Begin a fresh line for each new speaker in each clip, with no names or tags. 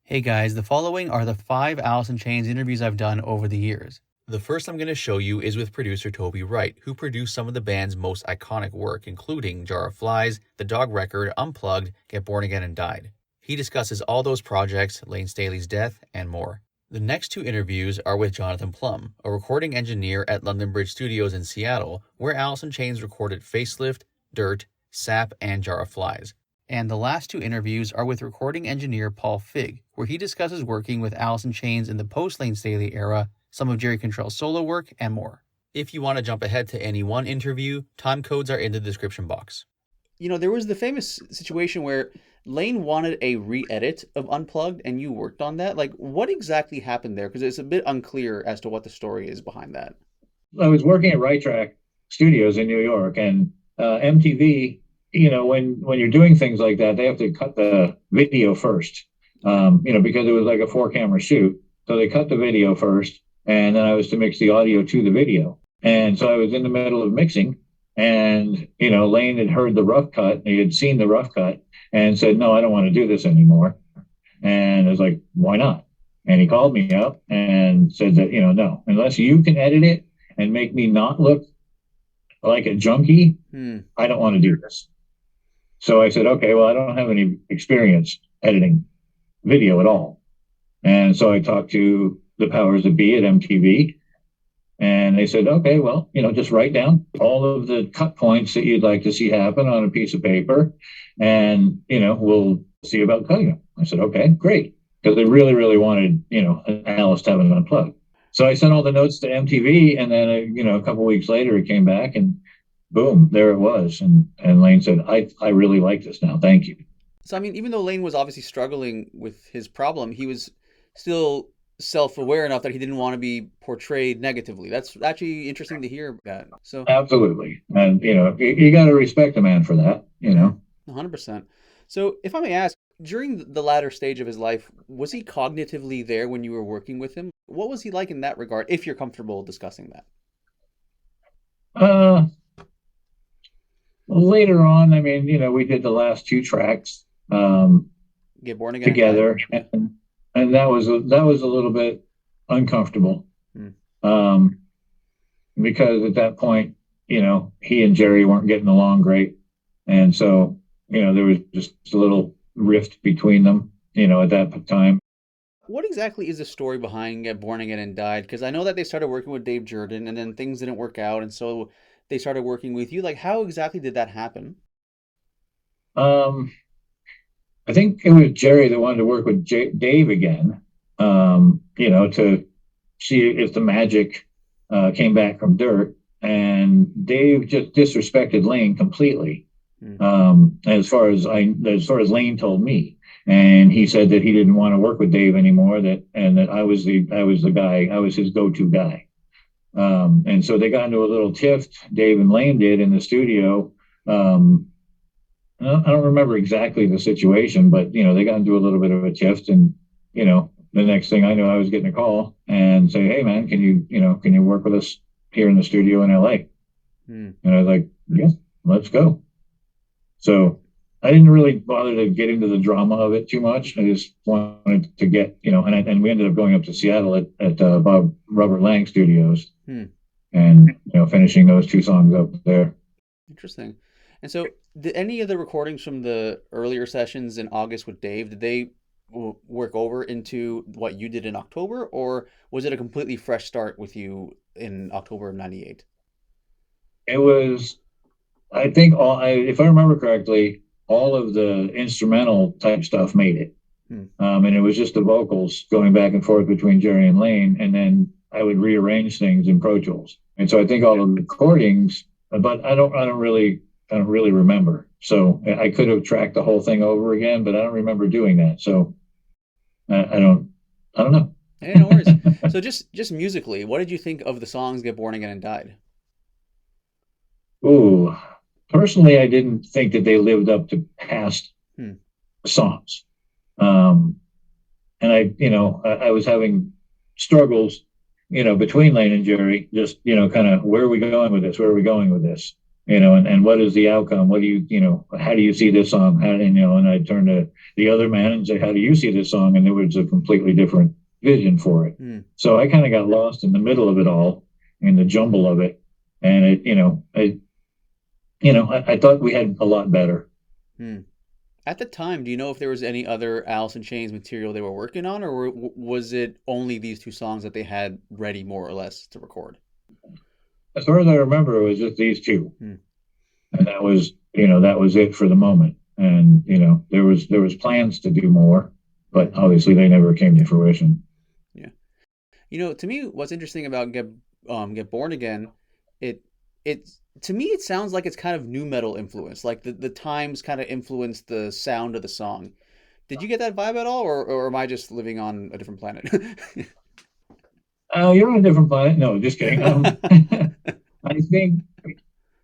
Hey guys, the following are the 5 Alice in Chains interviews I've done over the years. The first I'm going to show you is with producer Toby Wright, who produced some of the band's most iconic work, including Jar of Flies, The Dog Record, Unplugged, Get Born Again and Died. He discusses all those projects, Layne Staley's death, and more. The next 2 interviews are with Jonathan Plum, a recording engineer at London Bridge Studios in Seattle, where Alice in Chains recorded Facelift, Dirt, Sap, and Jar of Flies. And the last 2 interviews are with recording engineer Paul Fig, where he discusses working with Alice in Chains in the post-Layne Staley era, some of Jerry Cantrell's solo work, and more. If you want to jump ahead to any one interview, timecodes are in the description box. You know, there was the famous situation where Layne wanted a re-edit of Unplugged, and you worked on that. Like, what exactly happened there? Because it's a bit unclear as to what the story is behind that.
I was working at Right Track Studios in New York, and MTV, when you're doing things like that, they have to cut the video first, because it was like a 4-camera shoot. So they cut the video first, and then I was to mix the audio to the video. And so I was in the middle of mixing, and, Layne had heard the rough cut. He had seen the rough cut and said, no, I don't want to do this anymore. And I was like, why not? And he called me up and said that, no, unless you can edit it and make me not look like a junkie, I don't want to do this. So I said, okay, well, I don't have any experience editing video at all. And so I talked to the powers that be at MTV, and they said, okay, well, just write down all of the cut points that you'd like to see happen on a piece of paper, and, we'll see about cutting them. I said, okay, great. Because they really, really wanted, Alice to have it unplugged. So I sent all the notes to MTV, and then, a couple of weeks later, it came back, and boom, there it was. And Layne said, I really like this now. Thank you.
So, I mean, even though Layne was obviously struggling with his problem, he was still self-aware enough that he didn't want to be portrayed negatively. That's actually interesting to hear that. So
absolutely. And, you got to respect a man for that,
100%. So if I may ask, during the latter stage of his life, was he cognitively there when you were working with him? What was he like in that regard, if you're comfortable discussing
that? Later on, I mean, we did the last 2 tracks
Get Born Again
together, and that was a little bit uncomfortable, because at that point, he and Jerry weren't getting along great, and so there was just a little rift between them, at that time.
What exactly is the story behind Get Born Again and Died? Because I know that they started working with Dave Jordan, and then things didn't work out, and so they started working with you. Like, how exactly did that happen?
I think it was Jerry that wanted to work with Dave again, to see if the magic came back from Dirt. And Dave just disrespected Layne completely, as far as Layne told me. And he said that he didn't want to work with Dave anymore. And that I was the guy. I was his go-to guy. And so they got into a little tiff, Dave and Layne did, in the studio. I don't remember exactly the situation, but, they got into a little bit of a tiff, and, the next thing I knew, I was getting a call and say, hey man, can you work with us here in the studio in LA? And I was like, yeah, let's go. So I didn't really bother to get into the drama of it too much. I just wanted to get, and we ended up going up to Seattle at Bob Robert Lang Studios, and, finishing those 2 songs up there.
Interesting. And so did any of the recordings from the earlier sessions in August with Dave, did they work over into what you did in October, or was it a completely fresh start with you in October of 98?
It was, I think, if I remember correctly, all of the instrumental type stuff made it. And it was just the vocals going back and forth between Jerry and Layne, and then I would rearrange things in Pro Tools. And so I think all the recordings, but I don't really remember. So I could have tracked the whole thing over again, but I don't remember doing that. So I don't know.
Hey, no worries. So just musically, what did you think of the songs Get Born Again and Died?
Ooh, personally, I didn't think that they lived up to past songs. And I was having struggles, between Layne and Jerry, just, kind of, where are we going with this? Where are we going with this? and what is the outcome? What do how do you see this song? And I turn to the other man and say, how do you see this song? And there was a completely different vision for it. So I kind of got lost in the middle of it all, in the jumble of it. And I thought we had a lot better.
At the time, do you know if there was any other Alice in Chains material they were working on, or was it only these two songs that they had ready more or less to record?
As far as I remember, it was just these two, and that was it for the moment. And there was plans to do more, but obviously they never came to fruition.
Yeah, to me, what's interesting about Get Born Again, it to me it sounds like it's kind of nu metal influence, like the times kind of influenced the sound of the song. Did you get that vibe at all, or am I just living on a different planet?
Oh, you're on a different planet. No, just kidding. I think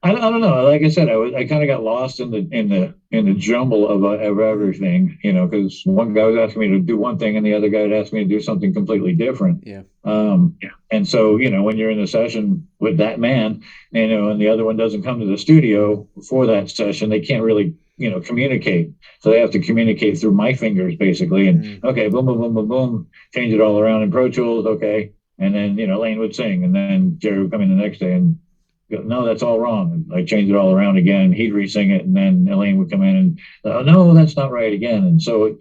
I don't know. Like I said, I kind of got lost in the jumble of everything. Because one guy was asking me to do one thing, and the other guy would ask me to do something completely different.
Yeah.
And so when you're in the session with that man, and the other one doesn't come to the studio for that session, they can't really communicate. So they have to communicate through my fingers basically. And okay, boom, boom, boom, boom, boom, change it all around in Pro Tools. Okay. And then, Layne would sing, and then Jerry would come in the next day and go, no, that's all wrong. And I changed it all around again. He'd re-sing it, and then Layne would come in and, no, that's not right again. And so,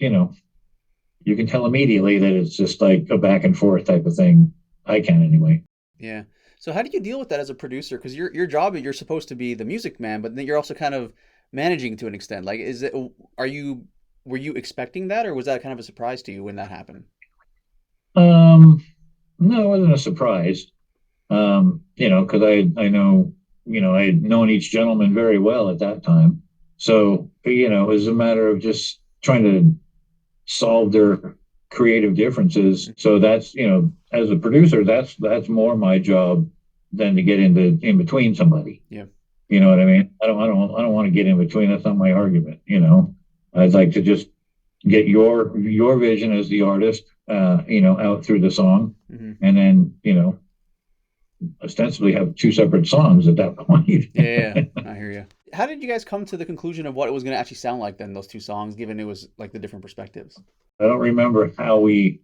you can tell immediately that it's just like a back and forth type of thing. I can anyway.
Yeah. So how do you deal with that as a producer? Because your job, you're supposed to be the music man, but then you're also kind of managing to an extent. Like, were you expecting that, or was that kind of a surprise to you when that happened?
No, it wasn't a surprise. Because I know, I had known each gentleman very well at that time. So, it was a matter of just trying to solve their creative differences. So that's, as a producer, that's more my job than to get in between somebody.
Yeah.
You know what I mean? I don't want to get in between. That's not my argument. I'd like to just get your vision as the artist, out through the song, and then, ostensibly have two separate songs at that point.
Yeah, I hear you. How did you guys come to the conclusion of what it was going to actually sound like then, those two songs, given it was like the different perspectives?
I don't remember how we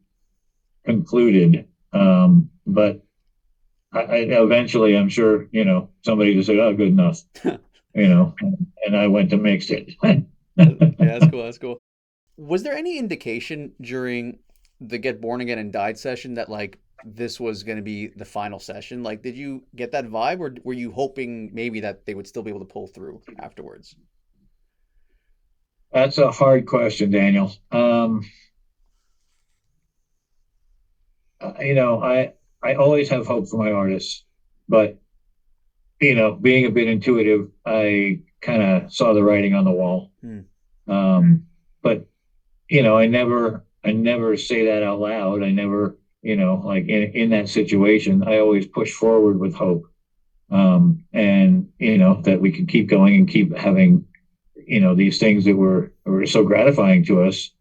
concluded, but I eventually, I'm sure, somebody just said, "Oh, good enough," and I went to mix it.
Yeah, that's cool. That's cool. Was there any indication during the Get Born Again and Died session that like this was going to be the final session? Like, did you get that vibe, or were you hoping maybe that they would still be able to pull through afterwards?
That's a hard question, Daniel. I always have hope for my artists, but being a bit intuitive, I kind of saw the writing on the wall. But I never say that out loud. I never, like in that situation, I always push forward with hope. And that we can keep going and keep having, these things that were so gratifying to us,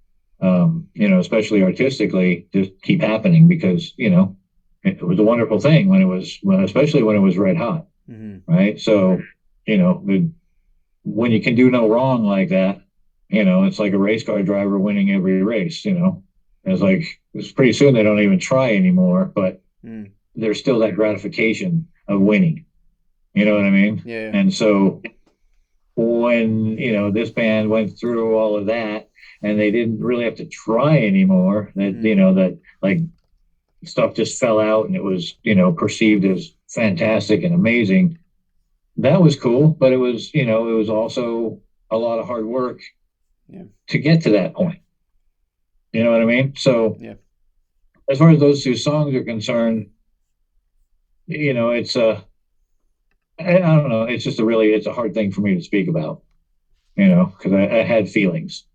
especially artistically, just keep happening because, it was a wonderful thing especially when it was red hot. Right. So, when you can do no wrong like that, it's like a race car driver winning every race, it's pretty soon they don't even try anymore, but there's still that gratification of winning. You know what I mean?
Yeah.
And so when, this band went through all of that and they didn't really have to try anymore, that, that like stuff just fell out and it was, perceived as fantastic and amazing. That was cool, but it was, it was also a lot of hard work to get to that point. You know what I mean? So as far as those two songs are concerned, it's I don't know. It's just it's a hard thing for me to speak about, because I had feelings,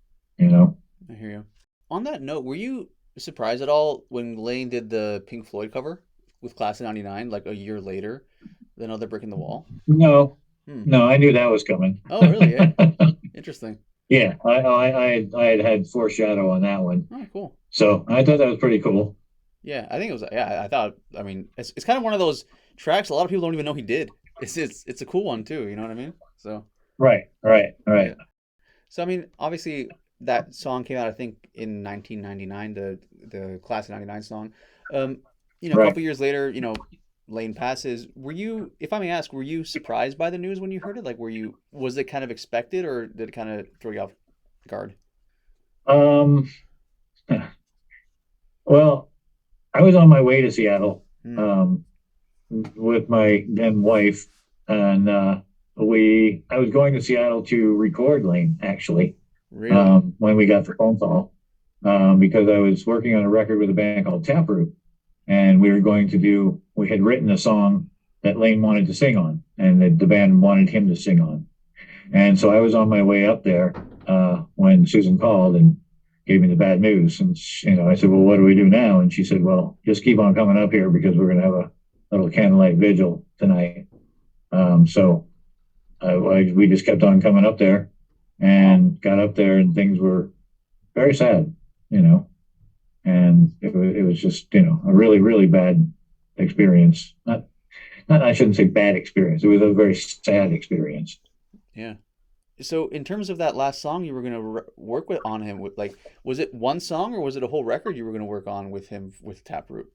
I hear you. On that note, were you surprised at all when Layne did the Pink Floyd cover with Class of '99, like a year later, Another Brick in the Wall?
No, no, I knew that was coming.
Oh, really? Yeah. Interesting.
Yeah, I had foreshadow on that one.
Oh, cool.
So I thought that was pretty cool.
Yeah, I think it was. Yeah, I thought. I mean, it's kind of one of those tracks a lot of people don't even know he did. it's a cool one too. You know what I mean? So
Right, right, right,
yeah. So I mean, obviously that song came out I think in 1999, the classic '99 song. Um, a
right.
couple years later, Layne passes. Were you, if I may ask, were you surprised by the news when you heard it? Like, was it kind of expected, or did it kind of throw you off guard?
Um, well, I was on my way to Seattle
Hmm.
um, with my then wife, and I was going to Seattle to record Layne actually
Really?
when we got the phone call because I was working on a record with a band called Taproot, and we had written a song that Layne wanted to sing on, and the band wanted him to sing on. And so I was on my way up there when Susan called and gave me the bad news. And, I said, well, what do we do now? And she said, well, just keep on coming up here because we're going to have a little candlelight vigil tonight. We just kept on coming up there
Wow.
and got up there, and things were very sad, you know, and it was just, a really, really bad experience. I shouldn't say bad experience. It was a very sad experience.
Yeah. So in terms of that last song you were going to work with on him with, like, was it one song or was it a whole record you were going to work on with him with Taproot?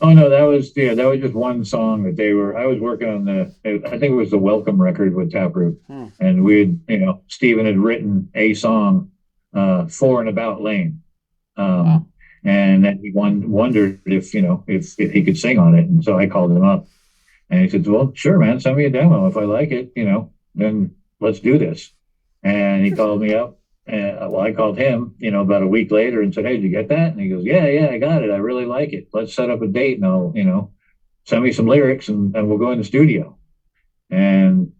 Oh no, that was just one song that they were. I was working on I think it was the Welcome record with Taproot,
Hmm.
and Steven had written a song for and about Layne,
Wow.
um, and then he wondered if he could sing on it, and so I called him up, and he said, "Well, sure, man, send me a demo. If I like it, then let's do this." And he called
Interesting.
me up. I called him, about a week later and said, "Hey, did you get that?" And he goes, "Yeah, yeah, I got it. I really like it. Let's set up a date, and I'll, send me some lyrics, and we'll go in the studio." And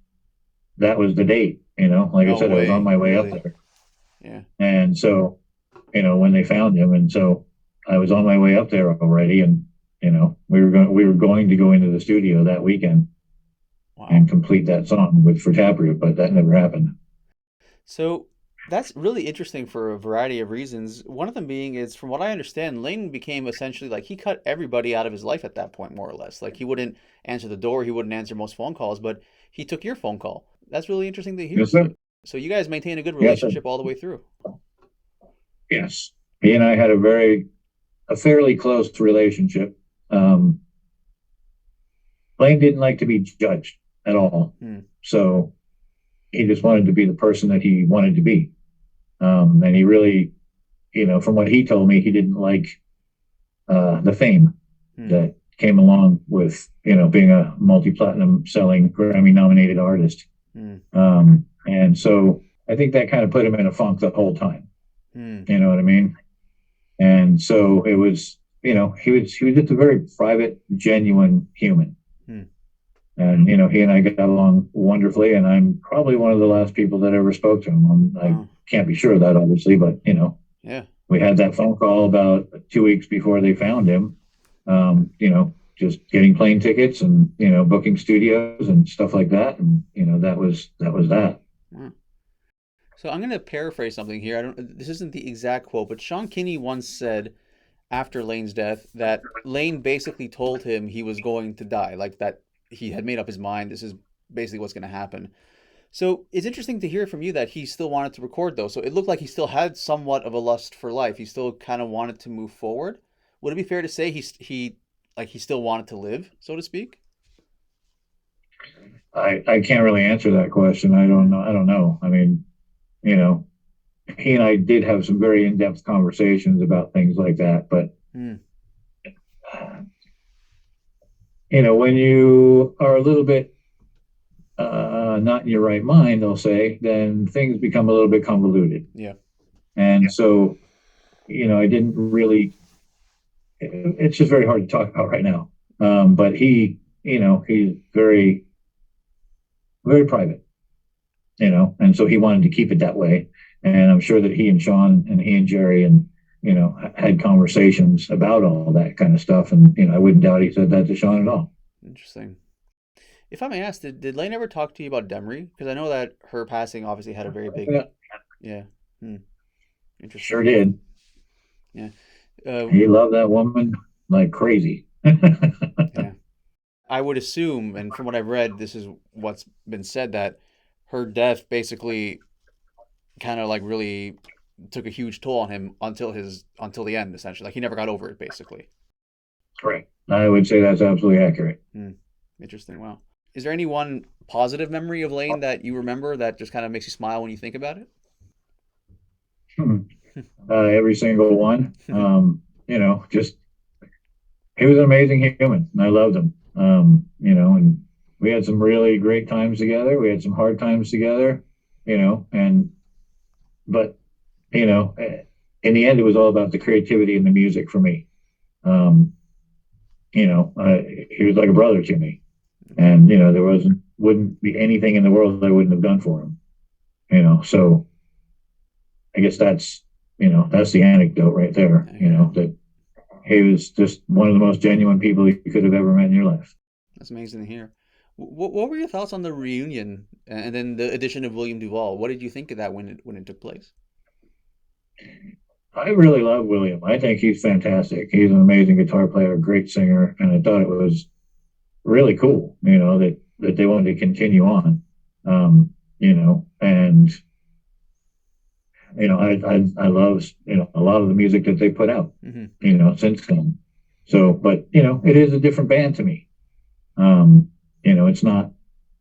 that was the date. Like I
No
said, I was on
way.
my way up
Really?
there,
Yeah.
and so, when they found him, and so I was on my way up there already, and we were going to go into the studio that weekend
Wow.
and complete that song with for Taproot, but that never happened.
So that's really interesting for a variety of reasons. One of them being is, from what I understand, Layne became essentially like he cut everybody out of his life at that point, more or less. Like he wouldn't answer the door, he wouldn't answer most phone calls, but he took your phone call. That's really interesting to hear.
Yes, sir.
So you guys maintain a good
Yes, sir.
relationship all the way through.
Yes. He and I had a fairly close relationship. Layne didn't like to be judged at all.
Hmm.
So he just wanted to be the person that he wanted to be. And he really, from what he told me, he didn't like the fame
Hmm.
that came along with, being a multi-platinum selling Grammy nominated artist.
Hmm.
And so I think that kind of put him in a funk the whole time.
Hmm.
You know what I mean? And so it was, he was just a very private, genuine human.
Hmm.
And he and I got along wonderfully, and I'm probably one of the last people that ever spoke to him. I
Wow.
can't be sure of that, obviously, but
Yeah.
we had that phone call about 2 weeks before they found him. Just getting plane tickets and booking studios and stuff like that, and that was that.
Wow. So I'm going to paraphrase something here. I don't. This isn't the exact quote, but Sean Kinney once said after Layne's death that Layne basically told him he was going to die, like that he had made up his mind. This is basically what's going to happen. So it's interesting to hear from you that he still wanted to record, though. So it looked like he still had somewhat of a lust for life. He still kind of wanted to move forward. Would it be fair to say he still wanted to live, so to speak?
I can't really answer that question. I don't
Hmm.
know. I don't know. I mean, you know, he and I did have some very in-depth conversations about things like that, but
Hmm.
when you are a little bit not in your right mind, I'll say, then things become a little bit convoluted.
Yeah.
And so, I didn't really, it's just very hard to talk about right now. But he's very, very private, and so he wanted to keep it that way. And I'm sure that he and Sean and he and Jerry and, had conversations about all that kind of stuff. And, I wouldn't doubt he said that to Sean at all.
Interesting. If I may ask, did Lane ever talk to you about Demery? Because I know that her passing obviously had a very big,
Yeah,
yeah. Hmm.
sure
Interesting.
did.
Yeah.
He loved that woman like crazy.
Yeah. I would assume, and from what I've read, this is what's been said, that her death basically kind of like really took a huge toll on him until the end, essentially. Like he never got over it, basically.
Correct. I would say that's absolutely accurate.
Hmm. Interesting. Wow. Is there any one positive memory of Layne that you remember that just kind of makes you smile when you think about it?
Every single one. Just he was an amazing human. I loved him. And we had some really great times together. We had some hard times together. And but in the end, it was all about the creativity and the music for me. Um, he was like a brother to me, and there wouldn't be anything in the world that I wouldn't have done for him. So I guess that's the anecdote right there. That he was just one of the most genuine people you could have ever met in your life.
That's amazing to hear. What were your thoughts on the reunion and then the addition of William DuVall? What did you think of that when it took place?
I really love William. I think he's fantastic. He's an amazing guitar player, great singer, and I thought it was really cool, that they wanted to continue on. And I love a lot of the music that they put out,
Hmm.
Since then. So, but it is a different band to me. It's not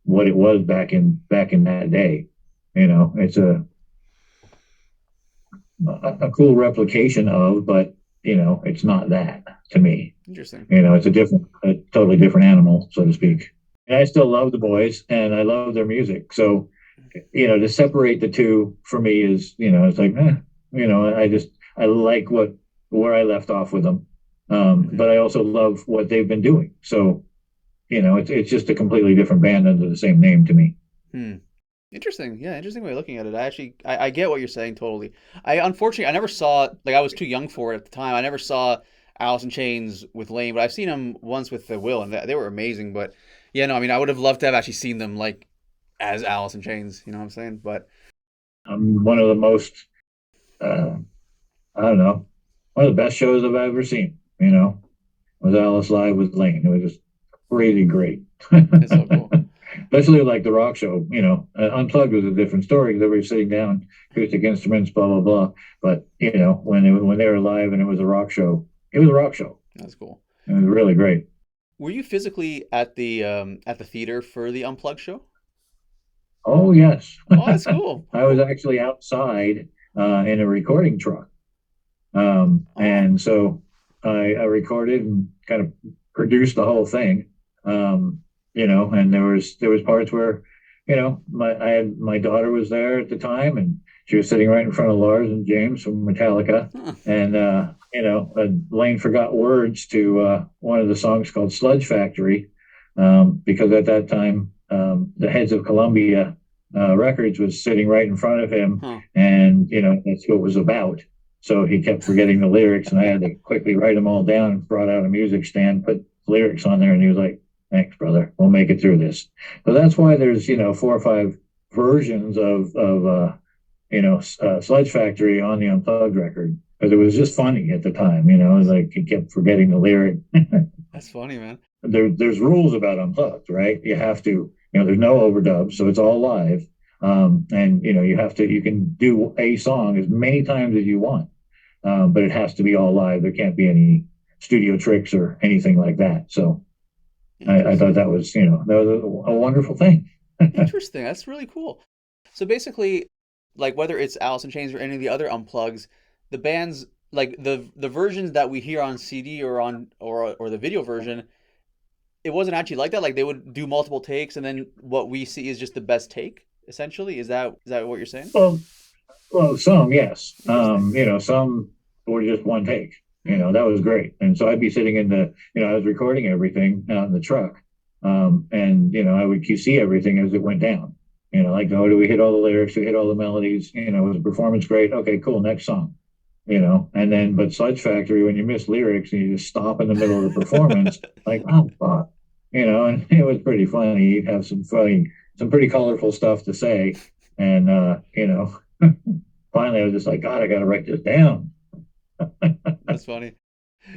what it was back in that day. It's a cool replication of, but it's not that to me.
Interesting.
It's a totally different animal, so to speak. And I still love the boys, and I love their music. So, to separate the two for me is, it's like, I like where I left off with them,
Hmm.
but I also love what they've been doing. So, it's just a completely different band under the same name to me.
Hmm. Interesting. Yeah, interesting way of looking at it. I get what you're saying totally. I unfortunately I never saw, like, I was too young for it at the time. I never saw Alice in Chains with Layne, but I've seen them once with the Will, and they were amazing. But yeah, no, I mean, I would have loved to have actually seen them like as Alice in Chains. You know what I'm saying? But
One of the most, uh, I don't know, one of the best shows I've ever seen. Was Alice live with Layne. It was just crazy great.
it's so cool.
Especially like the rock show. Unplugged was a different story because everybody's sitting down, acoustic instruments, blah blah blah. But when they were live and it was a rock show, it was a rock show.
That's cool.
It was really great.
Were you physically at the theater for the Unplugged show?
Oh yes,
Oh, that's cool.
I was actually outside in a recording truck,
Oh,
and so I recorded and kind of produced the whole thing. And there was parts where, my daughter was there at the time, and she was sitting right in front of Lars and James from Metallica,
huh.
and Layne forgot words to one of the songs called Sludge Factory, because at that time the heads of Columbia Records was sitting right in front of him,
Huh.
and that's what it was about. So he kept forgetting the lyrics, and I had to quickly write them all down. Brought out a music stand, put lyrics on there, and he was like, "Thanks, brother. We'll make it through this." So that's why there's 4 or 5 versions of Sledge Factory on the Unplugged record, because it was just funny at the time. It was like he kept forgetting the lyric.
That's funny, man.
There's rules about Unplugged, right? You have to, there's no overdubs, so it's all live. And you can do a song as many times as you want, but it has to be all live. There can't be any studio tricks or anything like that. So I thought
Interesting.
that was a wonderful thing.
Interesting. That's really cool. So basically, like whether it's Alice in Chains or any of the other unplugs, the bands like the versions that we hear on CD or on or the video version, it wasn't actually like that. Like they would do multiple takes, and then what we see is just the best take. Essentially, is that what you're saying?
Well, some, yes.
Interesting.
Some were just one take.
Hmm.
That was great. And so I'd be sitting I was recording everything out in the truck. And I would QC everything as it went down. Like, oh, do we hit all the lyrics? Do we hit all the melodies? Was the performance great? Okay, cool. Next song. And then, but Sludge Factory, when you miss lyrics and you just stop in the middle of the performance, like, oh, fuck. And it was pretty funny. You'd have some pretty colorful stuff to say. And, finally I was just like, God, I got to write this down.
That's funny.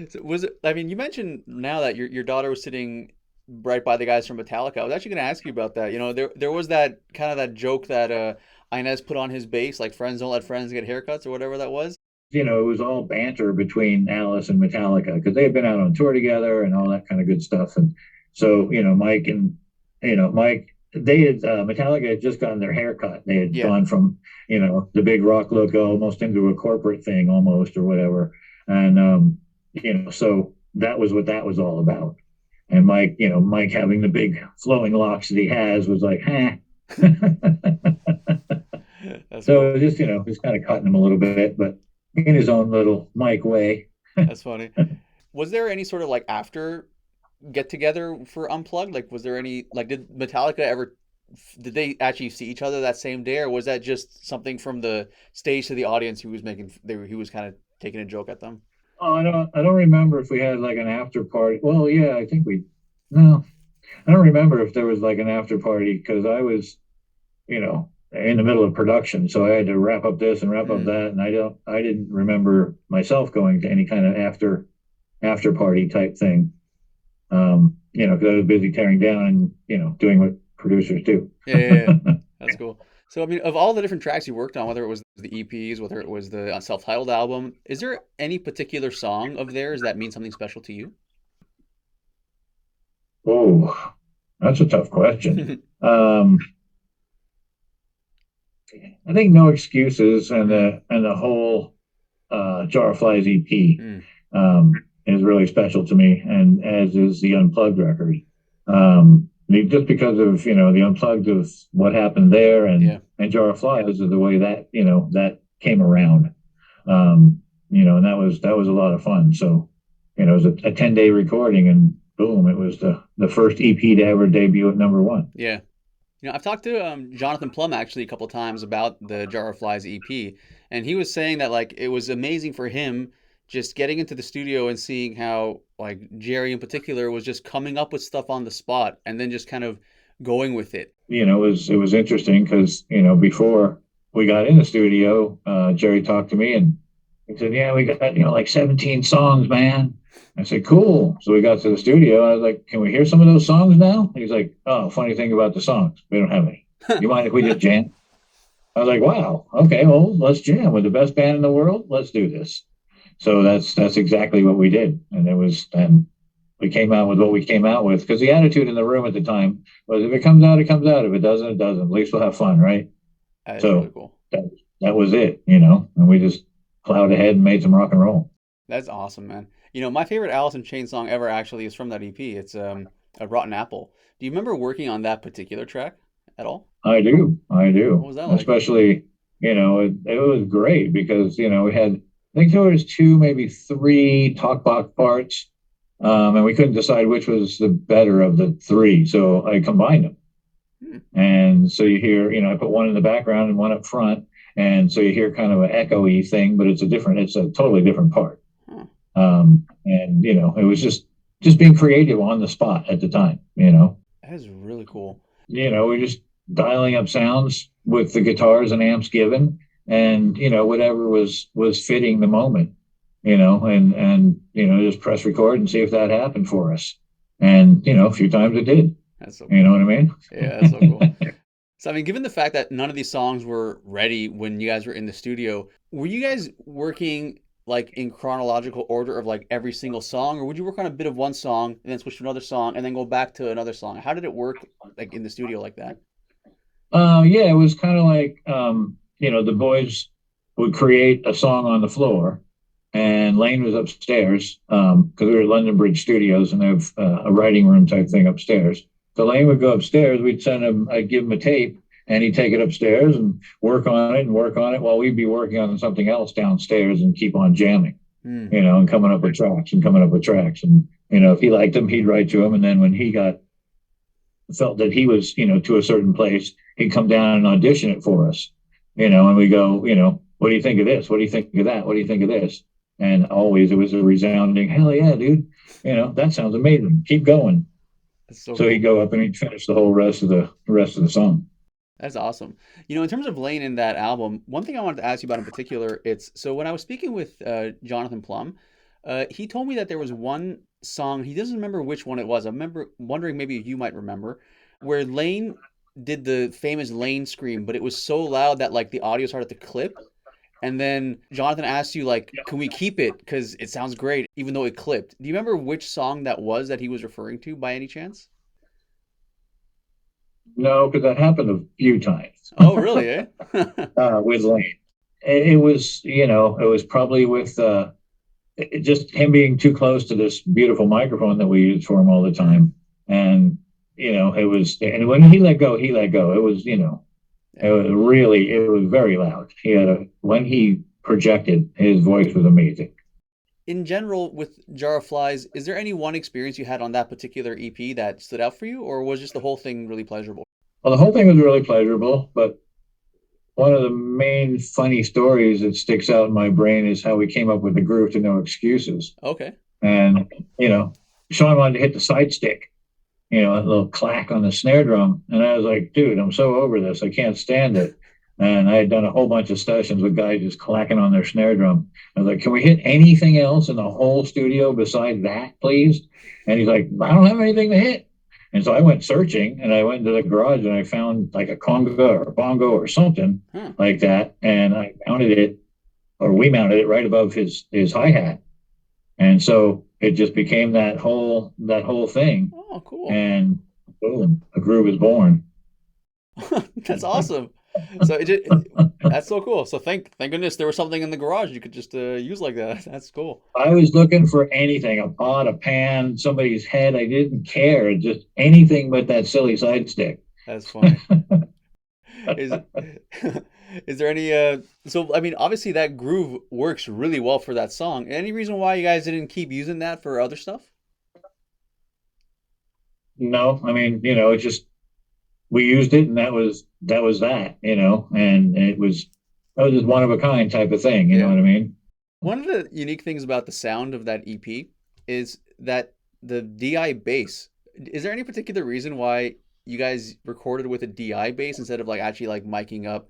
So was it? I mean, you mentioned now that your daughter was sitting right by the guys from Metallica. I was actually going to ask you about that. You know, there was that kind of that joke that Inez put on his bass, like friends don't let friends get haircuts or whatever that was.
It was all banter between Alice and Metallica because they had been out on tour together and all that kind of good stuff. And so, Mike, they had Metallica had just gotten their haircut. They had
Yeah.
gone from, the big rock look almost into a corporate thing almost or whatever. And, so that was what that was all about. And Mike having the big flowing locks that he has was like, eh.
That's
So
cool.
just kind of cutting him a little bit, but in his own little Mike way.
That's funny. Was there any sort of like after get together for Unplugged? Like, was there any like did Metallica ever did they actually see each other that same day, or was that just something from the stage to the audience he was making? He was kind of taking a joke at them.
Oh, I don't remember if we had like an after party. Well, yeah, I think we. No, I don't remember if there was like an after party because I was, in the middle of production, so I had to wrap up this and wrap up
Hmm.
that, and I didn't remember myself going to any kind of after party type thing. Because I was busy tearing down and doing what producers do.
Yeah, yeah, yeah. That's cool. So, I mean, of all the different tracks you worked on, whether it was the EPs, whether it was the self-titled album, is there any particular song of theirs that means something special to you?
Oh, that's a tough question. Um, I think No Excuses and
Mm,
the whole Jar of Flies EP
mm,
is really special to me, and as is the Unplugged record. Just because of the Unplugged of what happened there,
yeah,
and Jar of Flies of the way that that came around. And that was a lot of fun. So it was a 10-day recording, and boom, it was the first EP to ever debut at number one.
yeah. You know, I've talked to Jonathan Plum actually a couple times about the Jar of Flies EP, and he was saying that like it was amazing for him just getting into the studio and seeing how like Jerry in particular was just coming up with stuff on the spot and then just kind of going with it.
It was interesting because before we got in the studio, Jerry talked to me and he said, "Yeah, we got like 17 songs, man." I said, "Cool." So we got to the studio. I was like, "Can we hear some of those songs now?" He's like, "Oh, funny thing about the songs, we don't have any. You mind if we just jam?" I was like, "Wow, okay, well, let's jam with the best band in the world. Let's do this." So that's exactly what we did, and we came out with what we came out with because the attitude in the room at the time was if it comes out, it comes out. If it doesn't, it doesn't. At least we'll have fun, right?
That is really
So
cool.
that was it, and we just plowed ahead and made some rock and roll.
That's awesome, man. You know, my favorite Alice in Chains song ever actually is from that EP. It's a Rotten Apple. Do you remember working on that particular track at all?
I
What
do.
was that like?
Especially, it was great because we had I think there was two, maybe three talk box parts, and we couldn't decide which was the better of the three, so I combined them.
Hmm.
And so you hear, I put one in the background and one up front. And so you hear kind of an echoey thing, but it's a totally different part.
Huh.
And, it was just being creative on the spot at the time,
That is really cool.
we're just dialing up sounds with the guitars and amps given and, whatever was fitting the moment, and just press record and see if that happened for us. And, a few times it did,
That's so
you know
cool.
what I mean?
Yeah, that's so cool. So, I mean, given the fact that none of these songs were ready when you guys were in the studio, were you guys working like in chronological order of like every single song, or would you work on a bit of one song and then switch to another song and then go back to another song? How did it work like in the studio like that?
Yeah, it was kind of like the boys would create a song on the floor, and Layne was upstairs because we were at London Bridge Studios and they have a writing room type thing upstairs. So Layne would go upstairs. We'd send him. I'd give him a tape, and he'd take it upstairs and work on it while we'd be working on something else downstairs and keep on jamming,
Hmm.
and coming up with tracks and coming up with tracks. And if he liked them, he'd write to him, and then when he felt that he was, to a certain place, he'd come down and audition it for us, and we go, what do you think of this? What do you think of that? What do you think of this? And always it was a resounding, hell yeah, dude. That sounds amazing. Keep going.
That's so
So he'd
cool.
go up and he'd finish the whole rest of the song.
That's awesome. You know, in terms of Lane in that album, one thing I wanted to ask you about in particular, it's so when I was speaking with Jonathan Plum, he told me that there was one song. He doesn't remember which one it was. I remember wondering maybe if you might remember where Layne did the famous Layne scream, but it was so loud that like the audio started to clip. And then Jonathan asked you like, "Can we keep it? Because it sounds great, even though it clipped." Do you remember which song that was that he was referring to by any chance?
No, because that happened a few times
Oh, really? Eh?
with Layne. It was, it was probably with just him being too close to this beautiful microphone that we use for him all the time. And, it was, and when he let go, he let go. It was, it
Yeah.
was really, it was very loud. When he projected, his voice was amazing.
In general, with Jar of Flies, is there any one experience you had on that particular EP that stood out for you, or was just the whole thing really pleasurable?
Well, the whole thing was really pleasurable, but one of the main funny stories that sticks out in my brain is how we came up with the groove to No Excuses.
Okay.
And, Sean wanted to hit the side stick, a little clack on the snare drum. And I was like, dude, I'm so over this. I can't stand it. And I had done a whole bunch of sessions with guys just clacking on their snare drum. I was like, can we hit anything else in the whole studio besides that, please? And he's like, I don't have anything to hit. And so I went searching and I went into the garage and I found like a conga or a bongo or something
Huh.
like that. And I mounted it, or we mounted it right above his hi-hat. And so it just became that whole thing.
Oh, cool.
And boom, a groove is born.
That's awesome. So that's so cool. So thank goodness there was something in the garage you could just use like that. That's cool.
I was looking for anything, a pot, a pan, somebody's head. I didn't care. Just anything but that silly side stick.
That's funny. Is is there any so I mean obviously that groove works really well for that song. Any reason why you guys didn't keep using that for other stuff?
No, I mean, it's just we used it and that, and that was just one of a kind type of thing, you know
Yeah.
what I mean?
One of the unique things about the sound of that EP is that the DI bass. Is there any particular reason why you guys recorded with a DI bass instead of like actually like miking up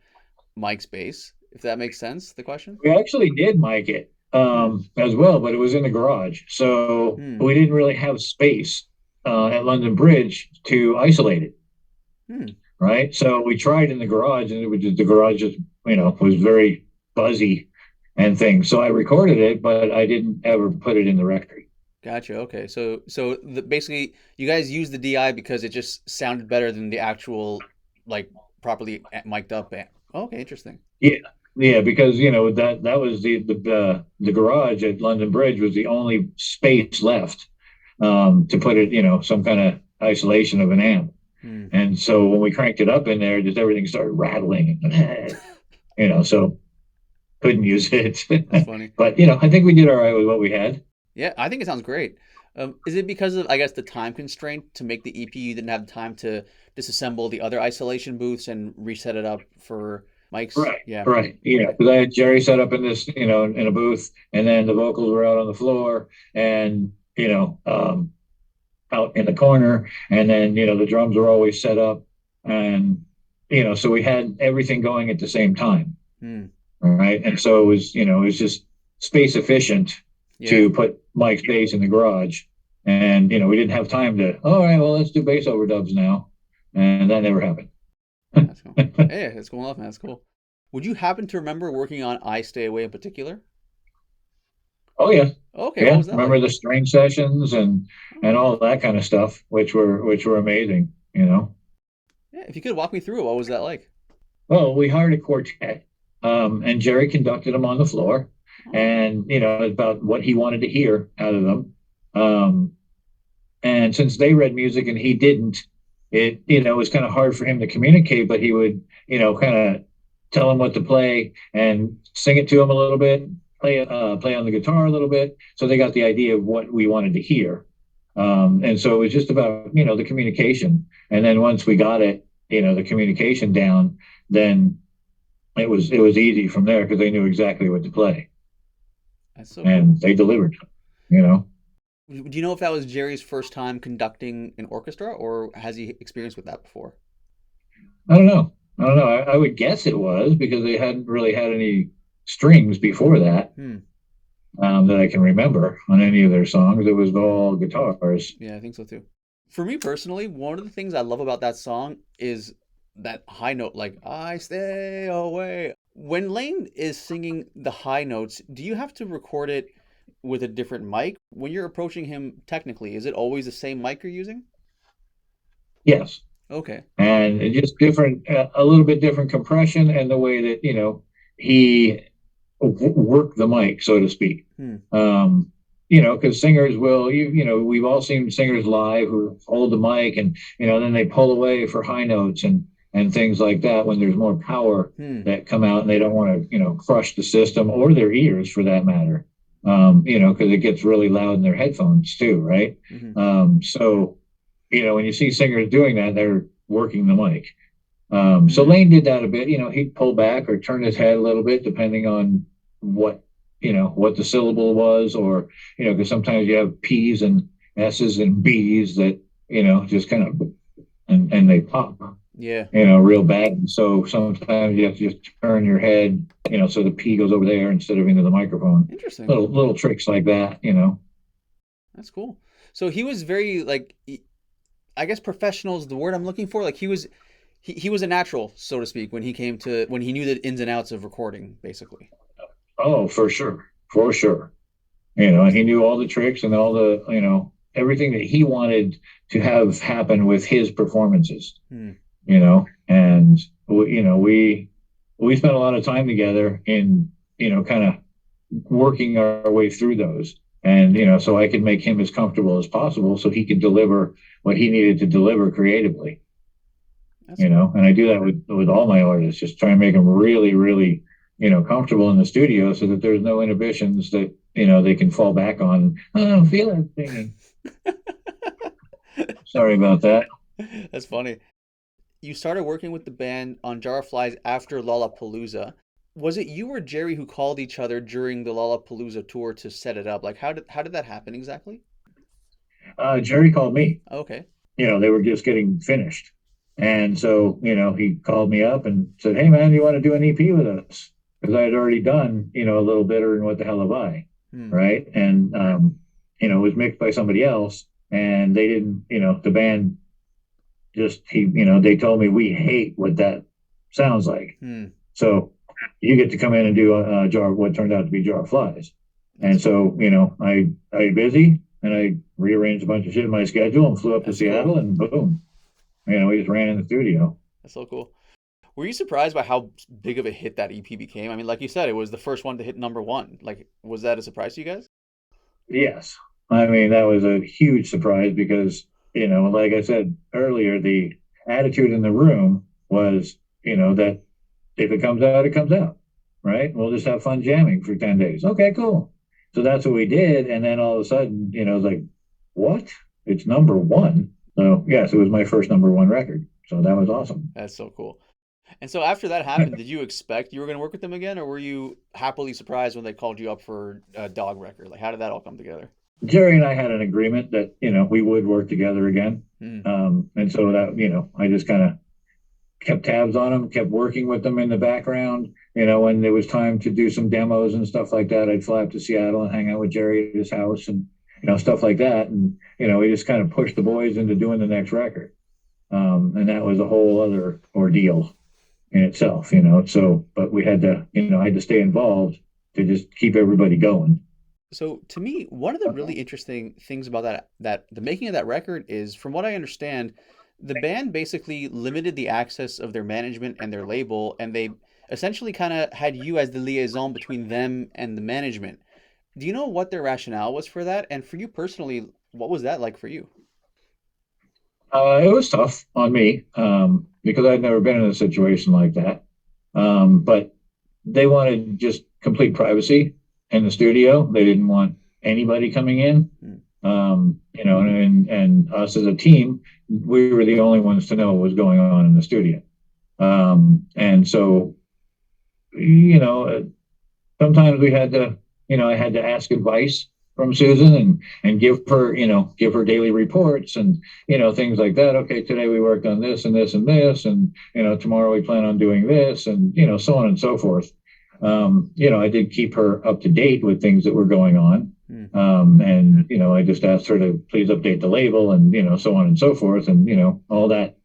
Mike's bass? If that makes sense, the question?
We actually did mic it
Hmm.
as well, but it was in the garage. So
Hmm.
we didn't really have space at London Bridge to isolate it,
Hmm.
right? So we tried in the garage, and the garage just, was very buzzy and things. So I recorded it, but I didn't ever put it in the record.
Gotcha. Okay. Basically you guys used the DI because it just sounded better than the actual like properly mic'd up. Okay, interesting.
Yeah, yeah, because that was the garage at London Bridge was the only space left to put it, some kind of isolation of an amp.
Hmm.
And so when we cranked it up in there, just everything started rattling, and so couldn't use it.
That's funny.
But I think we did all right with what we had.
Yeah, I think it sounds great. Is it because of, I guess, the time constraint to make the EP? You didn't have time to disassemble the other isolation booths and reset it up for mics?
Right,
Yeah.
right. Yeah,
Okay.
because I had Jerry set up in this, in a booth, and then the vocals were out on the floor, and out in the corner, and then the drums were always set up, and so we had everything going at the same time,
Hmm.
right? And so it was just space efficient
Yeah.
to put Mike's bass in the garage, and we didn't have time to. All right, well, let's do bass overdubs now, and that never happened.
That's cool. Yeah, it's cool enough, man. That's cool. Would you happen to remember working on I Stay Away in particular?
Oh yeah,
Okay, what
yeah.
was that
Remember
like?
the string sessions and
Oh,
and
cool.
all that kind of stuff, which were amazing.
Yeah, if you could walk me through it, what was that like?
Well, we hired a quartet, and Jerry conducted them on the floor,
Oh,
and about what he wanted to hear out of them. Um, and since they read music and he didn't, it was kind of hard for him to communicate. But he would kind of tell him what to play and sing it to him a little bit, play on the guitar a little bit, so they got the idea of what we wanted to hear. And so it was just about the communication. And then once we got it, the communication down, then it was easy from there because they knew exactly what to play
that's so cool.
and they delivered. You know,
Do you know if that was Jerry's first time conducting an orchestra, or has he experienced with that before?
I don't know. I don't know. I would guess it was because they hadn't really had any strings before that.
Hmm.
that I can remember on any of their songs. It was all guitars.
Yeah, I think so too. For me personally, one of the things I love about that song is that high note, like I stay away. When Layne is singing the high notes, do you have to record it with a different mic? When you're approaching him technically, is it always the same mic you're using?
Yes.
Okay.
And it just different, a little bit different compression and the way that, he worked the mic, so to speak.
Hmm.
Because singers will, we've all seen singers live who hold the mic and, then they pull away for high notes and things like that when there's more power
Hmm.
that come out and they don't want to, crush the system or their ears for that matter. Because it gets really loud in their headphones too, right?
Hmm.
So, when you see singers doing that, they're working the mic. So
Hmm.
Layne did that a bit. He'd pull back or turn his head a little bit depending on what what the syllable was, or because sometimes you have P's and S's and B's that just kind of and they pop
Yeah.
real bad. And so sometimes you have to just turn your head so the P goes over there instead of into the microphone.
Interesting.
Little tricks like that.
That's cool. So he was very like I guess professional is the word I'm looking for. Like he was a natural, so to speak, when he came to when he knew the ins and outs of recording, basically.
Oh, for sure, for sure. And he knew all the tricks and all the everything that he wanted to have happen with his performances.
Hmm.
And we spent a lot of time together in kind of working our way through those, and so I could make him as comfortable as possible so he could deliver what he needed to deliver creatively.
That's cool.
And I do that with all my artists, just try and make them really, really, comfortable in the studio so that there's no inhibitions that, they can fall back on. Oh, I don't feel like singing. Sorry about that.
That's funny. You started working with the band on Jar of Flies after Lollapalooza. Was it you or Jerry who called each other during the Lollapalooza tour to set it up? Like how did that happen exactly?
Jerry called me.
Okay.
They were just getting finished. And so, he called me up and said, "Hey, man, you want to do an EP with us?" Because I had already done, a little bitter and What the Hell Have I?
Hmm.
Right. And, it was mixed by somebody else. And they didn't, the band they told me we hate what that sounds like.
Hmm.
So you get to come in and do a jar, what turned out to be Jar of Flies.
That's
And
cool.
so, I busy and I rearranged a bunch of shit in my schedule and flew up to
That's cool.
Seattle and boom, we just ran in the studio.
That's so cool. Were you surprised by how big of a hit that EP became? I mean, like you said, it was the first one to hit number one. Like, was that a surprise to you guys?
Yes. I mean, that was a huge surprise because, like I said earlier, the attitude in the room was, that if it comes out, it comes out, right? We'll just have fun jamming for 10 days. Okay, cool. So that's what we did. And then all of a sudden, it's like, what? It's number one. So, yes, it was my first number one record. So that was awesome.
That's so cool. And so after that happened, did you expect you were going to work with them again, or were you happily surprised when they called you up for a dog record? Like, how did that all come together?
Jerry and I had an agreement that, we would work together again.
Hmm.
And so that, I just kind of kept tabs on them, kept working with them in the background. When there was time to do some demos and stuff like that, I'd fly up to Seattle and hang out with Jerry at his house and, stuff like that. And, we just kind of pushed the boys into doing the next record. And that was a whole other ordeal in itself, So, but we had to, I had to stay involved to just keep everybody going.
So to me, one of the really interesting things about that the making of that record is, from what I understand, the band basically limited the access of their management and their label, and they essentially kind of had you as the liaison between them and the management. Do you know what their rationale was for that? And for you personally, what was that like for you?
It was tough on me because I'd never been in a situation like that. But they wanted just complete privacy in the studio. They didn't want anybody coming in.
Hmm.
And us as a team, we were the only ones to know what was going on in the studio. And so, sometimes we had to, I had to ask advice from Susan and give her daily reports and things like that. Okay, today we worked on this and this and this, and tomorrow we plan on doing this, and so on and so forth. I did keep her up to date with things that were going on.
Hmm.
And, I just asked her to please update the label and, so on and so forth and, all that.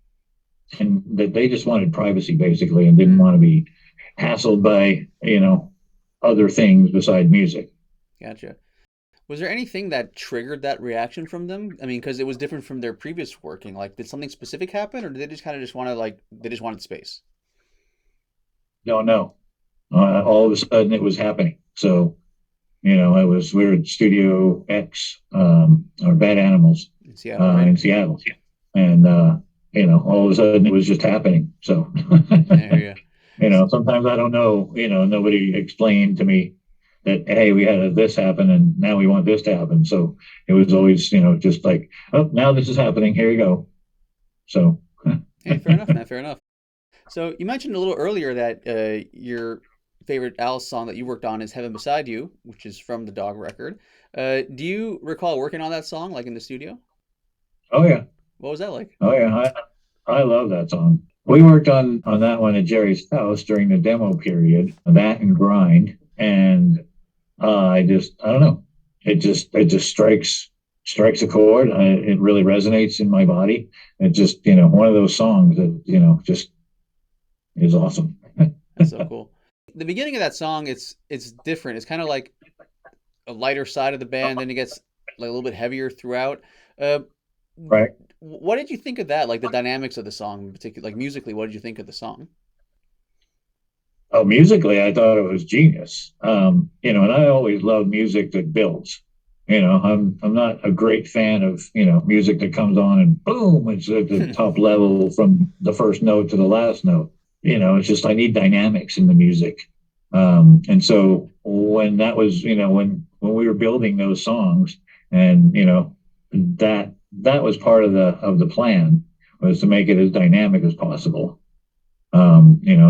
And that they just wanted privacy basically and didn't want to be hassled by, other things beside music.
Gotcha. Was there anything that triggered that reaction from them? I mean, because it was different from their previous working. Like, did something specific happen, or did they just kind of just want to they just wanted space?
No, no. All of a sudden it was happening. So, we were at Studio X, or Bad Animals,
In Seattle, right?
in Seattle. And, all of a sudden it was just happening. So,
There you
sometimes I don't know, nobody explained to me that, hey, we had this happen and now we want this to happen. So it was always, just like, oh, now this is happening. Here you go. So,
Hey, fair enough, man. Fair enough. So you mentioned a little earlier that your favorite Alice song that you worked on is "Heaven Beside You," which is from the Dog record. Do you recall working on that song, like in the studio?
oh, yeah.
What was that like?
Oh, yeah. I love that song. We worked on that one at Jerry's house during the demo period, that and Grind. And I don't know. It just strikes a chord. It really resonates in my body. It just, one of those songs that, just is awesome.
That's so cool. The beginning of that song, it's different. It's kind of like a lighter side of the band, then it gets like a little bit heavier throughout. Uh,
Right.
what did you think of that? Like the dynamics of the song in particular, like musically, what did you think of the song?
Oh, musically, I thought it was genius. And I always love music that builds. I'm not a great fan of music that comes on and boom, it's at the top level from the first note to the last note. It's just I need dynamics in the music. And so when that was, when we were building those songs, and that was part of the plan was to make it as dynamic as possible.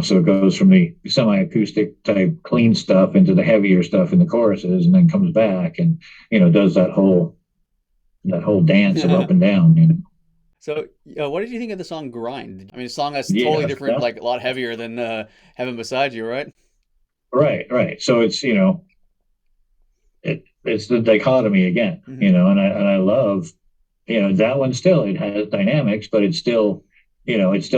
So it goes from the semi-acoustic type clean stuff into the heavier stuff in the choruses, and then comes back and does that whole dance of up and down.
So, what did you think of the song "Grind"? I mean, a song that's totally
Yeah,
different, like a lot heavier than "Heaven Beside You," right?
right, right. So it's it's the dichotomy again,
Hmm.
and I love that one still it has dynamics, but it's still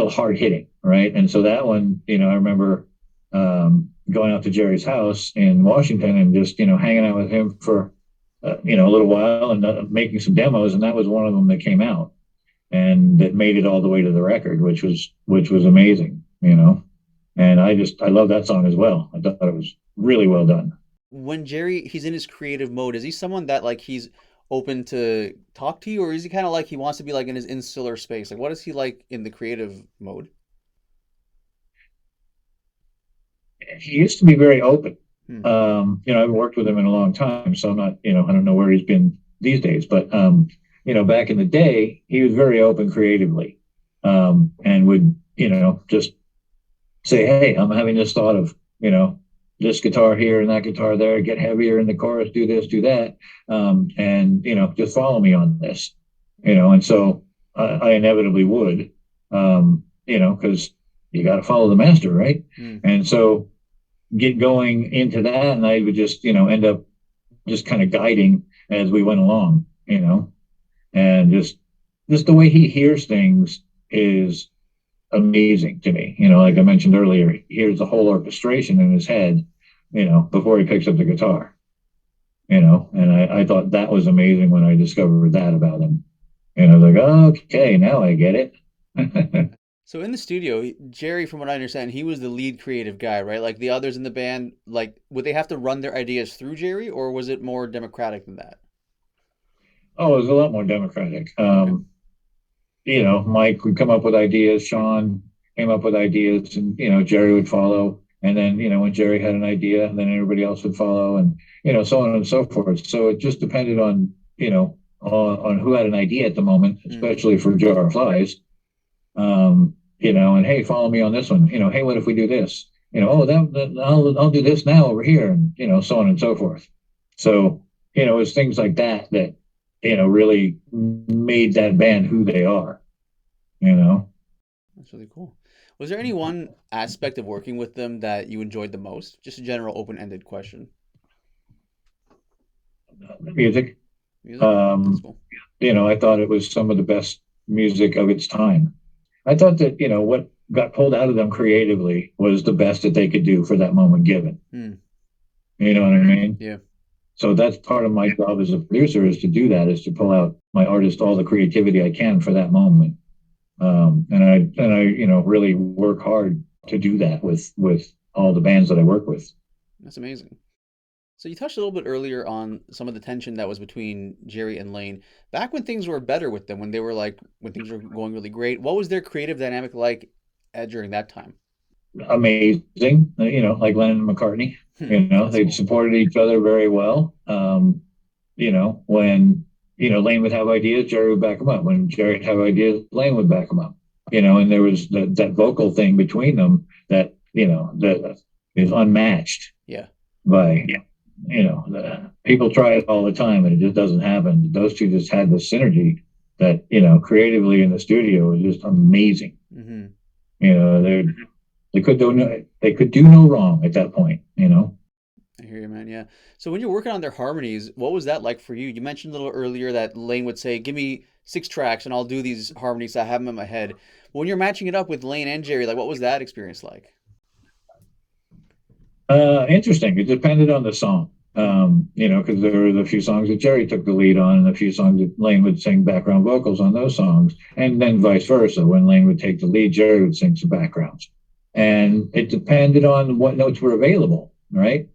hard hitting, right? And so that one, I remember going out to Jerry's house in Washington and just hanging out with him for a little while and making some demos, and that was one of them that came out and that made it all the way to the record, which was amazing, And I love that song as well. I thought it was really well done.
When Jerry he's in his creative mode, is he someone that like he's open to talk to you, or is he kind of like he wants to be like in his insular space? Like, what is he like in the creative mode?
He used to be very open.
Hmm.
I've worked with him in a long time, so I'm not, I don't know where he's been these days, but back in the day, he was very open creatively, and would, just say, "Hey, I'm having this thought of, this guitar here and that guitar there, get heavier in the chorus, do this, do that, and just follow me on this, And so I inevitably would, because you got to follow the master, right?
Hmm.
And so get going into that, and I would just end up just kind of guiding as we went along, and just the way he hears things is amazing to me. Like I mentioned earlier, he hears the whole orchestration in his head, before he picks up the guitar, and I thought that was amazing when I discovered that about him. And I was like, oh, okay, now I get it.
So in the studio, Jerry, from what I understand, he was the lead creative guy, right? Like the others in the band, like would they have to run their ideas through Jerry, or was it more democratic than that?
Oh, it was a lot more democratic.
Okay.
Mike would come up with ideas, Sean came up with ideas, and Jerry would follow. And then when Jerry had an idea, and then everybody else would follow, and so on and so forth. So it just depended on on who had an idea at the moment,
Hmm.
especially for Jar of Flies. And hey, follow me on this one. Hey, what if we do this? Oh, I'll do this now over here, and so on and so forth. So it's things like that that really made that band who they are. You know.
That's really cool. Was there any one aspect of working with them that you enjoyed the most? Just a general open-ended question.
Music.
Music? That's
Um,
cool.
I thought it was some of the best music of its time. I thought that, what got pulled out of them creatively was the best that they could do for that moment given.
Hmm.
You know what I mean?
Yeah.
So that's part of my job as a producer, is to do that, is to pull out my artist all the creativity I can for that moment. And I really work hard to do that with all the bands that I work with.
That's amazing. So you touched a little bit earlier on some of the tension that was between Jerry and Layne. Back when things were better with them, when they were like when things were going really great, what was their creative dynamic like during that time?
Amazing, like Lennon and McCartney.
That's
They
cool.
supported each other very well. When Layne would have ideas, Jerry would back him up. When Jerry would have ideas, Layne would back him up. And there was that vocal thing between them that that is unmatched
Yeah,
by people try it all the time and it just doesn't happen. Those two just had this synergy that creatively in the studio was just amazing.
hmm
They could do no wrong at that point.
I hear you, man. Yeah. So when you're working on their harmonies, what was that like for you? You mentioned a little earlier that Layne would say, "Give me 6 tracks and I'll do these harmonies. I have them in my head." But when you're matching it up with Layne and Jerry, like what was that experience like?
Interesting. It depended on the song.
Hmm.
Because there were the few songs that Jerry took the lead on, and a few songs that Layne would sing background vocals on those songs, and then vice versa. When Layne would take the lead, Jerry would sing some backgrounds, and it depended on what notes were available, right?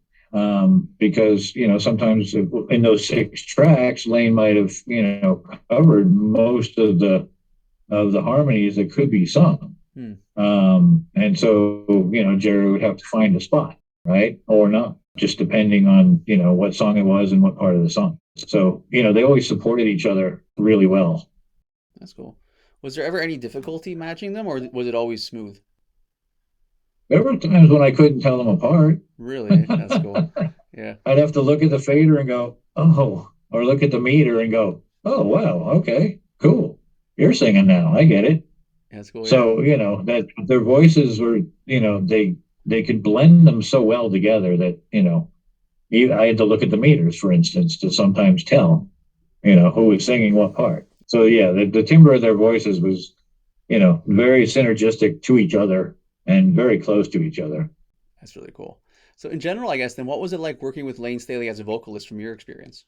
Because sometimes in those 6 tracks, Layne might have covered most of the harmonies that could be sung.
Hmm.
And so, Jerry would have to find a spot, right? Or not, just depending on, what song it was and what part of the song. So, they always supported each other really well.
That's cool. Was there ever any difficulty matching them, or was it always smooth?
There were times when I couldn't tell them apart.
Really? That's cool. Yeah.
I'd have to look at the fader and go, oh, or look at the meter and go, oh, wow, okay, cool. You're singing now. I get it.
That's cool. Yeah.
So, that their voices were, they could blend them so well together that, I had to look at the meters, for instance, to sometimes tell, who was singing what part. So yeah, the timbre of their voices was, very synergistic to each other and very close to each other.
That's really cool. So in general, I guess then what was it like working with Layne Staley as a vocalist from your experience?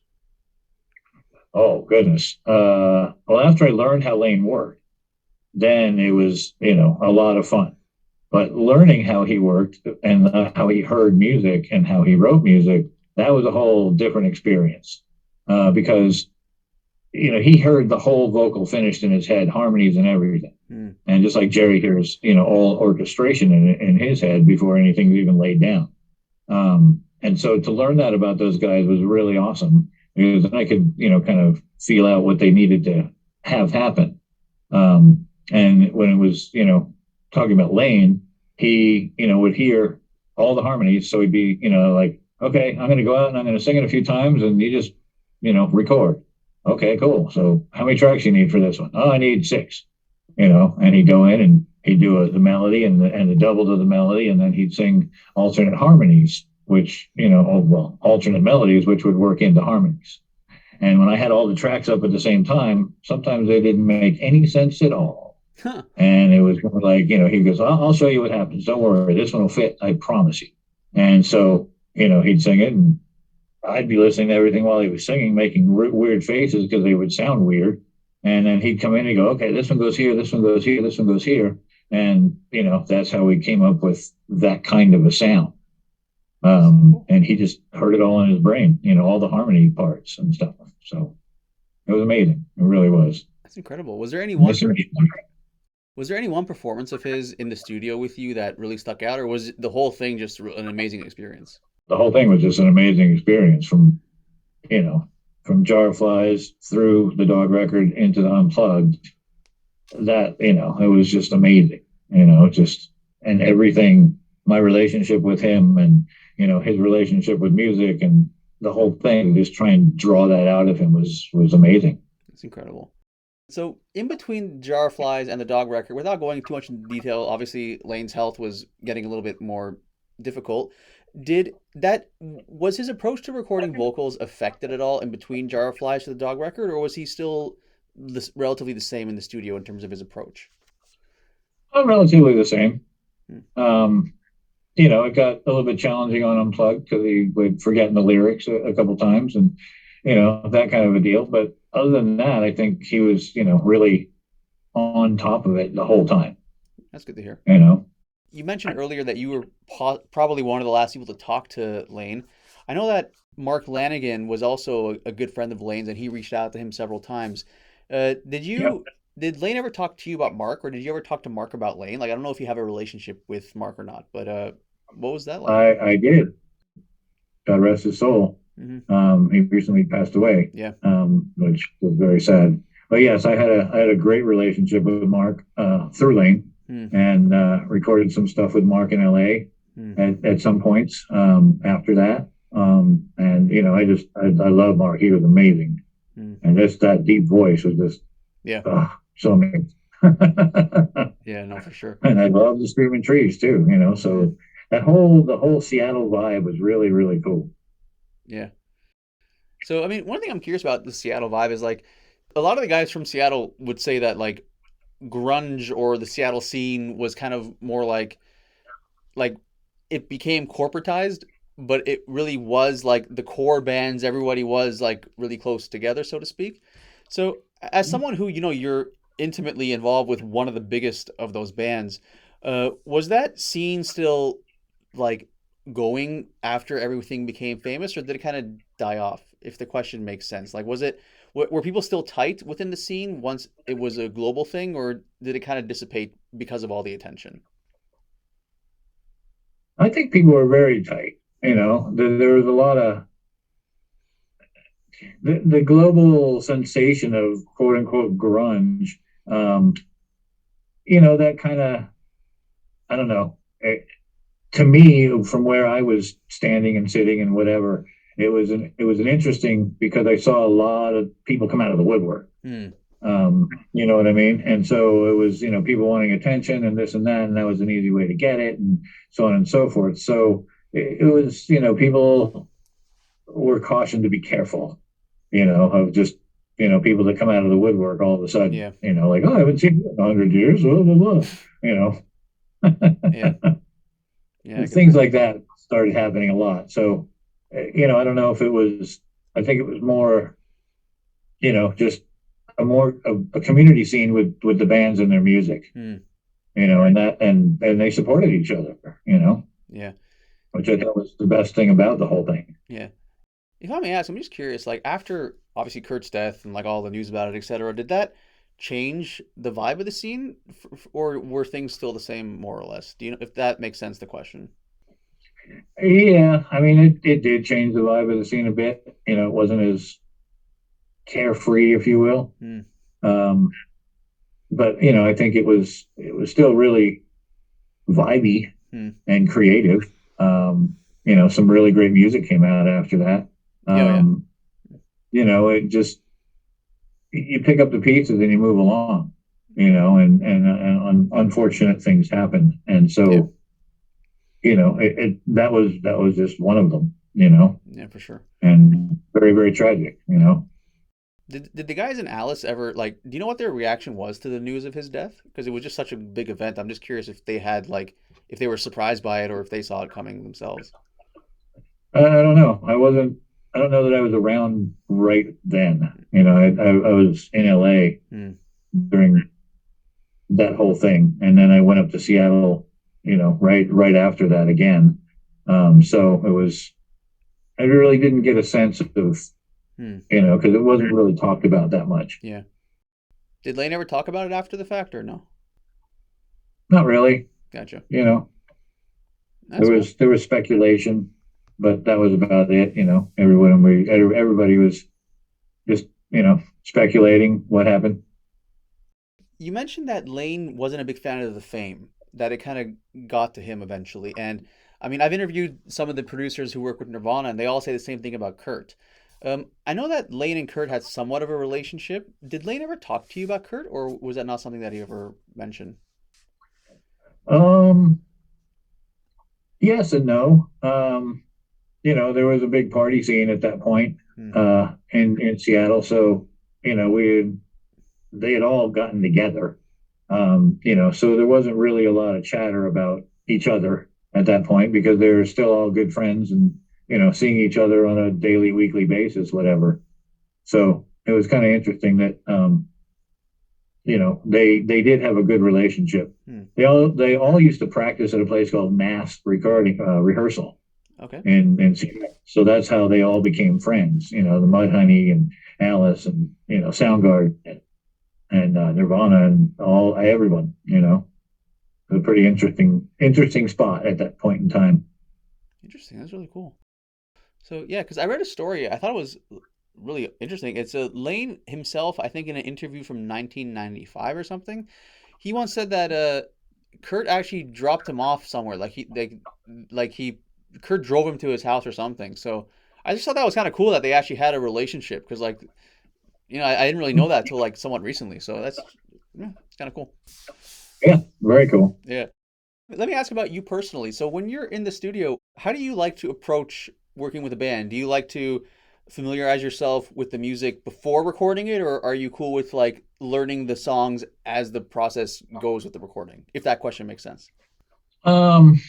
Oh goodness. Well, after I learned how Layne worked, then it was, a lot of fun. But learning how he worked and how he heard music and how he wrote music, that was a whole different experience. Because he heard the whole vocal finished in his head, harmonies and everything.
Hmm.
And just like Jerry hears, all orchestration in his head before anything's even laid down. And so to learn that about those guys was really awesome, because I could, kind of feel out what they needed to have happen. And when it was, talking about Layne, he, would hear all the harmonies. So he'd be, like, okay, I'm going to go out and I'm going to sing it a few times, and you just, record. Okay, cool. So how many tracks you need for this one? Oh, I need 6, and he'd go in and he'd do the melody and the double to the melody, and then he'd sing alternate harmonies, which, alternate melodies, which would work into harmonies. And when I had all the tracks up at the same time, sometimes they didn't make any sense at all.
Huh.
And it was more like, he goes, I'll show you what happens. Don't worry. This one will fit. I promise you. And so, he'd sing it, and I'd be listening to everything while he was singing, making weird faces because they would sound weird. And then he'd come in and go, okay, this one goes here, this one goes here, this one goes here. And, that's how we came up with that kind of a sound. And he just heard it all in his brain, all the harmony parts and stuff. So it was amazing. It really was.
That's incredible. Was there any one performance of his in the studio with you that really stuck out, or was the whole thing just an amazing experience?
The whole thing was just an amazing experience, you know, from Jar of Flies through the dog record into the Unplugged. That, it was just amazing, and everything, my relationship with him and, his relationship with music and the whole thing, just trying to draw that out of him was amazing.
It's incredible. So in between Jar of Flies and the dog record, without going too much into detail, obviously Layne's health was getting a little bit more difficult. Did that was his approach to recording vocals affected at all in between Jar of Flies to the dog record, or was he still relatively the same in the studio in terms of his approach?
Relatively the same.
Hmm.
Um, it got a little bit challenging on Unplugged because he would forget the lyrics a couple times and, that kind of a deal. But other than that, I think he was, really on top of it the whole time,
That's good to hear.
you know.
You mentioned earlier that you were probably one of the last people to talk to Layne. I know that Mark Lanigan was also a good friend of Layne's, and he reached out to him several times. Did
Yeah,
you did Layne ever talk to you about Mark, or did you ever talk to Mark about Layne? Like, I don't know if you have a relationship with Mark or not, but what was that like?
I did. God rest his soul.
Hmm.
He recently passed away,
Yeah.
which was very sad. But yes, I had a great relationship with Mark through Layne,
Hmm.
and recorded some stuff with Mark in L.A.
Hmm.
at some points after that. And I love Mark. He was amazing,
Hmm.
and just that deep voice was just
Yeah.
so amazing.
Yeah. No, for sure.
And I love the Screaming Trees too.
Hmm.
So the whole Seattle vibe was really really cool.
Yeah. So, I mean, one thing I'm curious about the Seattle vibe is like a lot of the guys from Seattle would say that like grunge or the Seattle scene was kind of more like it became corporatized, but it really was like the core bands, everybody was like really close together, so to speak. So, as someone who, you're intimately involved with one of the biggest of those bands, was that scene still like going after everything became famous, or did it kind of die off? If the question makes sense, like was it were people still tight within the scene once it was a global thing, or did it kind of dissipate because of all the attention?
I think people were very tight. There was a lot of the global sensation of quote unquote grunge. Um, that kind of, I don't know. To me, from where I was standing and sitting and whatever, it was an interesting because I saw a lot of people come out of the woodwork.
Hmm.
You know what I mean? And so it was, people wanting attention and this and that was an easy way to get it, and so on and so forth. So it was, people were cautioned to be careful, of just, people that come out of the woodwork all of a sudden,
Yeah.
like, oh, I haven't seen you in 100 years, blah, blah, blah, you
Yeah.
know,
Yeah, I can
things
imagine.
like that started happening a lot. So, I don't know if it was, I think it was more, just a community scene with the bands and their music,
Hmm.
and they supported each other,
Yeah.
which I thought was the best thing about the whole thing.
Yeah. If I may ask, I'm just curious, like after obviously Kurt's death and like all the news about it, etc., did that change the vibe of the scene, or were things still the same more or less? Do you know if that makes sense? The question.
Yeah, I mean, it did change the vibe of the scene a bit. It wasn't as carefree, if you will.
Hmm.
Um, but I think it was still really vibey
Hmm.
and creative. Some really great music came out after that.
Yeah. Oh, yeah.
Um, it just you pick up the pieces and you move along. And unfortunate things happen, and
Yeah.
so that was just one of them.
Yeah, for sure.
And very very tragic.
Yeah. Did the guys in Alice ever like? Do you know what their reaction was to the news of his death? Because it was just such a big event. I'm just curious if they had like if they were surprised by it or if they saw it coming themselves.
I don't know. I wasn't. I don't know that I was around right then. I was in LA
Hmm.
during that whole thing, and then I went up to Seattle. Right after that again. So it was. I really didn't get a sense of,
Hmm.
because it wasn't really talked about that much.
Yeah. Did Lane ever talk about it after the fact or no?
Not really.
Gotcha.
You know,
That's
there
cool.
was there was speculation, but that was about it. Everybody was just speculating what happened.
You mentioned that Lane wasn't a big fan of the fame, that it kind of got to him eventually. And I mean, I've interviewed some of the producers who work with Nirvana, and they all say the same thing about Kurt. I know that Layne and Kurt had somewhat of a relationship. Did Layne ever talk to you about Kurt, or was that not something that he ever mentioned?
Um, yes and no. There was a big party scene at that point
Hmm.
in Seattle, so they had all gotten together. So there wasn't really a lot of chatter about each other at that point because they were still all good friends and seeing each other on a daily, weekly basis, whatever. So it was kind of interesting that they did have a good relationship.
Hmm.
They all used to practice at a place called Mass Recording Rehearsal
Okay.
in Seattle. So that's how they all became friends. The Mudhoney and Alice and Soundgarden and Nirvana and everyone. It was a pretty interesting spot at that point in time.
Interesting. That's really cool. So yeah, because I read a story. I thought it was really interesting. It's a Layne himself. I think in an interview from 1995 or something, he once said that Kurt actually dropped him off somewhere. Like he Kurt drove him to his house or something. So I just thought that was kind of cool that they actually had a relationship because I didn't really know that until like somewhat recently. So that's yeah, it's kind of cool.
Yeah, very cool.
Yeah. Let me ask about you personally. So when you're in the studio, how do you like to approach working with a band? Do you like to familiarize yourself with the music before recording it, or are you cool with like learning the songs as the process goes with the recording? If that question makes sense.
Um,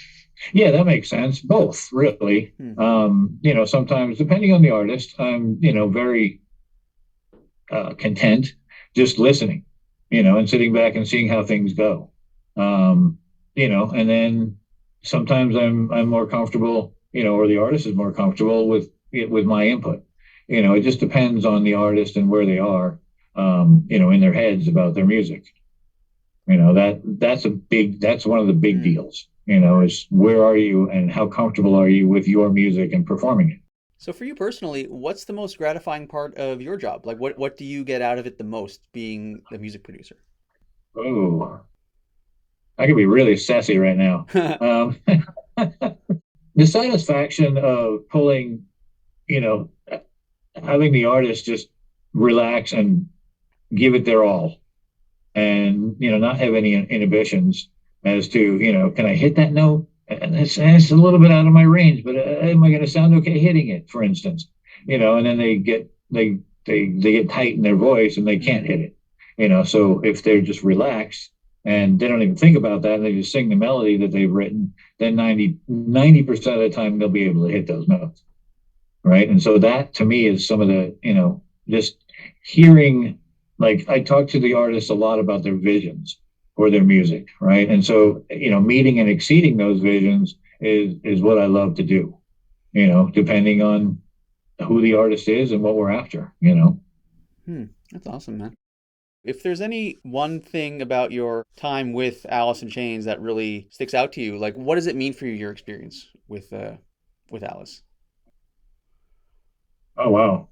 yeah, that makes sense. Both, really.
Hmm.
Sometimes depending on the artist, I'm very content just listening, and sitting back and seeing how things go. And then sometimes I'm more comfortable, or the artist is more comfortable with my input. It just depends on the artist and where they are, in their heads about their music. That's one of the big
Hmm.
deals, is where are you and how comfortable are you with your music and performing it.
So for you personally, what's the most gratifying part of your job? Like what do you get out of it the most being the music producer?
Oh, I could be really sassy right now. Um, the satisfaction of pulling, you know, having the artist just relax and give it their all and, not have any inhibitions as to, can I hit that note? And it's a little bit out of my range, but am I going to sound okay hitting it, for instance? And then they get tight in their voice and they can't
Hmm.
hit it. So if they're just relaxed and they don't even think about that, and they just sing the melody that they've written, then 90% of the time they'll be able to hit those notes. Right. And so that to me is some of the, just hearing, like I talk to the artists a lot about their visions for their music. Right. And so, meeting and exceeding those visions is what I love to do, depending on who the artist is and what we're after.
Hmm. That's awesome, man. If there's any one thing about your time with Alice in Chains that really sticks out to you, like what does it mean for you, your experience with Alice?
Oh, wow.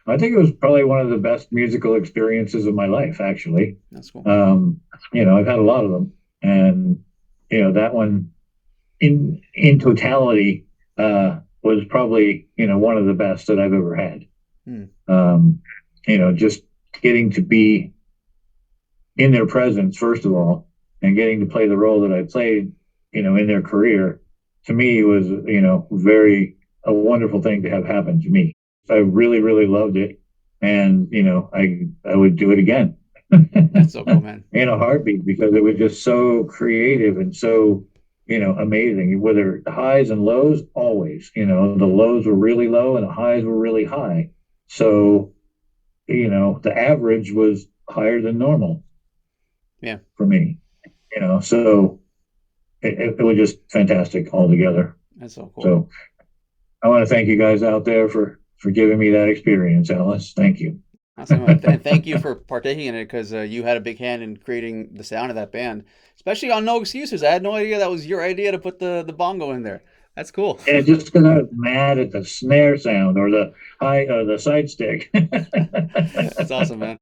I think it was probably one of the best musical experiences of my life, actually.
That's cool.
I've had a lot of them, and that one in totality was probably one of the best that I've ever had.
Hmm.
Just getting to be in their presence first of all, and getting to play the role that I played, in their career, to me was very a wonderful thing to have happen to me. I really really loved it, and I would do it again
That's so cool, man.
in a heartbeat because it was just so creative and so amazing. Whether the highs and lows, always the lows were really low and the highs were really high. So the average was higher than normal
Yeah,
for me. So it was just fantastic altogether.
that's so cool.
So I want to thank you guys out there for giving me that experience, Alice. Thank you.
Awesome. And thank you for partaking in it because you had a big hand in creating the sound of that band, especially on No Excuses. I had no idea that was your idea to put the bongo in there. That's cool.
Yeah, just because I was mad at the snare sound or the high or the side stick.
That's awesome, man.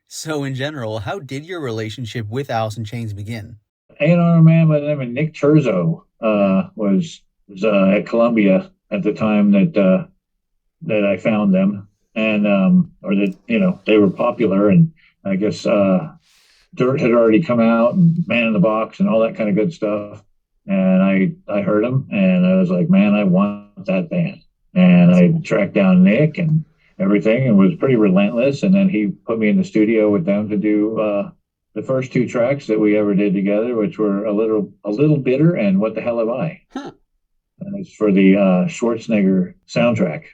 So, in general, how did your relationship with Alice in Chains begin?
A&R man by the name of Nick Terzo
Hmm.
was at Columbia at the time that that I found them, and or that they were popular, and I guess Dirt had already come out, and Man in the Box, and all that kind of good stuff. And I heard them, and I was like, man, I want that band. And I tracked down Nick and everything, and was pretty relentless. And then he put me in the studio with them to do the first two tracks that we ever did together, which were a little bitter and What the Hell Am I?
Huh.
And it's for the Schwarzenegger soundtrack.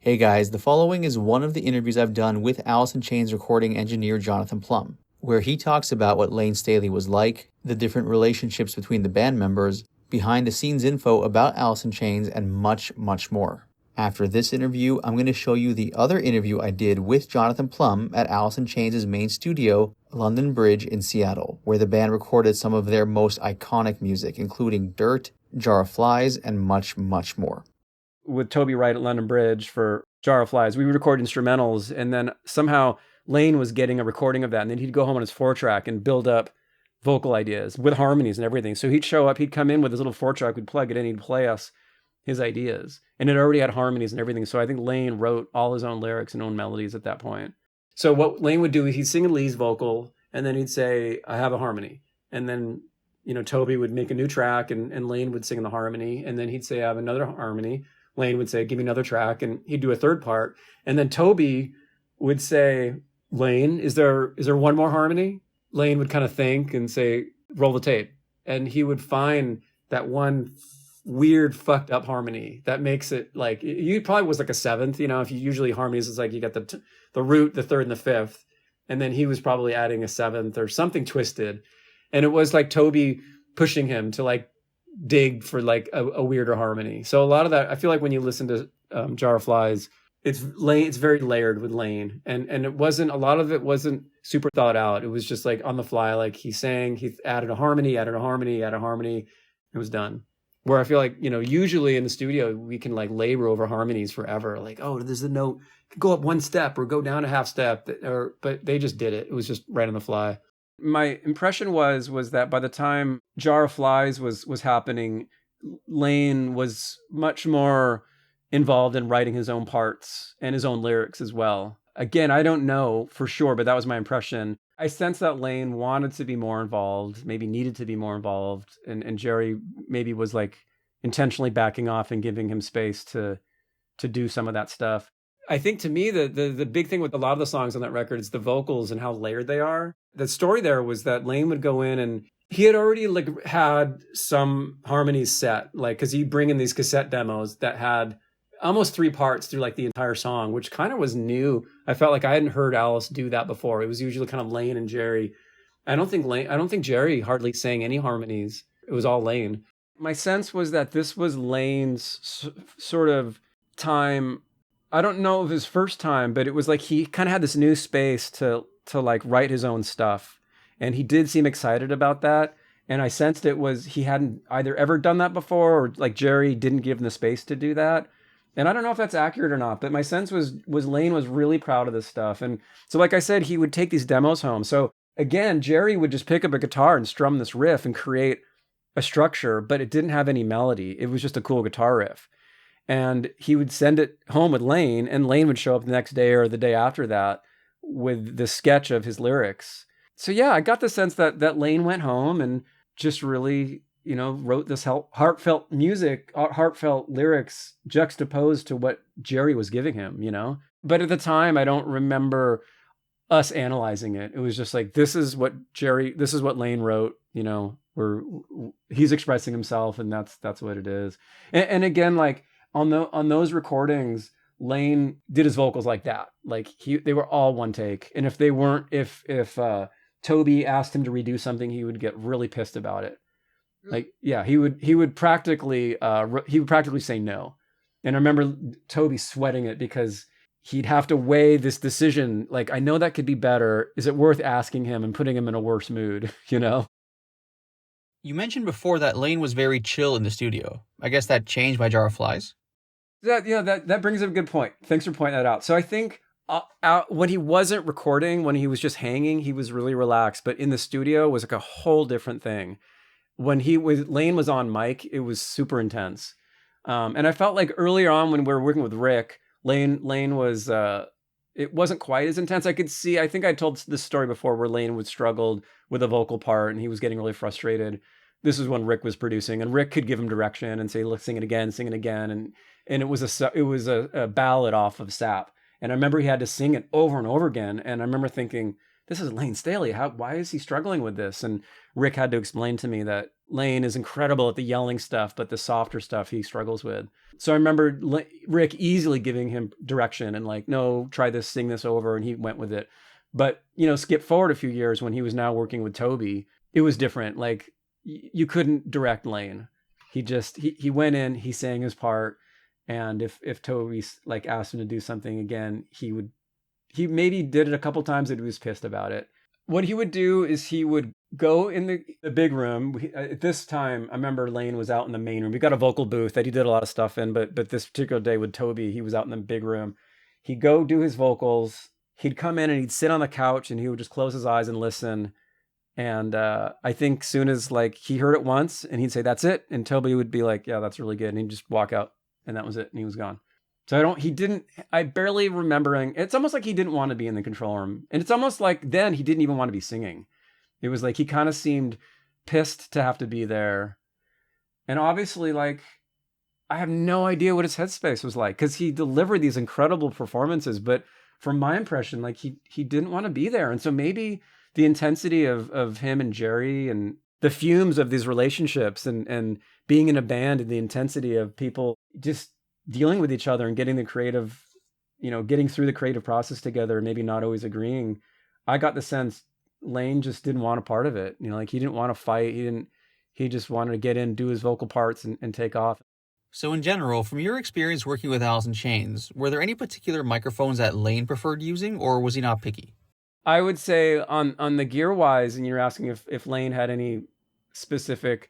Hey guys, the following is one of the interviews I've done with Alice in Chains recording engineer Jonathan Plum, where he talks about what Layne Staley was like, the different relationships between the band members, behind the scenes info about Alice in Chains, and much, much more. After this interview, I'm going to show you the other interview I did with Jonathan Plum at Alice in Chains' main studio, London Bridge in Seattle, where the band recorded some of their most iconic music, including Dirt, Jar of Flies, and much, much more.
With Toby Wright at London Bridge for Jar of Flies, we would record instrumentals, and then somehow Layne was getting a recording of that, and then he'd go home on his 4-track and build up vocal ideas with harmonies and everything. So he'd show up, he'd come in with his little 4-track, we'd plug it in, he'd play us his ideas, and it already had harmonies and everything. So I think Layne wrote all his own lyrics and own melodies at that point. So what Layne would do is he'd sing Lee's vocal, and then he'd say, I have a harmony. And then, Toby would make a new track, and Layne would sing the harmony, and then he'd say, I have another harmony. Layne would say, give me another track, and he'd do a third part. And then Toby would say, Layne, is there one more harmony? Layne would kind of think and say, roll the tape. And he would find that one weird, fucked up harmony that makes it like, you probably was like a seventh, if you usually harmonies, it's like you got the root, the third, and the fifth. And then he was probably adding a seventh or something twisted. And it was like Toby pushing him to like dig for like a weirder harmony. So a lot of that, I feel like when you listen to Jar of Flies, it's very layered with Layne, and a lot of it wasn't super thought out. It was just like on the fly, like he sang, he added a harmony, it was done. Where I feel like, usually in the studio we can like labor over harmonies forever, like, oh, there's a note, go up one step or go down a half step, but they just did it. It was just right on the fly. My impression was that by the time Jar of Flies was happening, Layne was much more involved in writing his own parts and his own lyrics as well. Again, I don't know for sure, but that was my impression. I sense that Layne wanted to be more involved, maybe needed to be more involved, and Jerry maybe was like intentionally backing off and giving him space to do some of that stuff. I think to me, the big thing with a lot of the songs on that record is the vocals and how layered they are. The story there was that Layne would go in and he had already like had some harmonies set, like, because he'd bring in these cassette demos that had almost 3 parts through like the entire song, which kind of was new. I felt like I hadn't heard Alice do that before. It was usually kind of Layne and Jerry. I don't think Jerry hardly sang any harmonies. It was all Layne. My sense was that this was Layne's sort of time. I don't know of his first time, but it was like he kind of had this new space to like write his own stuff. And he did seem excited about that. And I sensed it was he hadn't either ever done that before, or like Jerry didn't give him the space to do that. And I don't know if that's accurate or not, but my sense was Layne was really proud of this stuff. And so, like I said, he would take these demos home. So again, Jerry would just pick up a guitar and strum this riff and create a structure, but it didn't have any melody. It was just a cool guitar riff. And he would send it home with Layne, and Layne would show up the next day or the day after that with the sketch of his lyrics. So yeah, I got the sense that Layne went home and just really, wrote this heartfelt music, heartfelt lyrics juxtaposed to what Jerry was giving him, But at the time, I don't remember us analyzing it. It was just like, this is what Layne wrote, where he's expressing himself, and that's what it is. And again, like on those recordings, Layne did his vocals like that. Like they were all one take. And if they weren't, if Toby asked him to redo something, he would get really pissed about it. Like, yeah, he would practically say no. And I remember Toby sweating it because he'd have to weigh this decision. Like, I know that could be better. Is it worth asking him and putting him in a worse mood?
You mentioned before that Layne was very chill in the studio. I guess that changed by Jar of Flies.
That brings up a good point. Thanks for pointing that out. So I think when he wasn't recording, when he was just hanging, he was really relaxed. But in the studio was like a whole different thing. When Layne was on mic, it was super intense. And I felt like earlier on when we were working with Rick, Layne was, it wasn't quite as intense. I think I told this story before where Layne would struggled with a vocal part and he was getting really frustrated. This is when Rick was producing, and Rick could give him direction and say, "Let's sing it again," and it was a ballad off of Sap. And I remember he had to sing it over and over again. And I remember thinking, this is Layne Staley. Why is he struggling with this? And Rick had to explain to me that Layne is incredible at the yelling stuff, but the softer stuff he struggles with. So I remember Rick easily giving him direction and like, no, try this, sing this over. And he went with it. But, skip forward a few years when he was now working with Toby, it was different. Like you couldn't direct Layne. He went in, he sang his part. And if Toby like asked him to do something again, he maybe did it a couple times and he was pissed about it. What he would do is he would go in the big room. At this time, I remember Layne was out in the main room. We got a vocal booth that he did a lot of stuff in, but this particular day with Toby, he was out in the big room. He'd go do his vocals. He'd come in and he'd sit on the couch and he would just close his eyes and listen. And I think soon as like he heard it once and he'd say, "That's it." And Toby would be like, "Yeah, that's really good." And he'd just walk out. And that was it. And he was gone. So I barely remembering. It's almost like he didn't want to be in the control room. And it's almost like then he didn't even want to be singing. It was like he kind of seemed pissed to have to be there. And obviously, like, I have no idea what his headspace was like because he delivered these incredible performances. But from my impression, like he didn't want to be there. And so maybe the intensity of him and Jerry and the fumes of these relationships and being in a band and the intensity of people just dealing with each other and getting getting through the creative process together, maybe not always agreeing. I got the sense Layne just didn't want a part of it. Like he didn't want to fight. He just wanted to get in, do his vocal parts and take off.
So in general, from your experience working with Alice in Chains, were there any particular microphones that Layne preferred using, or was he not picky?
I would say on the gear wise, and you're asking if Layne had any specific,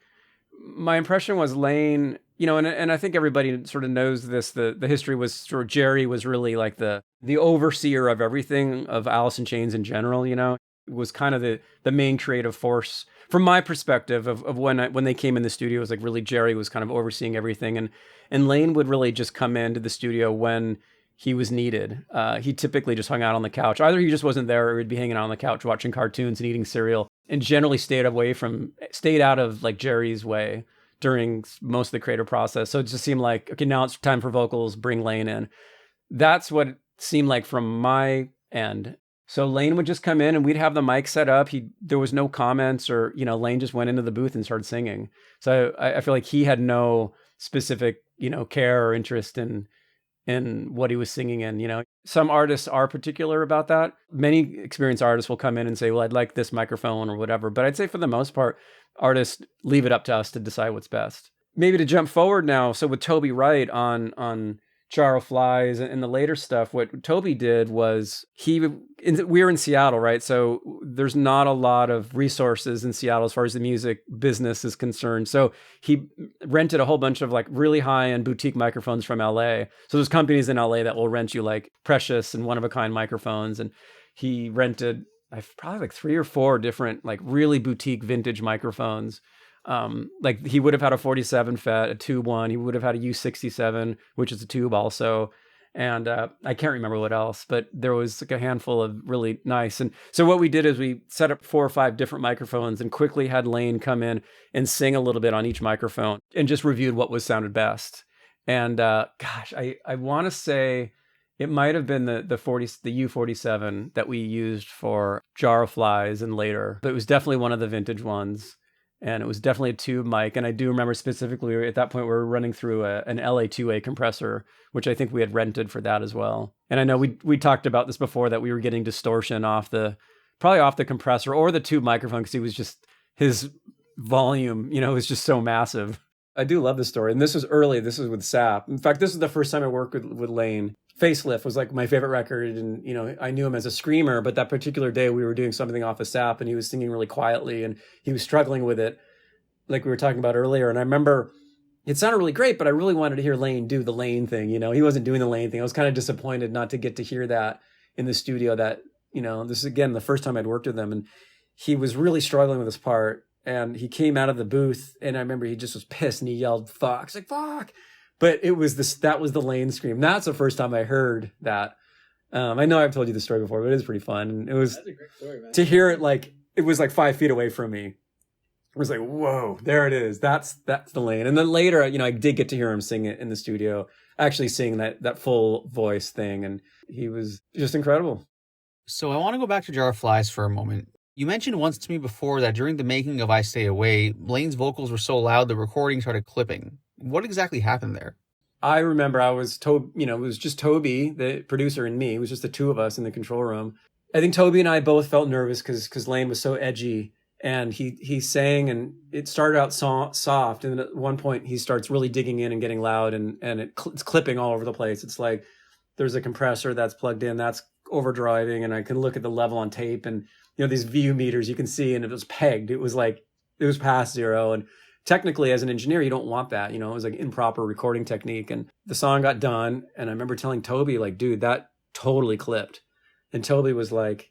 my impression was Layne, and I think everybody sort of knows this, the history was sort of Jerry was really like the overseer of everything of Alice in Chains in general, was kind of the main creative force from my perspective of when they came in the studio. It was like really Jerry was kind of overseeing everything, and Layne would really just come into the studio when he was needed. He typically just hung out on the couch. Either he just wasn't there or he'd be hanging out on the couch watching cartoons and eating cereal, and generally stayed out of like Jerry's way during most of the creative process. So it just seemed like, okay, now it's time for vocals, bring Layne in. That's what it seemed like from my end. So Layne would just come in and we'd have the mic set up. There was no comments or, Layne just went into the booth and started singing. So I feel like he had no specific, care or interest in what he was singing in. Some artists are particular about that. Many experienced artists will come in and say, well, I'd like this microphone or whatever. But I'd say for the most part, artists leave it up to us to decide what's best. Maybe to jump forward now. So with Toby Wright on Jar of Flies and the later stuff, what Toby did was we were in Seattle, right? So there's not a lot of resources in Seattle as far as the music business is concerned. So he rented a whole bunch of like really high-end boutique microphones from LA. So there's companies in LA that will rent you like precious and one-of-a-kind microphones. And he rented probably like 3 or 4 different like really boutique vintage microphones. Like he would have had a 47 FET, a tube one. He would have had a U67, which is a tube also. And I can't remember what else, but there was like a handful of really nice. And so what we did is we set up 4 or 5 different microphones and quickly had Layne come in and sing a little bit on each microphone and just reviewed what was sounded best. And I want to say it might have been the U47 that we used for Jar of Flies and later, but it was definitely one of the vintage ones. And it was definitely a tube mic. And I do remember specifically at that point, we were running through an LA2A compressor, which I think we had rented for that as well. And I know we talked about this before, that we were getting distortion probably off the compressor or the tube microphone, because his volume, was just so massive. I do love this story. And this was early. This was with Sap. In fact, this is the first time I worked with Layne. Facelift was like my favorite record. And, I knew him as a screamer, but that particular day we were doing something off of Sap and he was singing really quietly and he was struggling with it, like we were talking about earlier. And I remember it sounded really great, but I really wanted to hear Layne do the Layne thing. He wasn't doing the Layne thing. I was kind of disappointed not to get to hear that in the studio. That, this is again, the first time I'd worked with him, and he was really struggling with this part. And he came out of the booth and I remember he just was pissed and he yelled, "Fuck." It's like, "Fuck." But it was that was the Layne scream. That's the first time I heard that. I know I've told you the story before, but it is pretty fun. And it was, that's a great story, man. To hear it, like, it was like 5 feet away from me. It was like, whoa, there it is. That's the Layne. And then later, I did get to hear him sing it in the studio, actually sing that full voice thing. And he was just incredible.
So I want to go back to Jar of Flies for a moment. You mentioned once to me before that during the making of I Stay Away, Layne's vocals were so loud the recording started clipping. What exactly happened there?
I remember it was just Toby, the producer, and me. It was just the two of us in the control room. I think Toby and I both felt nervous because Layne was so edgy, and he sang, and it started out soft, and then at one point he starts really digging in and getting loud, and it's clipping all over the place. It's like there's a compressor that's plugged in, that's overdriving, and I can look at the level on tape, and these VU meters you can see, and it was pegged. It was past zero, and technically, as an engineer, you don't want that. It was like improper recording technique. And the song got done. And I remember telling Toby, like, dude, that totally clipped. And Toby was like,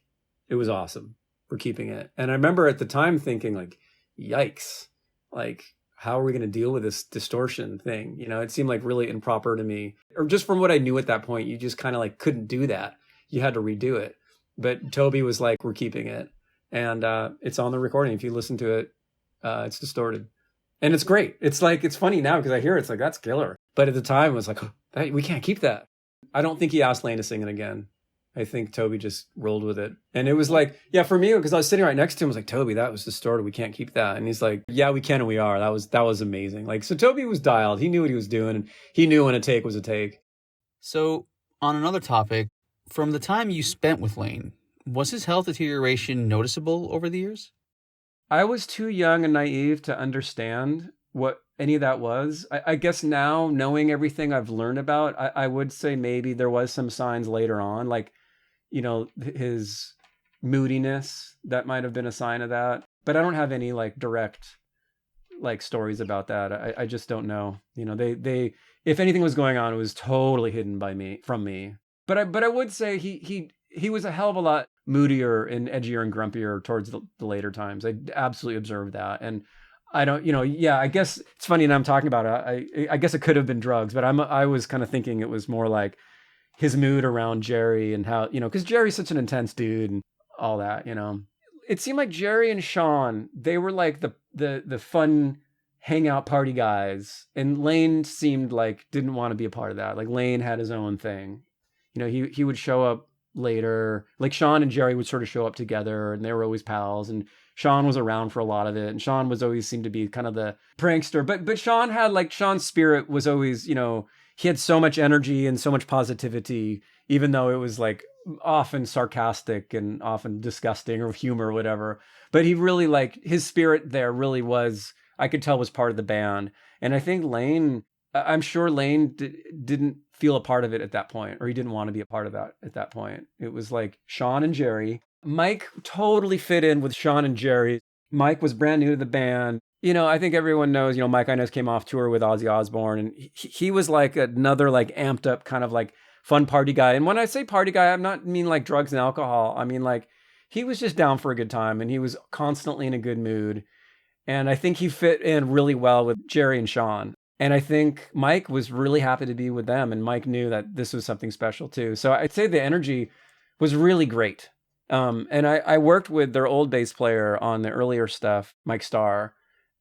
it was awesome. We're keeping it. And I remember at the time thinking, like, yikes. Like, how are we going to deal with this distortion thing? It seemed like really improper to me. Or just from what I knew at that point, you just kind of like couldn't do that. You had to redo it. But Toby was like, we're keeping it. And it's on the recording. If you listen to it, it's distorted. And it's great. It's like, it's funny now because I hear it's like, that's killer. But at the time, it was like, we can't keep that. I don't think he asked Layne to sing it again. I think Toby just rolled with it. And it was like, yeah, for me, because I was sitting right next to him, I was like, Toby, that was distorted. We can't keep that. And he's like, yeah, we can and we are. That was amazing. Like, so Toby was dialed. He knew what he was doing. And he knew when a take was a take.
So on another topic, from the time you spent with Layne, was his health deterioration noticeable over the years?
I was too young and naive to understand what any of that was. I guess now, knowing everything I've learned about, I would say maybe there was some signs later on, like, his moodiness, that might have been a sign of that. But I don't have any like direct like stories about that. I just don't know. They if anything was going on, it was totally hidden from me. But I would say he was a hell of a lot moodier and edgier and grumpier towards the later times. I absolutely observed that. And I don't, I guess it's funny and I'm talking about it. I guess it could have been drugs, but I was kind of thinking it was more like his mood around Jerry and how, because Jerry's such an intense dude and all that, It seemed like Jerry and Sean, they were like the fun hangout party guys. And Layne seemed like didn't want to be a part of that. Like Layne had his own thing. He would show up later, like Sean and Jerry would sort of show up together and they were always pals, and Sean was around for a lot of it, and Sean was always seemed to be kind of the prankster, but Sean had like, Sean's spirit was always, he had so much energy and so much positivity, even though it was like often sarcastic and often disgusting or humor or whatever, but he really like his spirit there really was, I could tell, was part of the band. And I think I'm sure Layne didn't feel a part of it at that point, or he didn't want to be a part of that at that point. It was like Sean and Jerry. Mike totally fit in with Sean and Jerry. Mike was brand new to the band. I think everyone knows, Mike Inez came off tour with Ozzy Osbourne, and he was like another like amped up kind of like fun party guy. And when I say party guy, I'm not mean like drugs and alcohol. I mean like he was just down for a good time, and he was constantly in a good mood. And I think he fit in really well with Jerry and Sean. And I think Mike was really happy to be with them, and Mike knew that this was something special too. So I'd say the energy was really great. And I worked with their old bass player on the earlier stuff, Mike Starr,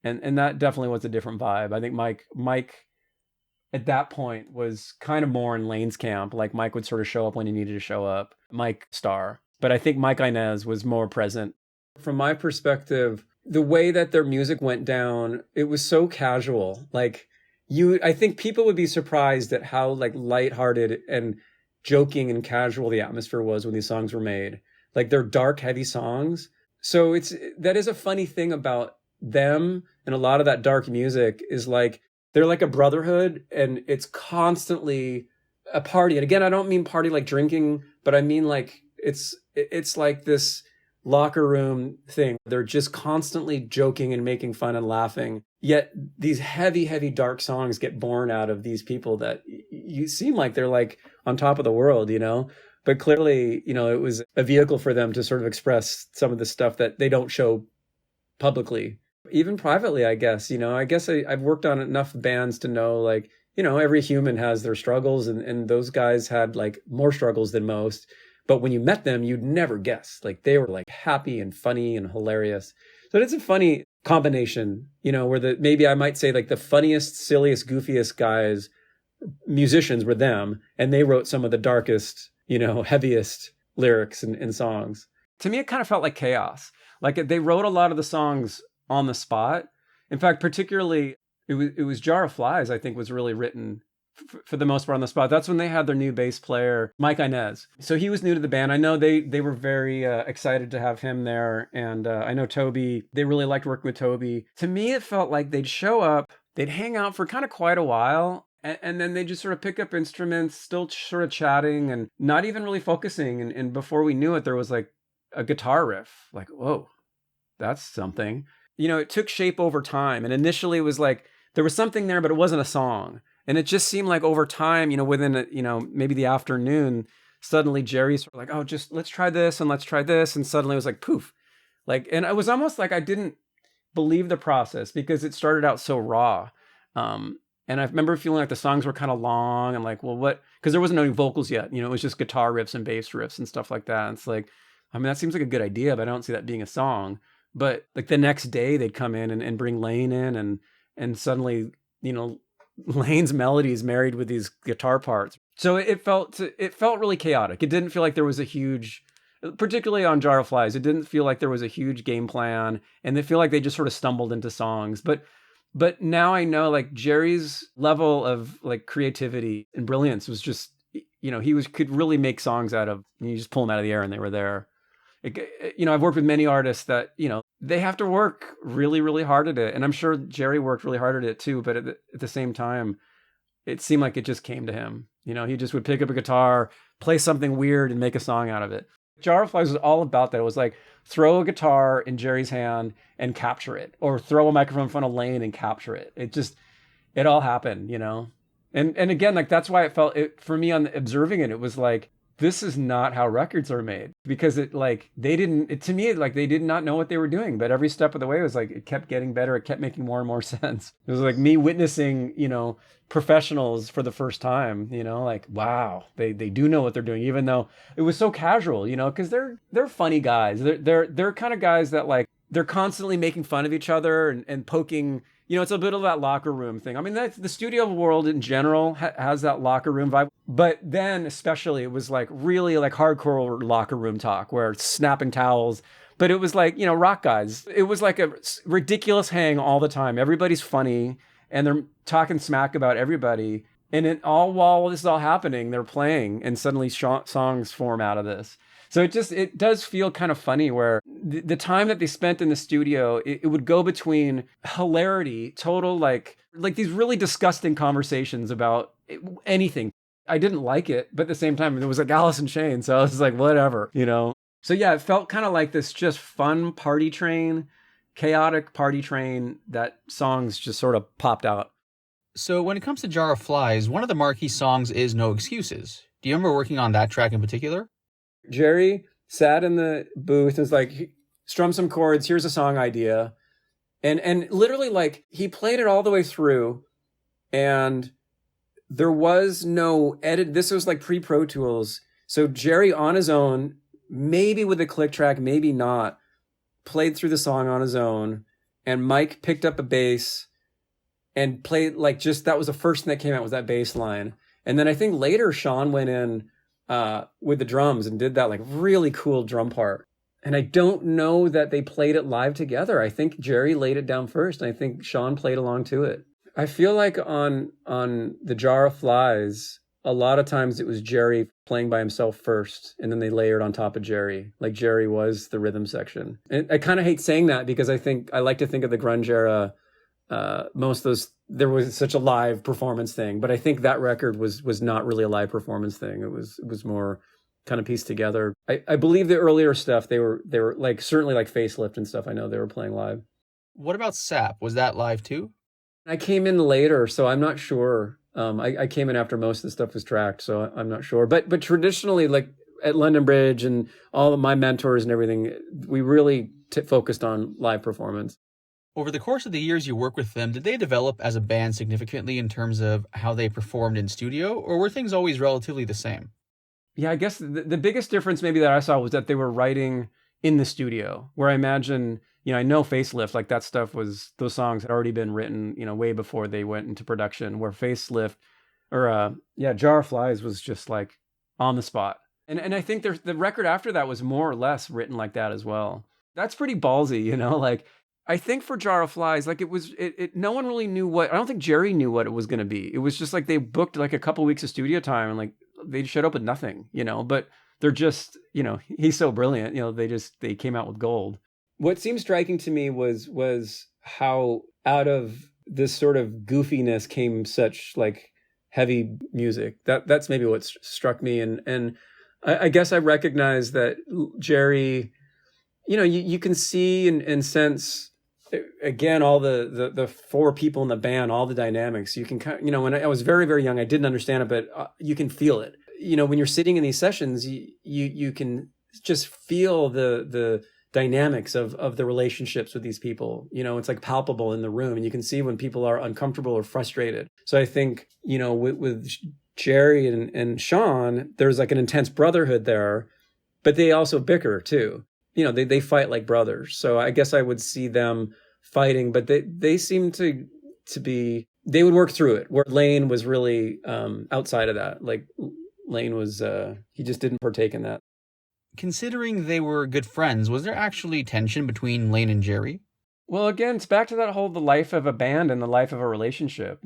and that definitely was a different vibe. I think Mike at that point was kind of more in Layne's camp. Like Mike would sort of show up when he needed to show up, Mike Starr. But I think Mike Inez was more present. From my perspective, the way that their music went down, it was so casual. Like I think people would be surprised at how like lighthearted and joking and casual the atmosphere was when these songs were made. Like they're dark, heavy songs. So that is a funny thing about them, and a lot of that dark music is like, they're like a brotherhood, and it's constantly a party. And again, I don't mean party like drinking, but I mean like, it's like this locker room thing. They're just constantly joking and making fun and laughing. Yet these heavy, heavy, dark songs get born out of these people that you seem like they're like on top of the world, But clearly, it was a vehicle for them to sort of express some of the stuff that they don't show publicly, even privately, I guess. I guess I've worked on enough bands to know, like, every human has their struggles, and those guys had like more struggles than most. But when you met them, you'd never guess. Like they were like happy and funny and hilarious. So it's a funny combination, where maybe I might say like the funniest, silliest, goofiest guys, musicians were them, and they wrote some of the darkest, heaviest lyrics and songs. To me, it kind of felt like chaos. Like they wrote a lot of the songs on the spot. In fact, particularly, it was Jar of Flies, I think, was really written for the most part on the spot. That's when they had their new bass player, Mike Inez. So he was new to the band. I know they were very excited to have him there. And I know Toby, they really liked working with Toby. To me, it felt like they'd show up, they'd hang out for kind of quite a while, and then they'd just sort of pick up instruments, still sort of chatting and not even really focusing. And before we knew it, there was like a guitar riff. Like, whoa, that's something. It took shape over time. And initially it was like, there was something there, but it wasn't a song. And it just seemed like over time, within, maybe the afternoon, suddenly Jerry's sort of like, oh, just let's try this and let's try this. And suddenly it was like, poof. Like, and it was almost like I didn't believe the process because it started out so raw. And I remember feeling like the songs were kind of long and like, well, what? Because there wasn't any vocals yet. It was just guitar riffs and bass riffs and stuff like that. And it's like, that seems like a good idea, but I don't see that being a song. But like the next day they'd come in and bring Layne in and suddenly, Layne's melodies married with these guitar parts. So it felt really chaotic. It didn't feel like there was a huge, particularly on Jar of Flies, it didn't feel like there was a huge game plan, and they feel like they just sort of stumbled into songs. But now I know like Jerry's level of like creativity and brilliance was just, could really make songs out of, you just pull them out of the air and they were there. I've worked with many artists that, they have to work really, really hard at it. And I'm sure Jerry worked really hard at it too. But at the same time, it seemed like it just came to him. He just would pick up a guitar, play something weird and make a song out of it. Jar of Flies was all about that. It was like throw a guitar in Jerry's hand and capture it, or throw a microphone in front of Layne and capture it. It all happened, And again, like that's why it felt for me on observing it, it was like, this is not how records are made, because to me, they did not know what they were doing, but every step of the way was like, it kept getting better. It kept making more and more sense. It was like me witnessing, professionals for the first time, like, wow, they do know what they're doing, even though it was so casual, cause they're funny guys. They're kind of guys that like, they're constantly making fun of each other and poking, it's a bit of that locker room thing. I mean, the studio world in general has that locker room vibe. But then especially it was like really like hardcore locker room talk where it's snapping towels. But it was like, rock guys. It was like a ridiculous hang all the time. Everybody's funny and they're talking smack about everybody. And while this is all happening, they're playing and suddenly songs form out of this. So it does feel kind of funny where the time that they spent in the studio, it would go between hilarity, total like these really disgusting conversations about anything. I didn't like it, but at the same time, it was like Alice in Chains. So I was like, whatever, So yeah, it felt kind of like this just fun party train, chaotic party train that songs just sort of popped out.
So when it comes to Jar of Flies, one of the marquee songs is No Excuses. Do you remember working on that track in particular?
Jerry sat in the booth and was like, strum some chords, here's a song idea. And literally like he played it all the way through and there was no edit. This was like pre-Pro Tools. So Jerry on his own, maybe with a click track, maybe not, played through the song on his own. And Mike picked up a bass and played like that was the first thing that came out was that bass line. And then I think later Sean went in with the drums and did that like really cool drum part. And I don't know that they played it live together. I think Jerry laid it down first, and I think Sean played along to it. I feel like on the Jar of Flies, a lot of times it was Jerry playing by himself first, and then they layered on top of Jerry. Like Jerry was the rhythm section. And I kind of hate saying that because I like to think of the grunge era. Most of those, there was such a live performance thing, but I think that record was not really a live performance thing. It was more kind of pieced together. I believe the earlier stuff, they were like, certainly like Facelift and stuff, I know they were playing live.
What about Sap? Was that live too?
I came in later, so I'm not sure. I came in after most of the stuff was tracked, so I'm not sure. But traditionally, like at London Bridge and all of my mentors and everything, we really focused on live performance.
Over the course of the years you worked with them, did they develop as a band significantly in terms of how they performed in studio, or were things always relatively the same?
Yeah, I guess the biggest difference maybe that I saw was that they were writing in the studio, where I imagine, I know Facelift, like that stuff those songs had already been written, way before they went into production, where Facelift Jar of Flies was just like on the spot. And I think the record after that was more or less written like that as well. That's pretty ballsy, like I think for Jar of Flies, like no one really knew I don't think Jerry knew what it was going to be. It was just like they booked like a couple weeks of studio time and like they showed up with nothing, but they're just, he's so brilliant, they came out with gold. What seemed striking to me was how out of this sort of goofiness came such like heavy music. That's maybe what struck me. And I guess I recognize that Jerry, you can see and sense, again, all the four people in the band, all the dynamics. You can kind of, when I was very, very young, I didn't understand it, but you can feel it. When you're sitting in these sessions, you can just feel the dynamics of the relationships with these people. It's like palpable in the room, and you can see when people are uncomfortable or frustrated. So I think, with Jerry and Sean, there's like an intense brotherhood there, but they also bicker too. They fight like brothers. So I guess I would see them fighting, but they seem to be, they would work through it, where Layne was really outside of that. Like Layne was, he just didn't partake in that.
Considering they were good friends, was there actually tension between Layne and Jerry?
Well, again, it's back to that whole the life of a band and the life of a relationship,